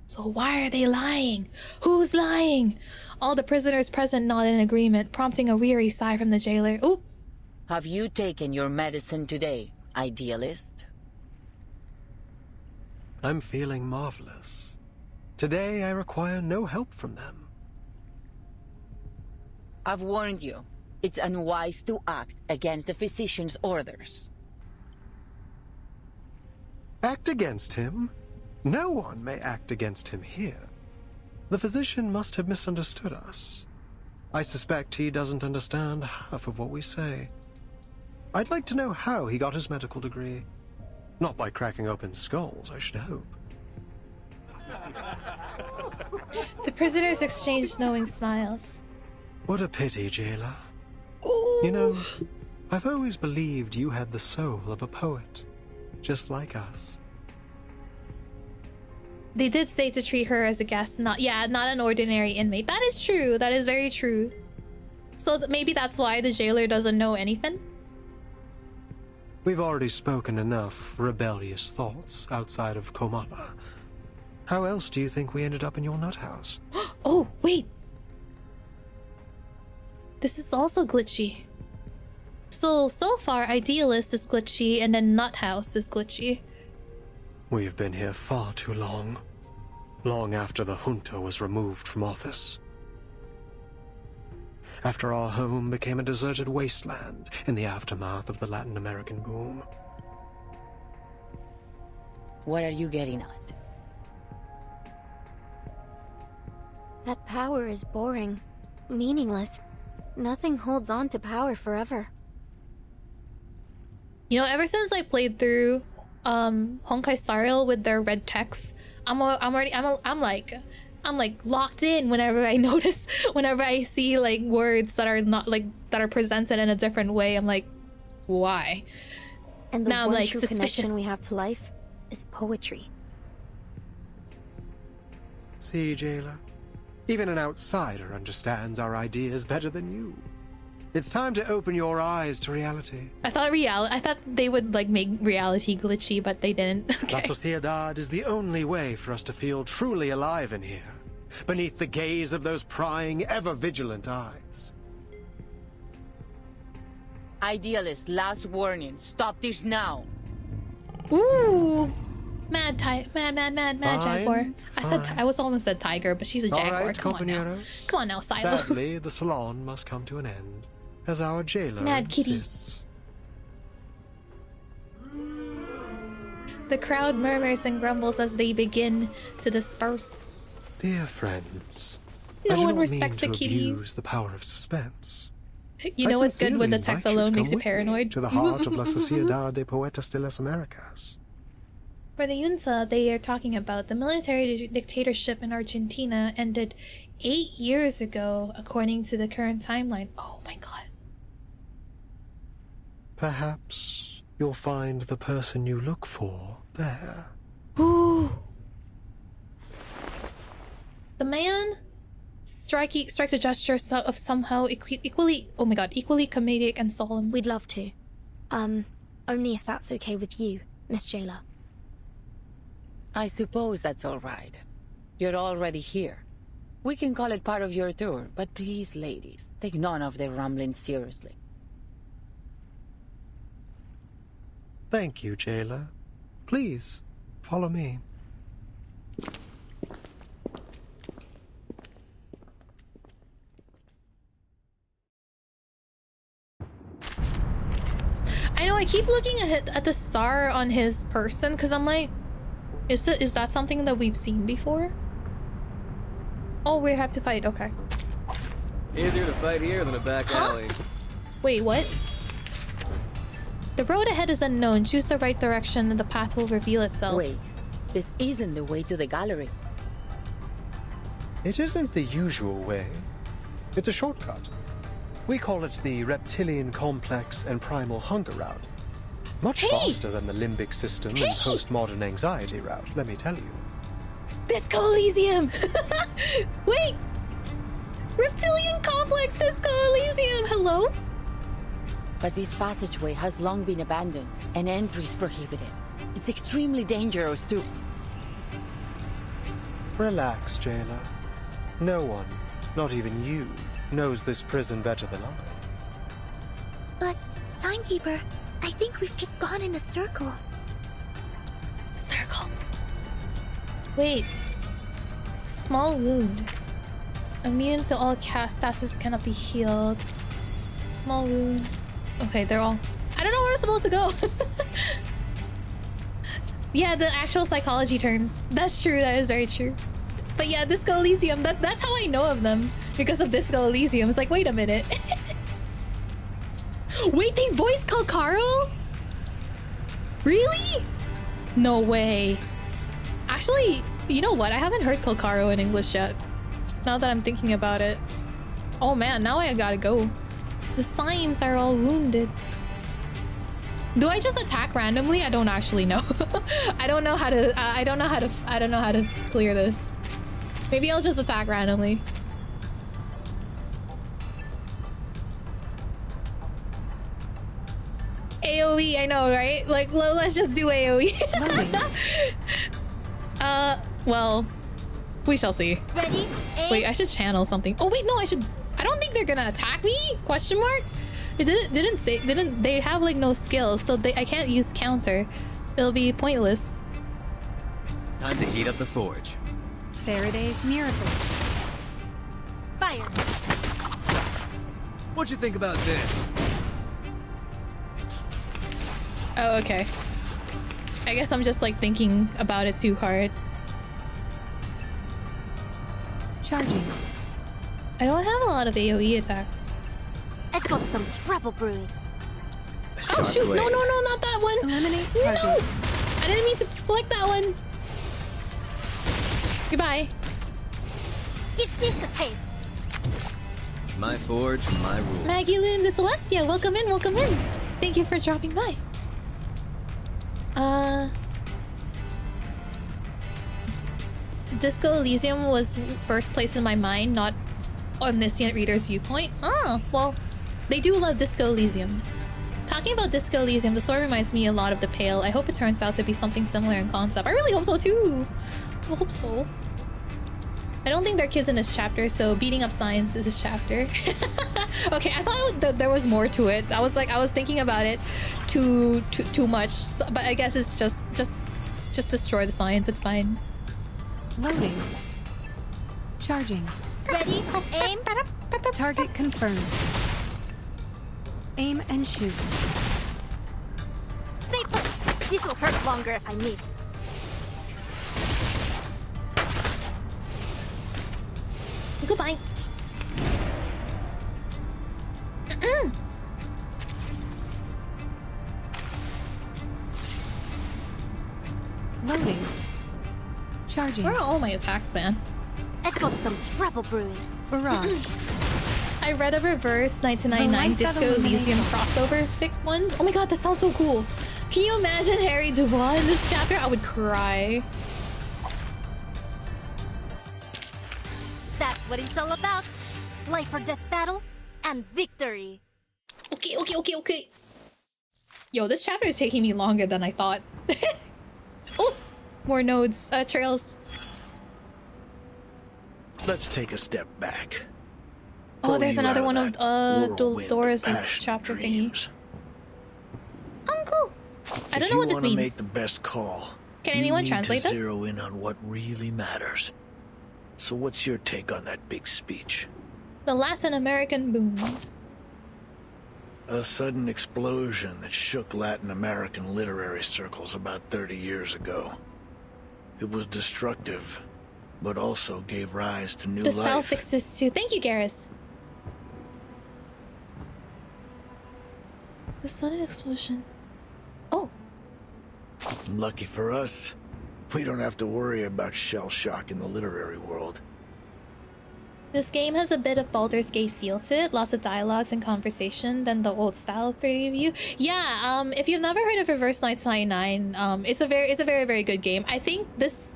So why are they lying? Who's lying? All the prisoners present nod in agreement, prompting a weary sigh from the jailer. Oop. Have you taken your medicine today, idealist? I'm feeling marvelous. Today I require no help from them. I've warned you. It's unwise to act against the physician's orders. Act against him? No one may act against him here. The physician must have misunderstood us. I suspect he doesn't understand half of what we say. I'd like to know how he got his medical degree. Not by cracking open skulls, I should hope. The prisoners exchanged knowing smiles. What a pity, jailer. Ooh. You know, I've always believed you had the soul of a poet, just like us. They did say to treat her as a guest, not an ordinary inmate. That is true. That is very true. So maybe that's why the jailer doesn't know anything? We've already spoken enough rebellious thoughts outside of Komata. How else do you think we ended up in your nut house? Oh, wait. This is also glitchy. So far, Idealist is glitchy, and then Nut House is glitchy. We've been here far too long. Long after the junta was removed from office. After our home became a deserted wasteland in the aftermath of the Latin American boom. What are you getting at? That power is boring, meaningless. Nothing holds on to power forever. You know, ever since I played through Honkai Star Rail with their red text, I'm like locked in whenever I see like words that are not like that are presented in a different way. I'm like, why? And the now one I'm like true suspicious. connection we have to life is poetry. See, jailer? Even an outsider understands our ideas better than you. It's time to open your eyes to reality. I thought they would like make reality glitchy, but they didn't. Okay. La Sociedad is the only way for us to feel truly alive in here, beneath the gaze of those prying, ever-vigilant eyes. Idealist, last warning. Stop this now. Ooh. Mad jaguar. I almost said tiger, but she's a jaguar. All right, Come on now. Come on now, Silo. Sadly, the salon must come to an end, as our jailer Mad kitty. insists. The crowd murmurs and grumbles as they begin to disperse. Dear friends, No I do one not respects mean the to kitties. abuse the power of suspense. You know what's good when the I text sincerely alone invite makes you to come with me paranoid? To the heart of La Sociedad de Poetas de las Americas. For the junta they are talking about, the military dictatorship in Argentina ended 8 years ago, according to the current timeline. Oh my god. Perhaps you'll find the person you look for there. Ooh. The man strikes a gesture of somehow equally, oh my god, equally comedic and solemn. We'd love to. Only if that's okay with you, Miss Jailer. I suppose that's all right. You're already here. We can call it part of your tour, but please, ladies, take none of their rumblings seriously. Thank you, Jailer. Please, follow me. I know, I keep looking at the star on his person because I'm like, is that something that we've seen before? Oh, we have to fight, okay. Easier to fight here than a back alley. Wait, what? The road ahead is unknown. Choose the right direction and the path will reveal itself. Wait, this isn't the way to the gallery. It isn't the usual way. It's a shortcut. We call it the Reptilian Complex and Primal Hunger route. Much faster than the limbic system and postmodern anxiety route, let me tell you. Disco Elysium! Wait! Reptilian Complex Disco Elysium! Hello? But this passageway has long been abandoned, and entry is prohibited. It's extremely dangerous too. Relax, Jailer. No one, not even you, knows this prison better than I. But, Timekeeper, I think we've just gone in a circle. Circle. Wait. Small wound. Immune to all stasis cannot be healed. Small wound. Okay, they're all... I don't know where we're supposed to go. Yeah, the actual psychology terms. That's true, that is very true. But yeah, Disco Elysium, that's how I know of them. Because of Disco Elysium. It's like, wait a minute. Wait, they voiced Kalkaro? Really? No way. Actually, you know what? I haven't heard Kalkaro in English yet. Now that I'm thinking about it. Oh man, now I gotta go. The signs are all wounded. Do I just attack randomly? I don't actually know. I don't know how to. I don't know how to clear this. Maybe I'll just attack randomly. AoE, I know, right? Like, let's just do AoE. Well, we shall see. Ready? Wait, I should channel something. Oh wait, no, I should. I don't think they're gonna attack me? Question mark? It didn't say. They have like no skills, so I can't use counter. It'll be pointless. Time to heat up the forge. Faraday's miracle. Fire. What'd you think about this? Oh, okay. I guess I'm just like thinking about it too hard. Charging. I don't have a lot of AoE attacks. I've got some trouble brewing. Oh shoot! No, not that one. Eliminate target. No! I didn't mean to select that one. Goodbye. Give this a taste. My forge, my rules. Maggie Lynn de Celestia, welcome in, welcome in. Thank you for dropping by. Disco Elysium was first place in my mind, not omniscient reader's viewpoint. Oh, well, they do love Disco Elysium. Talking about Disco Elysium, the story reminds me a lot of The Pale. I hope it turns out to be something similar in concept. I really hope so too. I hope so. I don't think there are kids in this chapter, so beating up science is this chapter. Okay, I thought there was more to it. I was thinking about it too much, so, but I guess it's just destroy the science. It's fine. Loading. Charging. Ready? Aim. Target confirmed. Aim and shoot. Stay put. This will hurt longer if I miss. Goodbye. Loading. Charging. Where are all my attacks, man? I've got some trouble brewing. Barrage. I read a reverse 1999 Disco Elysium crossover fic ones. Oh my god, that sounds so cool. Can you imagine Harry Dubois in this chapter? I would cry. what it's all about. Life or death battle and victory. Okay. Yo, this chapter is taking me longer than I thought. Oh, more nodes, trails. Let's take a step back. Oh, there's another one of Dolores' chapter dreams. thingy. Uncle! I don't know what this means. If you want to make the best call, can anyone translate this? Zero in on what really matters. So what's your take on that big speech? The Latin American boom. A sudden explosion that shook Latin American literary circles about 30 years ago. It was destructive, but also gave rise to new life. The South exists too. Thank you, Garrus. The sudden explosion. Oh. Lucky for us, we don't have to worry about shell shock in the literary world. This game has a bit of Baldur's Gate feel to it, lots of dialogues and conversation than the old style 3D view. Yeah, if you've never heard of Reverse Knights 99, it's a very good game. I think this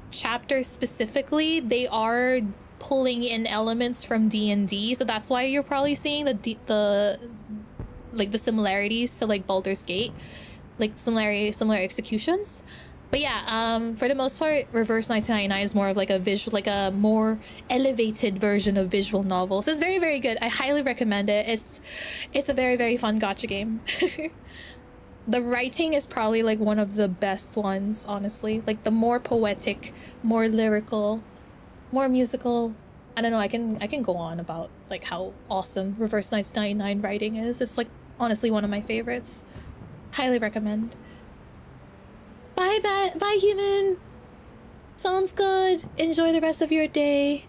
chapter specifically, they are pulling in elements from D&D, so that's why you're probably seeing the similarities to like Baldur's Gate, like similar executions. But yeah, for the most part, Reverse 1999 is more of like a visual, like a more elevated version of visual novels. It's very good. I highly recommend it. It's a very fun gacha game. The writing is probably like one of the best ones, honestly. Like the more poetic, more lyrical, more musical. I don't know. I can go on about like how awesome Reverse 1999 writing is. It's like honestly one of my favorites. Highly recommend. Bye, human. Sounds good. Enjoy the rest of your day.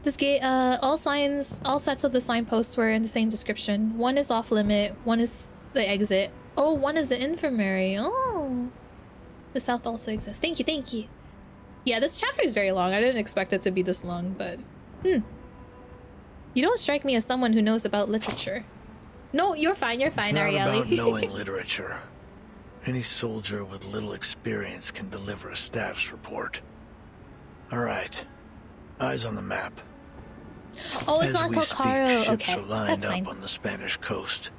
This game, all sets of the signposts were in the same description. One is off limit. One is the exit. Oh, one is the infirmary. Oh, the South also exists. Thank you. Yeah, this chapter is very long. I didn't expect it to be this long, but you don't strike me as someone who knows about literature. No, you're fine, It's not Arieli. about knowing literature. Any soldier with little experience can deliver a status report. Alright. Eyes on the map. Oh, it's on Kokaro. Ships Okay, are lined that's fine. up on the Spanish coast.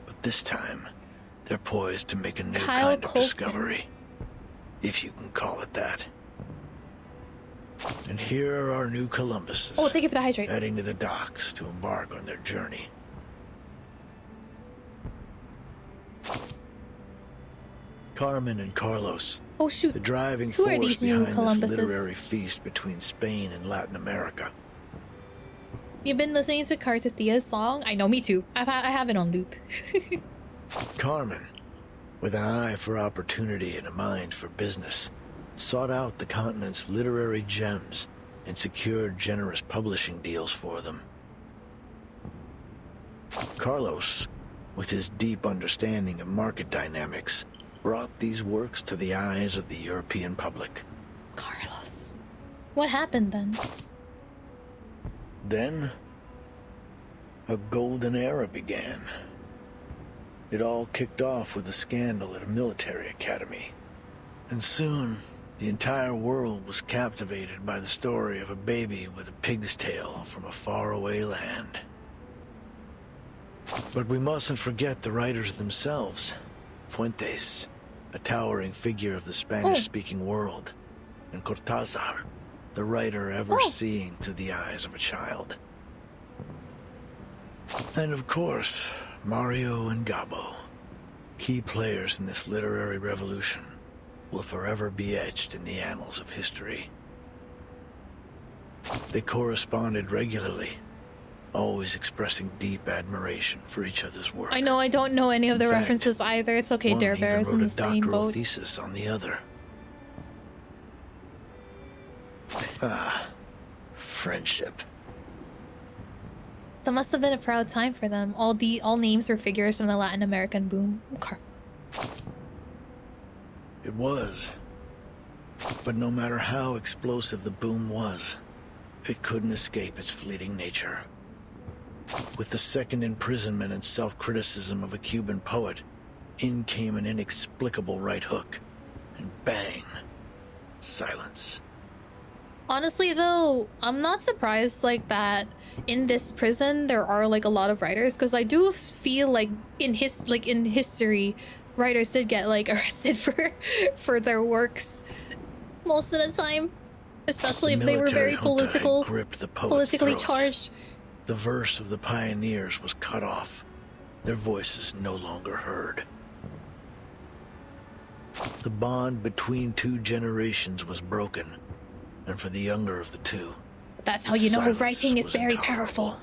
But this time, they're poised to make a new Kyle kind of Colton. discovery. If you can call it that. And here are our new Columbuses. Oh, thank you for the hydrate. Heading to the docks to embark on their journey. Carmen and Carlos. Oh shoot. The driving Who are force these new behind this Columbuses? literary feast between Spain and Latin America. You've been listening to Cartathia's song? I know, me too. I have it on loop. Carmen, with an eye for opportunity and a mind for business, sought out the continent's literary gems and secured generous publishing deals for them. Carlos, with his deep understanding of market dynamics, brought these works to the eyes of the European public. Carlos. What happened then? Then, a golden era began. It all kicked off with a scandal at a military academy. And soon, the entire world was captivated by the story of a baby with a pig's tail from a faraway land. But we mustn't forget the writers themselves. Fuentes, a towering figure of the Spanish-speaking world, and Cortázar, the writer ever seeing through the eyes of a child. And of course, Mario and Gabo, key players in this literary revolution, will forever be etched in the annals of history. They corresponded regularly, always expressing deep admiration for each other's work. I know I don't know any of the In fact, references either. It's okay, one Dare even Bear's in wrote the a same doctoral boat. thesis on the other. Friendship. That must have been a proud time for them. All names were figures from the Latin American boom. It was. But no matter how explosive the boom was, it couldn't escape its fleeting nature. With the second imprisonment and self-criticism of a Cuban poet, in came an inexplicable right hook, and bang, silence. Honestly though, I'm not surprised like that in this prison there are like a lot of writers, because I do feel like in history writers did get like arrested for their works most of the time, especially if they were very politically charged. The verse of the pioneers was cut off, their voices no longer heard. The bond between two generations was broken, and for the younger of the two, that's how you know writing is very powerful.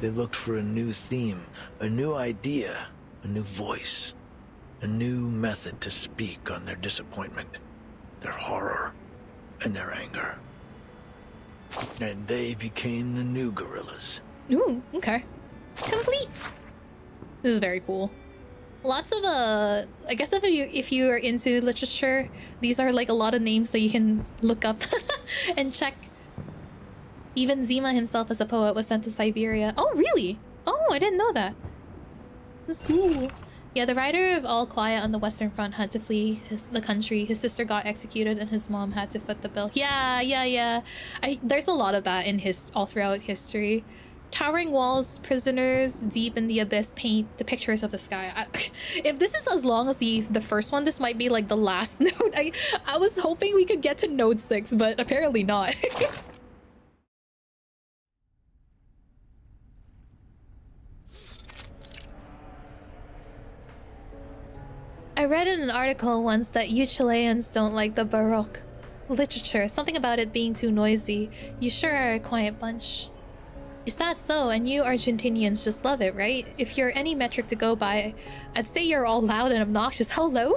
They looked for a new theme, a new idea, a new voice, a new method to speak on their disappointment, their horror, and their anger. And they became the new gorillas. Ooh, okay. Complete! This is very cool. Lots of I guess if you are into literature, these are like a lot of names that you can look up and check. Even Zima himself as a poet was sent to Siberia. Oh, really? Oh, I didn't know that. That's cool. Yeah, the writer of All Quiet on the Western Front had to flee the country. His sister got executed and his mom had to foot the bill. Yeah. There's a lot of that in all throughout history. Towering walls, prisoners deep in the abyss paint the pictures of the sky. If this is as long as the first one, this might be like the last note. I was hoping we could get to Node 6, but apparently not. I read in an article once that you Chileans don't like the Baroque literature. Something about it being too noisy. You sure are a quiet bunch. Is that so? And you Argentinians just love it, right? If you're any metric to go by, I'd say you're all loud and obnoxious. Hello?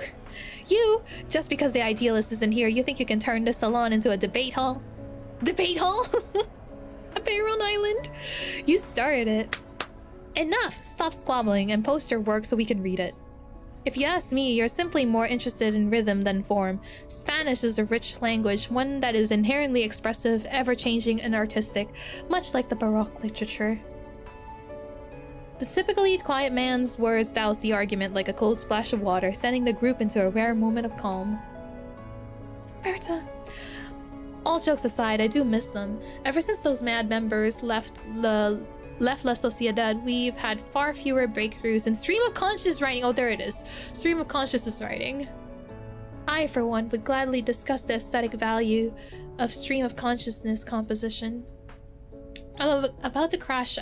You, just because the idealist isn't here, you think you can turn this salon into a debate hall? Debate hall? A Baron Island? You started it. Enough! Stop squabbling and post your work so we can read it. If you ask me, you're simply more interested in rhythm than form. Spanish is a rich language, one that is inherently expressive, ever-changing, and artistic, much like the Baroque literature. The typically quiet man's words douse the argument like a cold splash of water, sending the group into a rare moment of calm. Berta. All jokes aside, I do miss them. Ever since those mad members left La Sociedad, we've had far fewer breakthroughs in stream of conscious writing. Oh, there it is. Stream of consciousness writing. I, for one, would gladly discuss the aesthetic value of stream of consciousness composition. I'm about to crash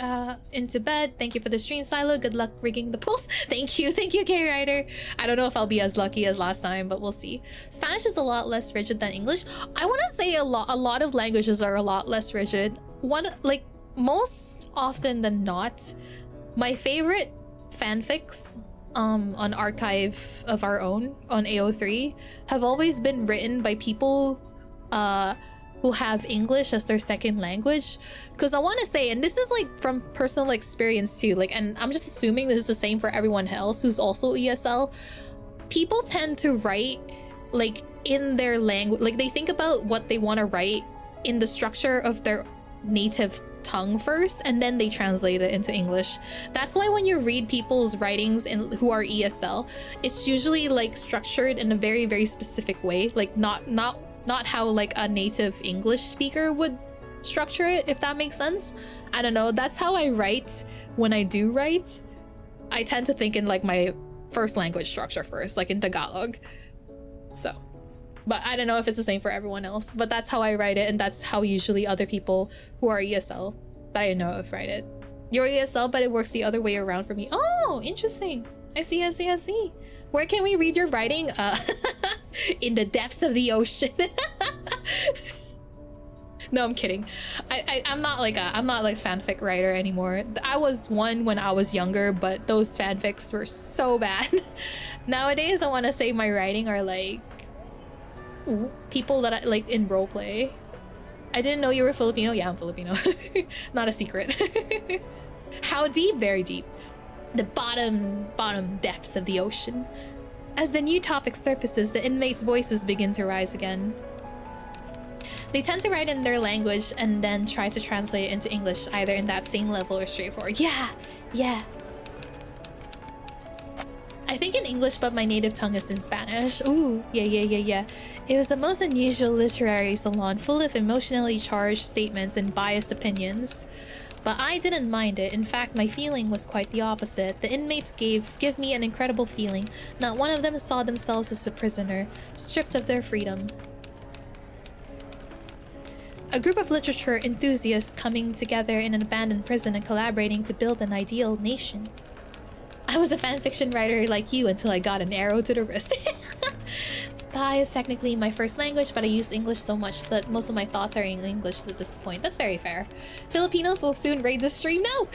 into bed. Thank you for the stream, Silo. Good luck rigging the pulse. Thank you, K-Rider. I don't know if I'll be as lucky as last time, but we'll see. Spanish is a lot less rigid than English. I want to say a lot of languages are a lot less rigid. Most often than not, my favorite fanfics on Archive of Our Own on AO3 have always been written by people who have English as their second language. Because I want to say, and this is like from personal experience too, like, and I'm just assuming this is the same for everyone else who's also ESL, people tend to write like in their language, like they think about what they want to write in the structure of their native tongue first, and then they translate it into English. That's why when you read people's writings who are ESL, it's usually like structured in a very, very specific way, like not how like a native English speaker would structure it, if that makes sense. I don't know, that's how I write when I do write. I tend to think in like my first language structure first, like in Tagalog. So, but I don't know if it's the same for everyone else, but that's how I write it, and that's how usually other people who are ESL that I know of write it. You're ESL, but it works the other way around for me. Oh, interesting. I see. Where can we read your writing? In the depths of the ocean. No, I'm kidding. I'm not like fanfic writer anymore. I was one when I was younger, but those fanfics were so bad. Nowadays, I want to say my writing are like people that I like in roleplay. I didn't know you were Filipino. Yeah, I'm Filipino. Not a secret. How deep? Very deep. The bottom depths of the ocean. As the new topic surfaces, the inmates' voices begin to rise again. They tend to write in their language and then try to translate it into English, either in that same level or straightforward. Yeah. I I think in English, but my native tongue is in Spanish. Ooh, yeah. It was the most unusual literary salon, full of emotionally charged statements and biased opinions. But I didn't mind it. In fact, my feeling was quite the opposite. The inmates give me an incredible feeling. Not one of them saw themselves as a prisoner, stripped of their freedom. A group of literature enthusiasts coming together in an abandoned prison and collaborating to build an ideal nation. I was a fanfiction writer like you until I got an arrow to the wrist. Thai is technically my first language, but I use English so much that most of my thoughts are in English at this point. That's very fair. Filipinos will soon raid the stream now.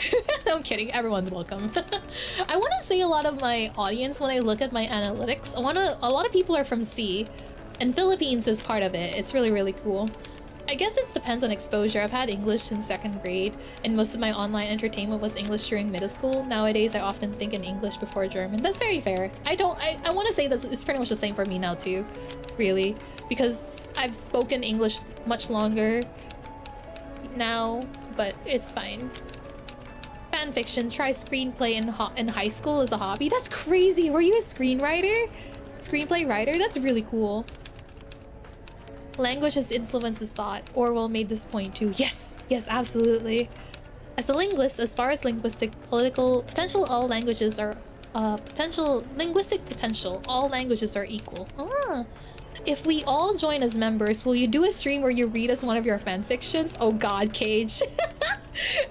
No, I'm kidding. Everyone's welcome. I want to say a lot of my audience, when I look at my analytics, a lot of people are from C, and Philippines is part of it. It's really, really cool. I guess it depends on exposure. I've had English since 2nd grade, and most of my online entertainment was English during middle school. Nowadays, I often think in English before German. That's very fair. I want to say that it's pretty much the same for me now too, really, because I've spoken English much longer now, but it's fine. Fanfiction, try screenplay in high school as a hobby. That's crazy. Were you a screenwriter? Screenplay writer? That's really cool. Language has influences thought. Orwell made this point too. Yes, absolutely. As a linguist, as far as linguistic potential, all languages are linguistic potential. All languages are equal. If we all join as members, will you do a stream where you read us one of your fanfictions? Oh God, Cage.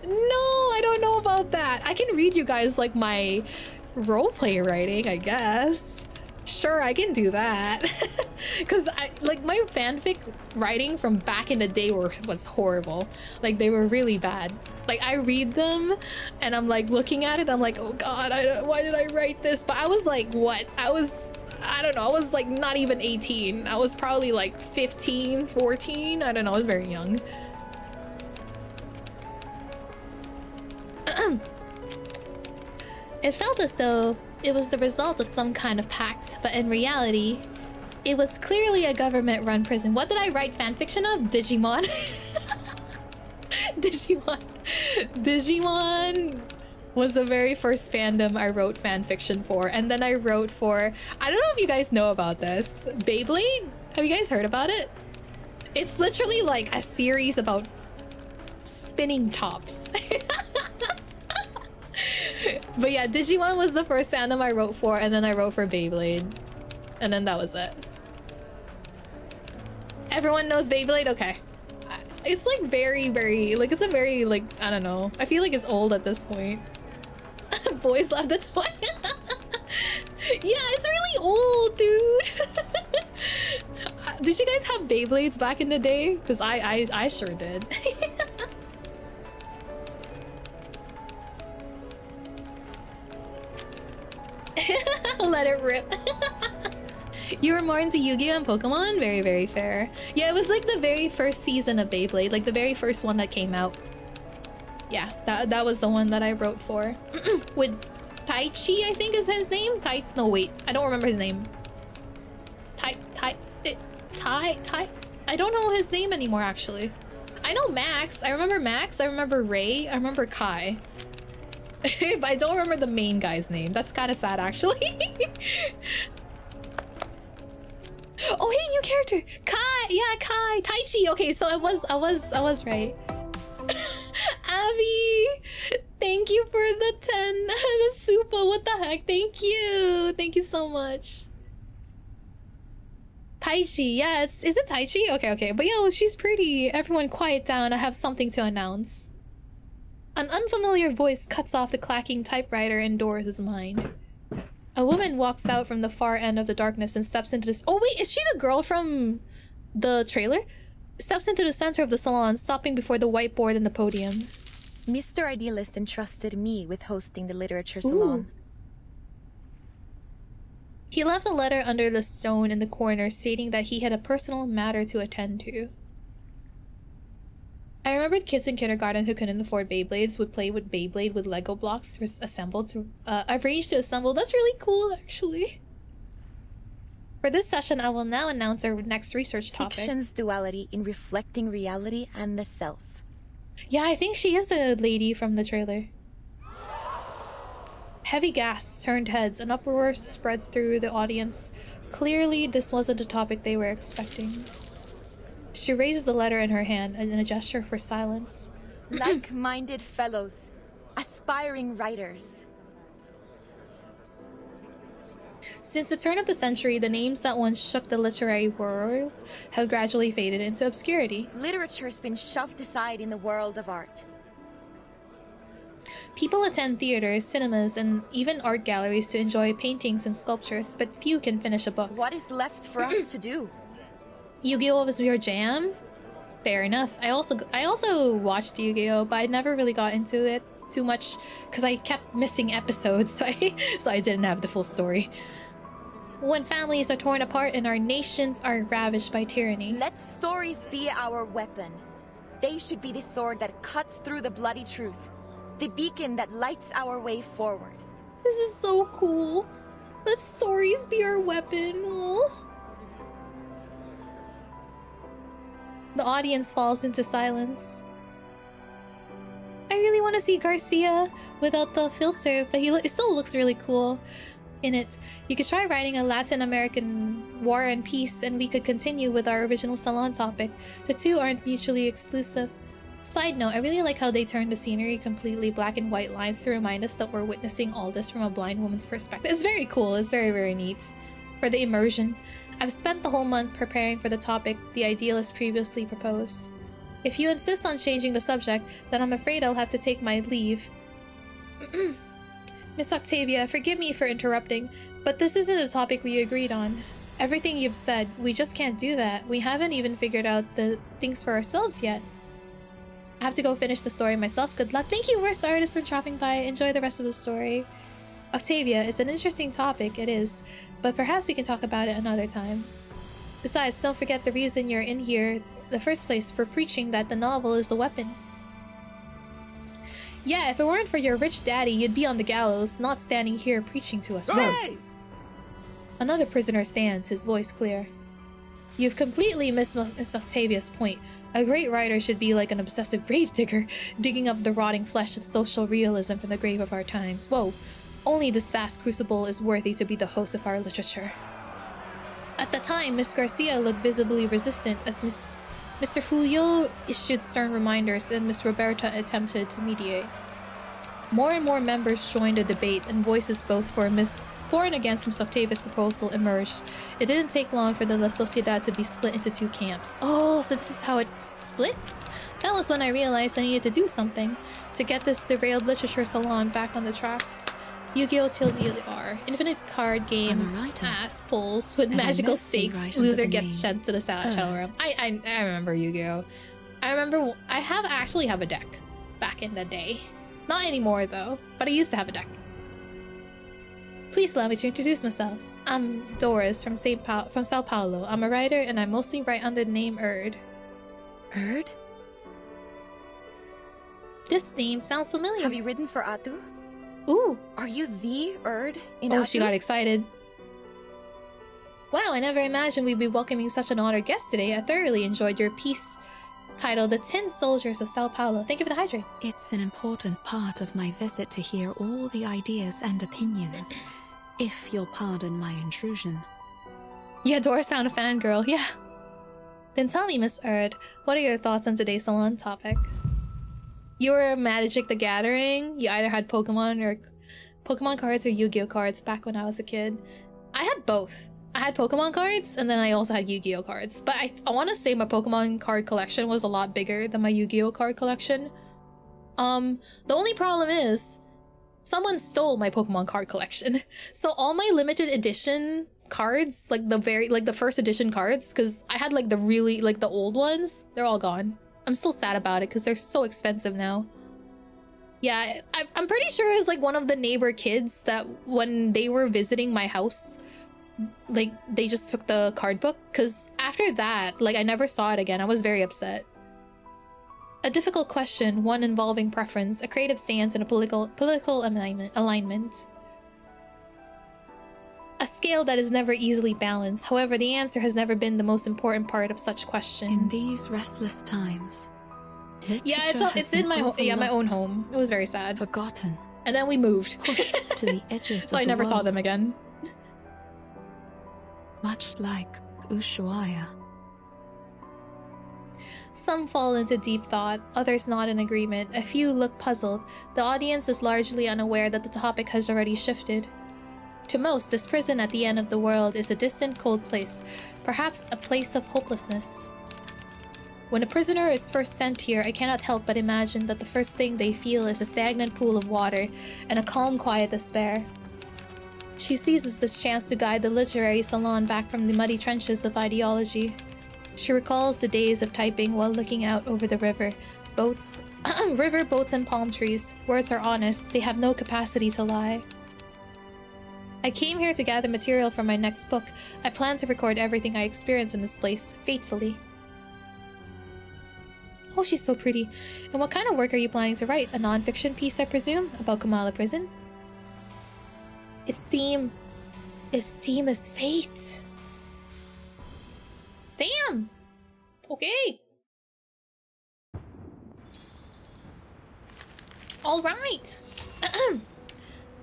No, I don't know about that. I can read you guys like my roleplay writing, I guess. Sure, I can do that. Because my fanfic writing from back in the day was horrible. Like, they were really bad. Like, I read them and I'm like looking at it, I'm like, oh God, why did I write this? But I was like, what? I don't know, I was like not even 18. I was probably like 15, 14. I don't know, I was very young. It felt as though it was the result of some kind of pact, but in reality, it was clearly a government-run prison. What did I write fanfiction of? Digimon? Digimon was the very first fandom I wrote fanfiction for, and then I wrote for... I don't know if you guys know about this. Beyblade? Have you guys heard about it? It's literally like a series about spinning tops. But yeah, Digimon was the first fandom I wrote for, and then I wrote for Beyblade. And then that was it. Everyone knows Beyblade? Okay. It's like very, like it's a very, like, I don't know. I feel like it's old at this point. Boys love the toy. Yeah, it's really old, dude. Did you guys have Beyblades back in the day? Because I sure did. Let it rip. You were more into Yu-Gi-Oh! And Pokemon? Very, very fair. Yeah, it was like the very first season of Beyblade, like the very first one that came out. Yeah, that was the one that I wrote for. With Taichi, I think is his name? No, wait, I don't remember his name. I don't know his name anymore, actually. I know Max. I remember Max. I remember Ray. I remember Kai. But I don't remember the main guy's name. That's kind of sad, actually. Oh, hey, new character, Kai. Yeah, Kai, Taichi. Okay, so I was right. Abby, thank you for the 10. The super. What the heck? Thank you so much. Taichi, yeah, is it Taichi? Okay. But yo, she's pretty. Everyone quiet down. I have something to announce. An unfamiliar voice cuts off the clacking typewriter in Doris' mind. A woman walks out from the far end of the darkness and steps into this— oh wait, is she the girl from the trailer? Steps into the center of the salon, stopping before the whiteboard and the podium. Mr. Idealist entrusted me with hosting the literature salon. He left a letter under the stone in the corner stating that he had a personal matter to attend to. I remembered kids in kindergarten who couldn't afford Beyblades would play with Beyblade with Lego blocks arranged to assemble. That's really cool, actually. For this session, I will now announce our next research topic. Fiction's duality in reflecting reality and the self. Yeah, I think she is the lady from the trailer. Heavy gasps turned heads, and uproar spreads through the audience. Clearly, this wasn't a topic they were expecting. She raises the letter in her hand in a gesture for silence. Like-minded fellows, aspiring writers. Since the turn of the century, the names that once shook the literary world have gradually faded into obscurity. Literature's been shoved aside in the world of art. People attend theaters, cinemas, and even art galleries to enjoy paintings and sculptures, but few can finish a book. What is left for us to do? Yu-Gi-Oh! Was your jam? Fair enough. I also watched Yu-Gi-Oh! But I never really got into it too much because I kept missing episodes, so I didn't have the full story. When families are torn apart and our nations are ravaged by tyranny. Let stories be our weapon. They should be the sword that cuts through the bloody truth. The beacon that lights our way forward. This is so cool. Let stories be our weapon. Aww. The audience falls into silence. I really want to see Garcia without the filter, but he still looks really cool in it. You could try writing a Latin American War and Peace, and we could continue with our original salon topic. The two aren't mutually exclusive. Side note, I really like how they turned the scenery completely black and white lines to remind us that we're witnessing all this from a blind woman's perspective. It's very cool. It's very, very neat. For the immersion, I've spent the whole month preparing for the topic the idealist previously proposed. If you insist on changing the subject, then I'm afraid I'll have to take my leave. Miss Octavia, forgive me for interrupting, but this isn't a topic we agreed on. Everything you've said, we just can't do that. We haven't even figured out the things for ourselves yet. I have to go finish the story myself. Good luck. Thank you, Worst Artist, for dropping by. Enjoy the rest of the story. Octavia, it's an interesting topic, it is, but perhaps we can talk about it another time. Besides, don't forget the reason you're in here in the first place, for preaching that the novel is a weapon. Yeah, if it weren't for your rich daddy, you'd be on the gallows, not standing here preaching to us. Whoa. Another prisoner stands, his voice clear. You've completely missed Miss Octavia's point. A great writer should be like an obsessive gravedigger, digging up the rotting flesh of social realism from the grave of our times. Whoa. Only this vast crucible is worthy to be the host of our literature. At the time, Miss Garcia looked visibly resistant as Mr. Fulio issued stern reminders and Miss Roberta attempted to mediate. More and more members joined the debate, and voices both for and against Miss Octavia's proposal emerged. It didn't take long for the La Sociedad to be split into two camps. Oh, so this is how it split? That was when I realized I needed to do something to get this derailed literature salon back on the tracks. Yu-Gi-Oh! TLDR. Infinite card game. Ass pulls with magical stakes. Loser gets sent to the channel room. I remember Yu-Gi-Oh! I actually have a deck back in the day. Not anymore though, but I used to have a deck. Please allow me to introduce myself. I'm Doris from Sao Paulo. I'm a writer and I mostly write under the name Erd. Erd? This name sounds familiar. Have you written for Atu? Ooh. Are you the Erd in Oh, Atu? she got excited. Wow, I never imagined we'd be welcoming such an honored guest today. I thoroughly enjoyed your piece titled The Tin Soldiers of Sao Paulo. Thank you for the hydrate. It's an important part of my visit to hear all the ideas and opinions, if you'll pardon my intrusion. Yeah, Doris found a fangirl, yeah. Then tell me, Miss Erd, what are your thoughts on today's salon topic? You were Magic the Gathering. You either had Pokemon cards or Yu-Gi-Oh cards back when I was a kid. I had both. I had Pokemon cards and then I also had Yu-Gi-Oh cards. But I want to say my Pokemon card collection was a lot bigger than my Yu-Gi-Oh card collection. The only problem is someone stole my Pokemon card collection. So all my limited edition cards, like the first edition cards, because I had like the old ones, they're all gone. I'm still sad about it because they're so expensive now. Yeah, I'm pretty sure it's like one of the neighbor kids that when they were visiting my house, like they just took the card book, because after that, like I never saw it again. I was very upset. A difficult question, one involving preference, a creative stance, and a political alignment. A scale that is never easily balanced. However, the answer has never been the most important part of such question. In these restless times, yeah, it's in my my own home. It was very sad. Forgotten, And then we moved. Pushed to the edges so I never saw them again. Much like Ushuaia. Some fall into deep thought, others nod in agreement. A few look puzzled. The audience is largely unaware that the topic has already shifted. To most, this prison at the end of the world is a distant, cold place, perhaps a place of hopelessness. When a prisoner is first sent here, I cannot help but imagine that the first thing they feel is a stagnant pool of water and a calm, quiet despair. She seizes this chance to guide the literary salon back from the muddy trenches of ideology. She recalls the days of typing while looking out over the river. Boats, river, boats, and palm trees. Words are honest, they have no capacity to lie. I came here to gather material for my next book. I plan to record everything I experience in this place, faithfully. Oh, she's so pretty. And what kind of work are you planning to write? A non-fiction piece, I presume? About Kamala Prison? Its theme is fate. Damn! Okay. Alright.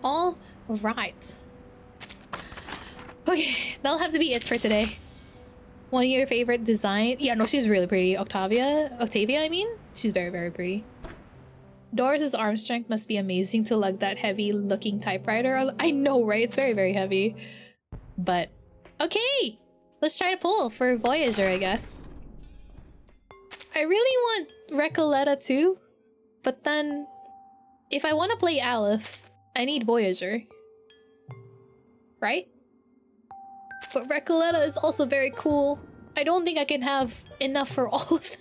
Alright. Okay, that'll have to be it for today. One of your favorite design? Yeah, no, she's really pretty. Octavia, I mean? She's very, very pretty. Doris' arm strength must be amazing to lug that heavy-looking typewriter. I know, right? It's very, very heavy. But, okay! Let's try to pull for Voyager, I guess. I really want Recoleta too, but then if I want to play Aleph, I need Voyager. Right? But Recoleta is also very cool. I don't think I can have enough for all of them.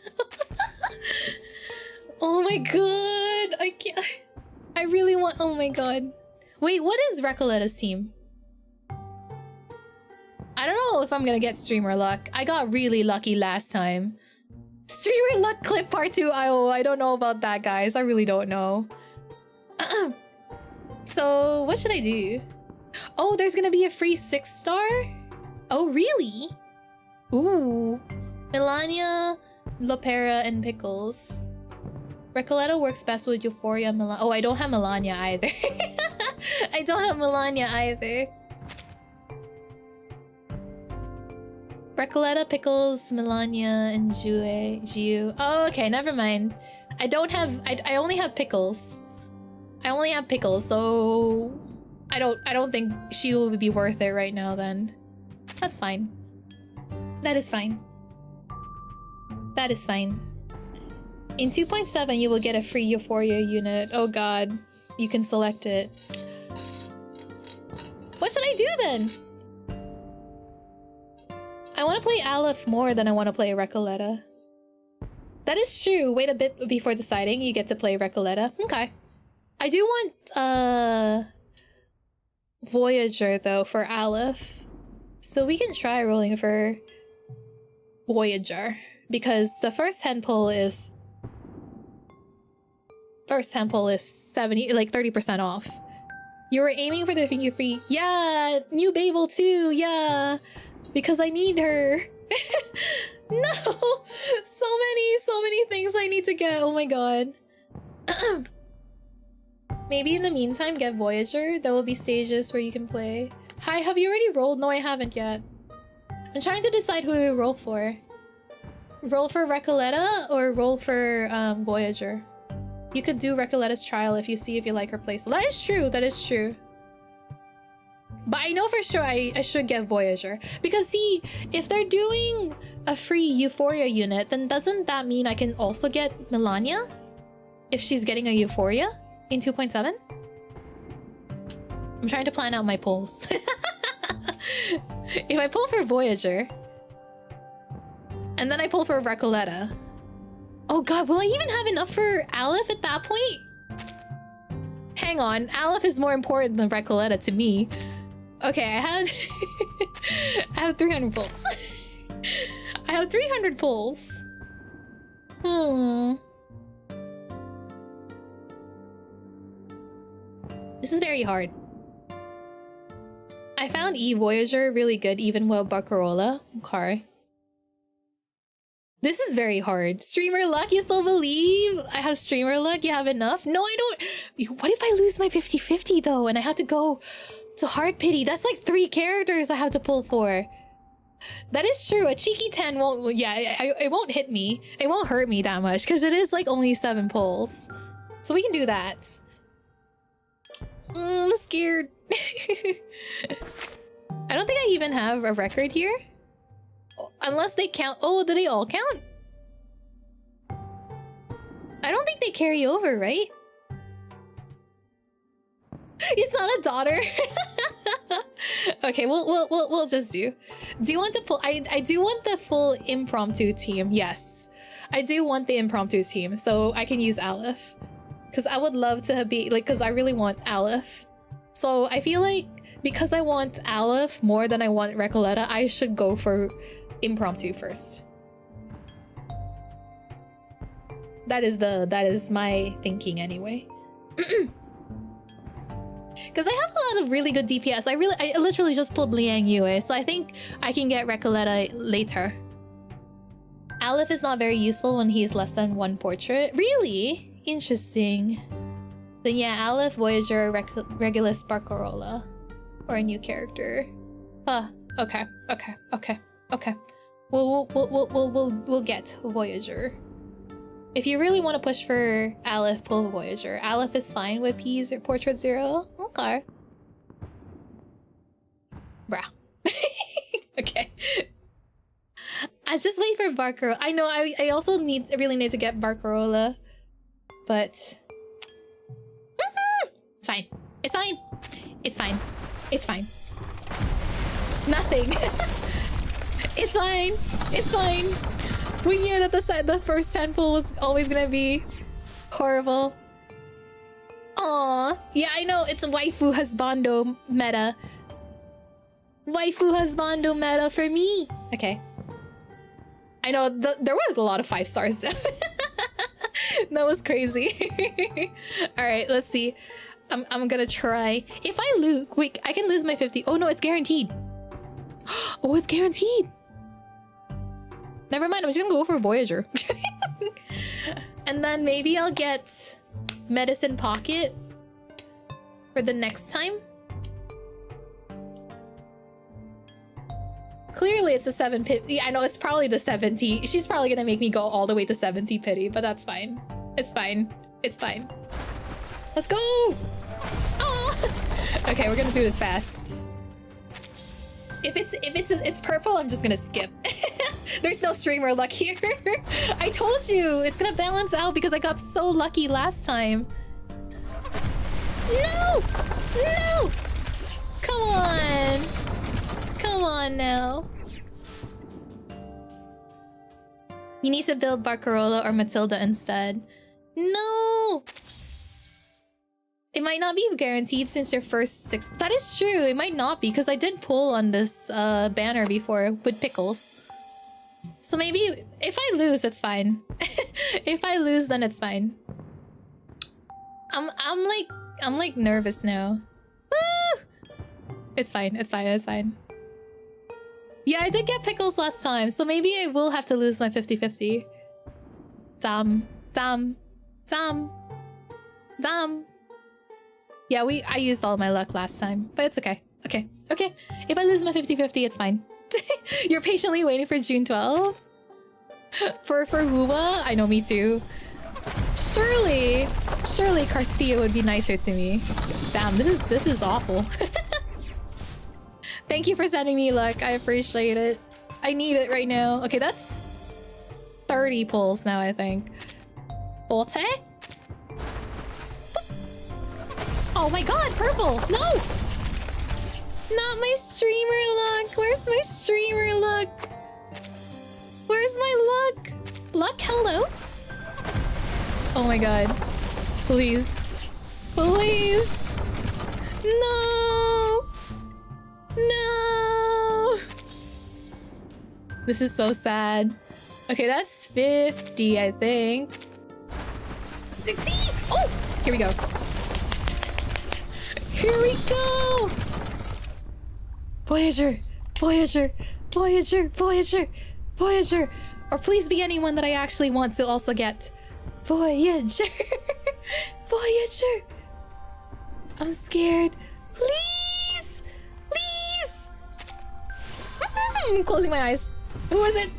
Oh my god! I can't... I really want... Oh my god. Wait, what is Recoleta's team? I don't know if I'm gonna get streamer luck. I got really lucky last time. Streamer luck clip part 2. I don't know about that, guys. I really don't know. So, what should I do? Oh, there's gonna be a free 6-star? Oh, really? Ooh. Melania, Lopera, and Pickles. Recoleta works best with Euphoria, Oh, I don't have Melania either. I don't have Melania either. Recoleta, Pickles, Melania, and Jiu. Oh, okay, never mind. I don't have... I only have Pickles. I only have Pickles, so... I don't think she will be worth it right now, then. That's fine. That is fine. That is fine. In 2.7, you will get a free Euphoria unit. Oh god. You can select it. What should I do, then? I want to play Aleph more than I want to play Recoleta. That is true. Wait a bit before deciding. You get to play Recoleta. Okay. I do want Voyager though for Aleph. So we can try rolling for Voyager. Because the first 10 pull is... First 10 pull is 70, like 30% off. You were aiming for the finger free. Yeah! New Babel too! Yeah! Because I need her. No! So many things I need to get. Oh my god. Maybe in the meantime, get Voyager. There will be stages where you can play. Hi, have you already rolled? No, I haven't yet. I'm trying to decide who to roll for. Roll for Recoleta or roll for Voyager. You could do Recoleta's trial if you see if you like her playstyle. That is true. That is true. But I know for sure I should get Voyager. Because see, if they're doing a free Euphoria unit, then doesn't that mean I can also get Melania? If she's getting a Euphoria in 2.7? I'm trying to plan out my pulls. If I pull for Voyager, and then I pull for Recoleta. Oh god, will I even have enough for Aleph at that point? Hang on, Aleph is more important than Recoleta to me. Okay, I have 300 pulls. I have 300 pulls. This is very hard. I found Voyager really good even with Barcarola. Okay. This is very hard. Streamer luck, you still believe? I have streamer luck, you have enough? No, I don't. What if I lose my 50-50 though and I have to go to hard pity? That's like 3 characters I have to pull for. That is true. A cheeky 10 won't, yeah, it won't hit me. It won't hurt me that much because it is like only 7 pulls. So we can do that. I'm scared. I don't think I even have a record here. Unless they count. Oh, do they all count? I don't think they carry over, right? It's not a daughter. Okay, we'll just do. Do you want to pull? I do want the full impromptu team. Yes, I do want the impromptu team, so I can use Aleph. Because I would love to be like, because I really want Aleph. So I feel like because I want Aleph more than I want Recoleta, I should go for impromptu first. That is my thinking anyway. Because I have a lot of really good DPS. I literally just pulled Liang Yue, so I think I can get Recoleta later. Aleph is not very useful when he is less than 1 portrait. Really? Interesting. Then yeah, Aleph, Voyager, Regulus, Barcarola. Or a new character. Okay. We'll get Voyager. If you really want to push for Aleph, pull Voyager. Aleph is fine with P's or Portrait 0. Okay. Bruh. Okay. I just wait for Barcarola. I know, I also really need to get Barcarola. But... It's fine. It's fine. It's fine. It's fine. Nothing. It's fine. It's fine. We knew that the first 10 pull was always gonna be horrible. Aww. Yeah, I know. It's a waifu husbando meta. Waifu husbando meta for me. Okay. I know there was a lot of 5 stars there. That was crazy. Alright, let's see. I'm gonna try. If I lose... Wait, I can lose my 50. Oh no, it's guaranteed. Oh, it's guaranteed. Never mind, I'm just gonna go for Voyager. And then maybe I'll get Medicine Pocket for the next time. Clearly it's a 7 pity. I know it's probably the 70. She's probably gonna make me go all the way to 70 pity, but that's fine. It's fine. It's fine. Let's go! Oh! Okay, we're gonna do this fast. If it's purple, I'm just gonna skip. There's no streamer luck here. I told you it's gonna balance out because I got so lucky last time. No! No! Come on! Come on now. You need to build Barcarola or Matilda instead. No! It might not be guaranteed since your first 6... That is true, it might not be, because I did pull on this banner before with Pickles. So maybe if I lose, it's fine. If I lose, then it's fine. I'm like nervous now. Ah! It's fine, it's fine, it's fine. Yeah, I did get Pickles last time, so maybe I will have to lose my 50-50. Damn. Yeah, I used all my luck last time, but it's okay. Okay. If I lose my 50-50, it's fine. You're patiently waiting for June 12th? For Wuwa? I know, me too. Surely Carthea would be nicer to me. Damn, this is awful. Thank you for sending me luck. I appreciate it. I need it right now. Okay, that's 30 pulls now, I think. Bolte? Oh my god, purple! No! Not my streamer luck! Where's my streamer luck? Where's my luck? Luck, hello? Oh my god. Please. Please! No! No! This is so sad. Okay, that's 50, I think. 60! Oh! Here we go. Here we go! Voyager! Voyager! Voyager! Voyager! Voyager! Or please be anyone that I actually want to also get. Voyager. Voyager. I'm scared. Please. Please. I'm closing my eyes. Who is it?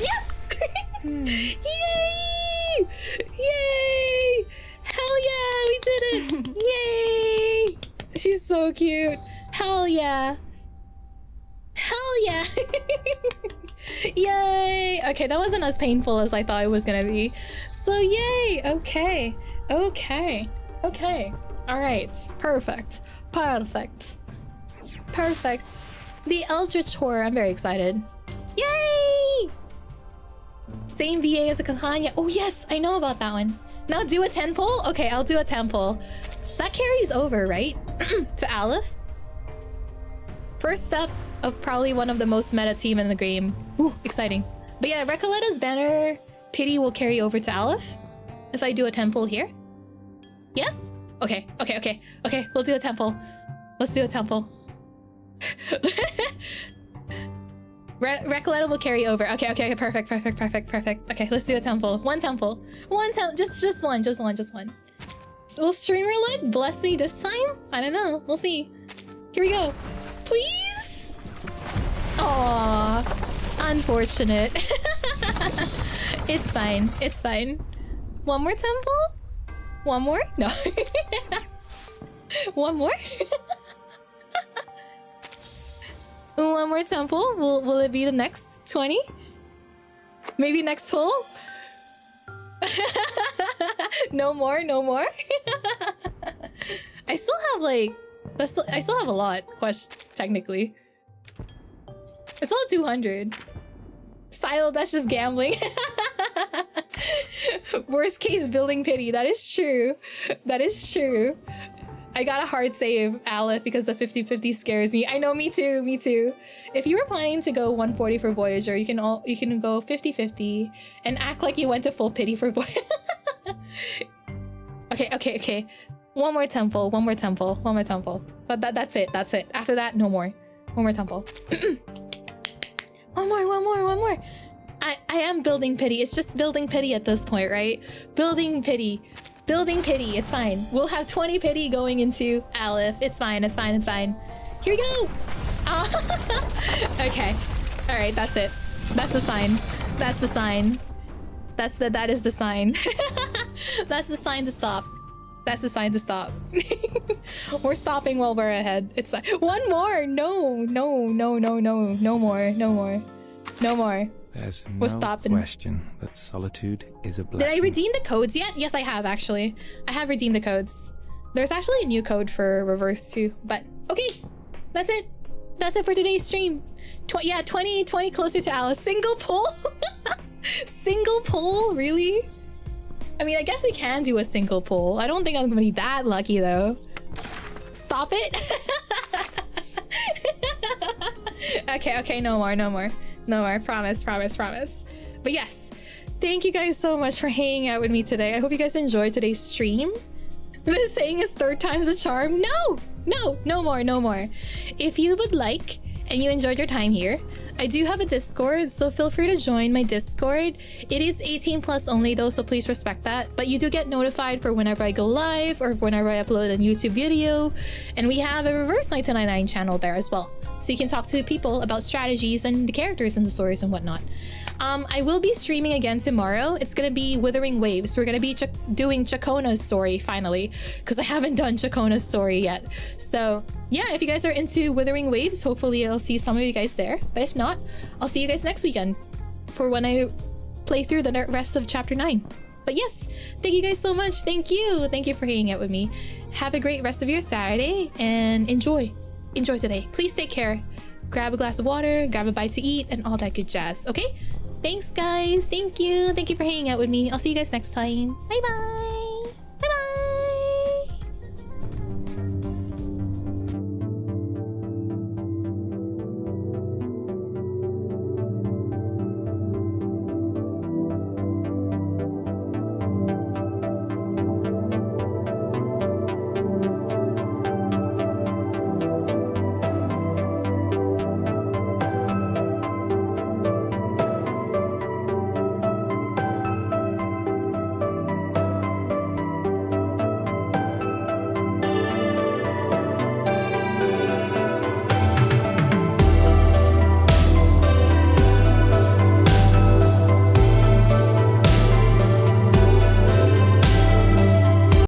Yes! Yay! Yay! Hell yeah, we did it! Yay! She's so cute. Hell yeah. Hell yeah! Yay! Okay, that wasn't as painful as I thought it was gonna be. So yay! Okay. Okay. Okay. Alright. Perfect. Perfect. Perfect. The Eldritch Horror. I'm very excited. Yay! Same VA as a Kahanya. Oh yes, I know about that one. Now do a 10 pull? Okay, I'll do a 10 pull. That carries over, right? To Aleph? First step of probably one of the most meta team in the game. Ooh, exciting. But yeah, Recoletta's banner pity will carry over to Aleph if I do a 10 pull here. Yes? Okay, okay, okay. Okay, we'll do a 10 pull. Let's do a 10 pull. Recoletta will carry over. Okay, okay, okay, perfect, perfect, perfect, perfect. Okay, let's do a temple. One temple. One temple. Just one. So will streamer luck bless me this time? I don't know. We'll see. Here we go. Please? Aww. Unfortunate. It's fine. It's fine. One more temple? One more? No. One more? One more temple? Will it be the next 20? Maybe next pull? No more, no more? I still have like... I still have a lot, technically. I still have 200. Silo, that's just gambling. Worst case building pity. That is true. That is true. I got a hard save, Aleph, because the 50-50 scares me. I know, me too, me too. If you were planning to go 140 for Voyager, you can go 50-50 and act like you went to full pity for Voyager. Okay, okay, okay. One more temple, one more temple, one more temple. But that's it, that's it. After that, no more. One more temple. One more. I am building pity. It's just building pity at this point, right? Building pity. Building pity, it's fine. We'll have 20 pity going into Aleph. It's fine, it's fine, it's fine. Here we go! Okay. Alright, that's it. That's the sign. That is the sign. That's the sign to stop. That's the sign to stop. We're stopping while we're ahead. It's fine. One more! No more. There's We're no stopping. question that solitude is a blessing. Did I redeem the codes yet? Yes, I have, actually. I have redeemed the codes. There's actually a new code for reverse too, but okay. That's it. That's it for today's stream. 20 closer to Alice. Single pull? Single pull? Really? I mean, I guess we can do a single pull. I don't think I'm gonna be that lucky though. Stop it. Okay, no more. Promise. But yes, thank you guys so much for hanging out with me today. I hope you guys enjoyed today's stream. The saying is 3rd time's the charm. No more. If you would like and you enjoyed your time here, I do have a Discord, so feel free to join my Discord. It is 18+ only though, so please respect that. But you do get notified for whenever I go live or whenever I upload a YouTube video. And we have a Reverse 1999 channel there as well. So you can talk to people about strategies and the characters and the stories and whatnot. I will be streaming again tomorrow. It's gonna be Withering Waves. We're gonna be doing Chakona's story finally, because I haven't done Chakona's story yet. So yeah, if you guys are into Withering Waves, hopefully I'll see some of you guys there. But if not, I'll see you guys next weekend for when I play through the rest of Chapter 9. But yes, thank you guys so much. Thank you for hanging out with me. Have a great rest of your Saturday and enjoy today. Please take care. Grab a glass of water, grab a bite to eat, and all that good jazz. Okay? Thanks, guys. Thank you for hanging out with me. I'll see you guys next time. Bye bye.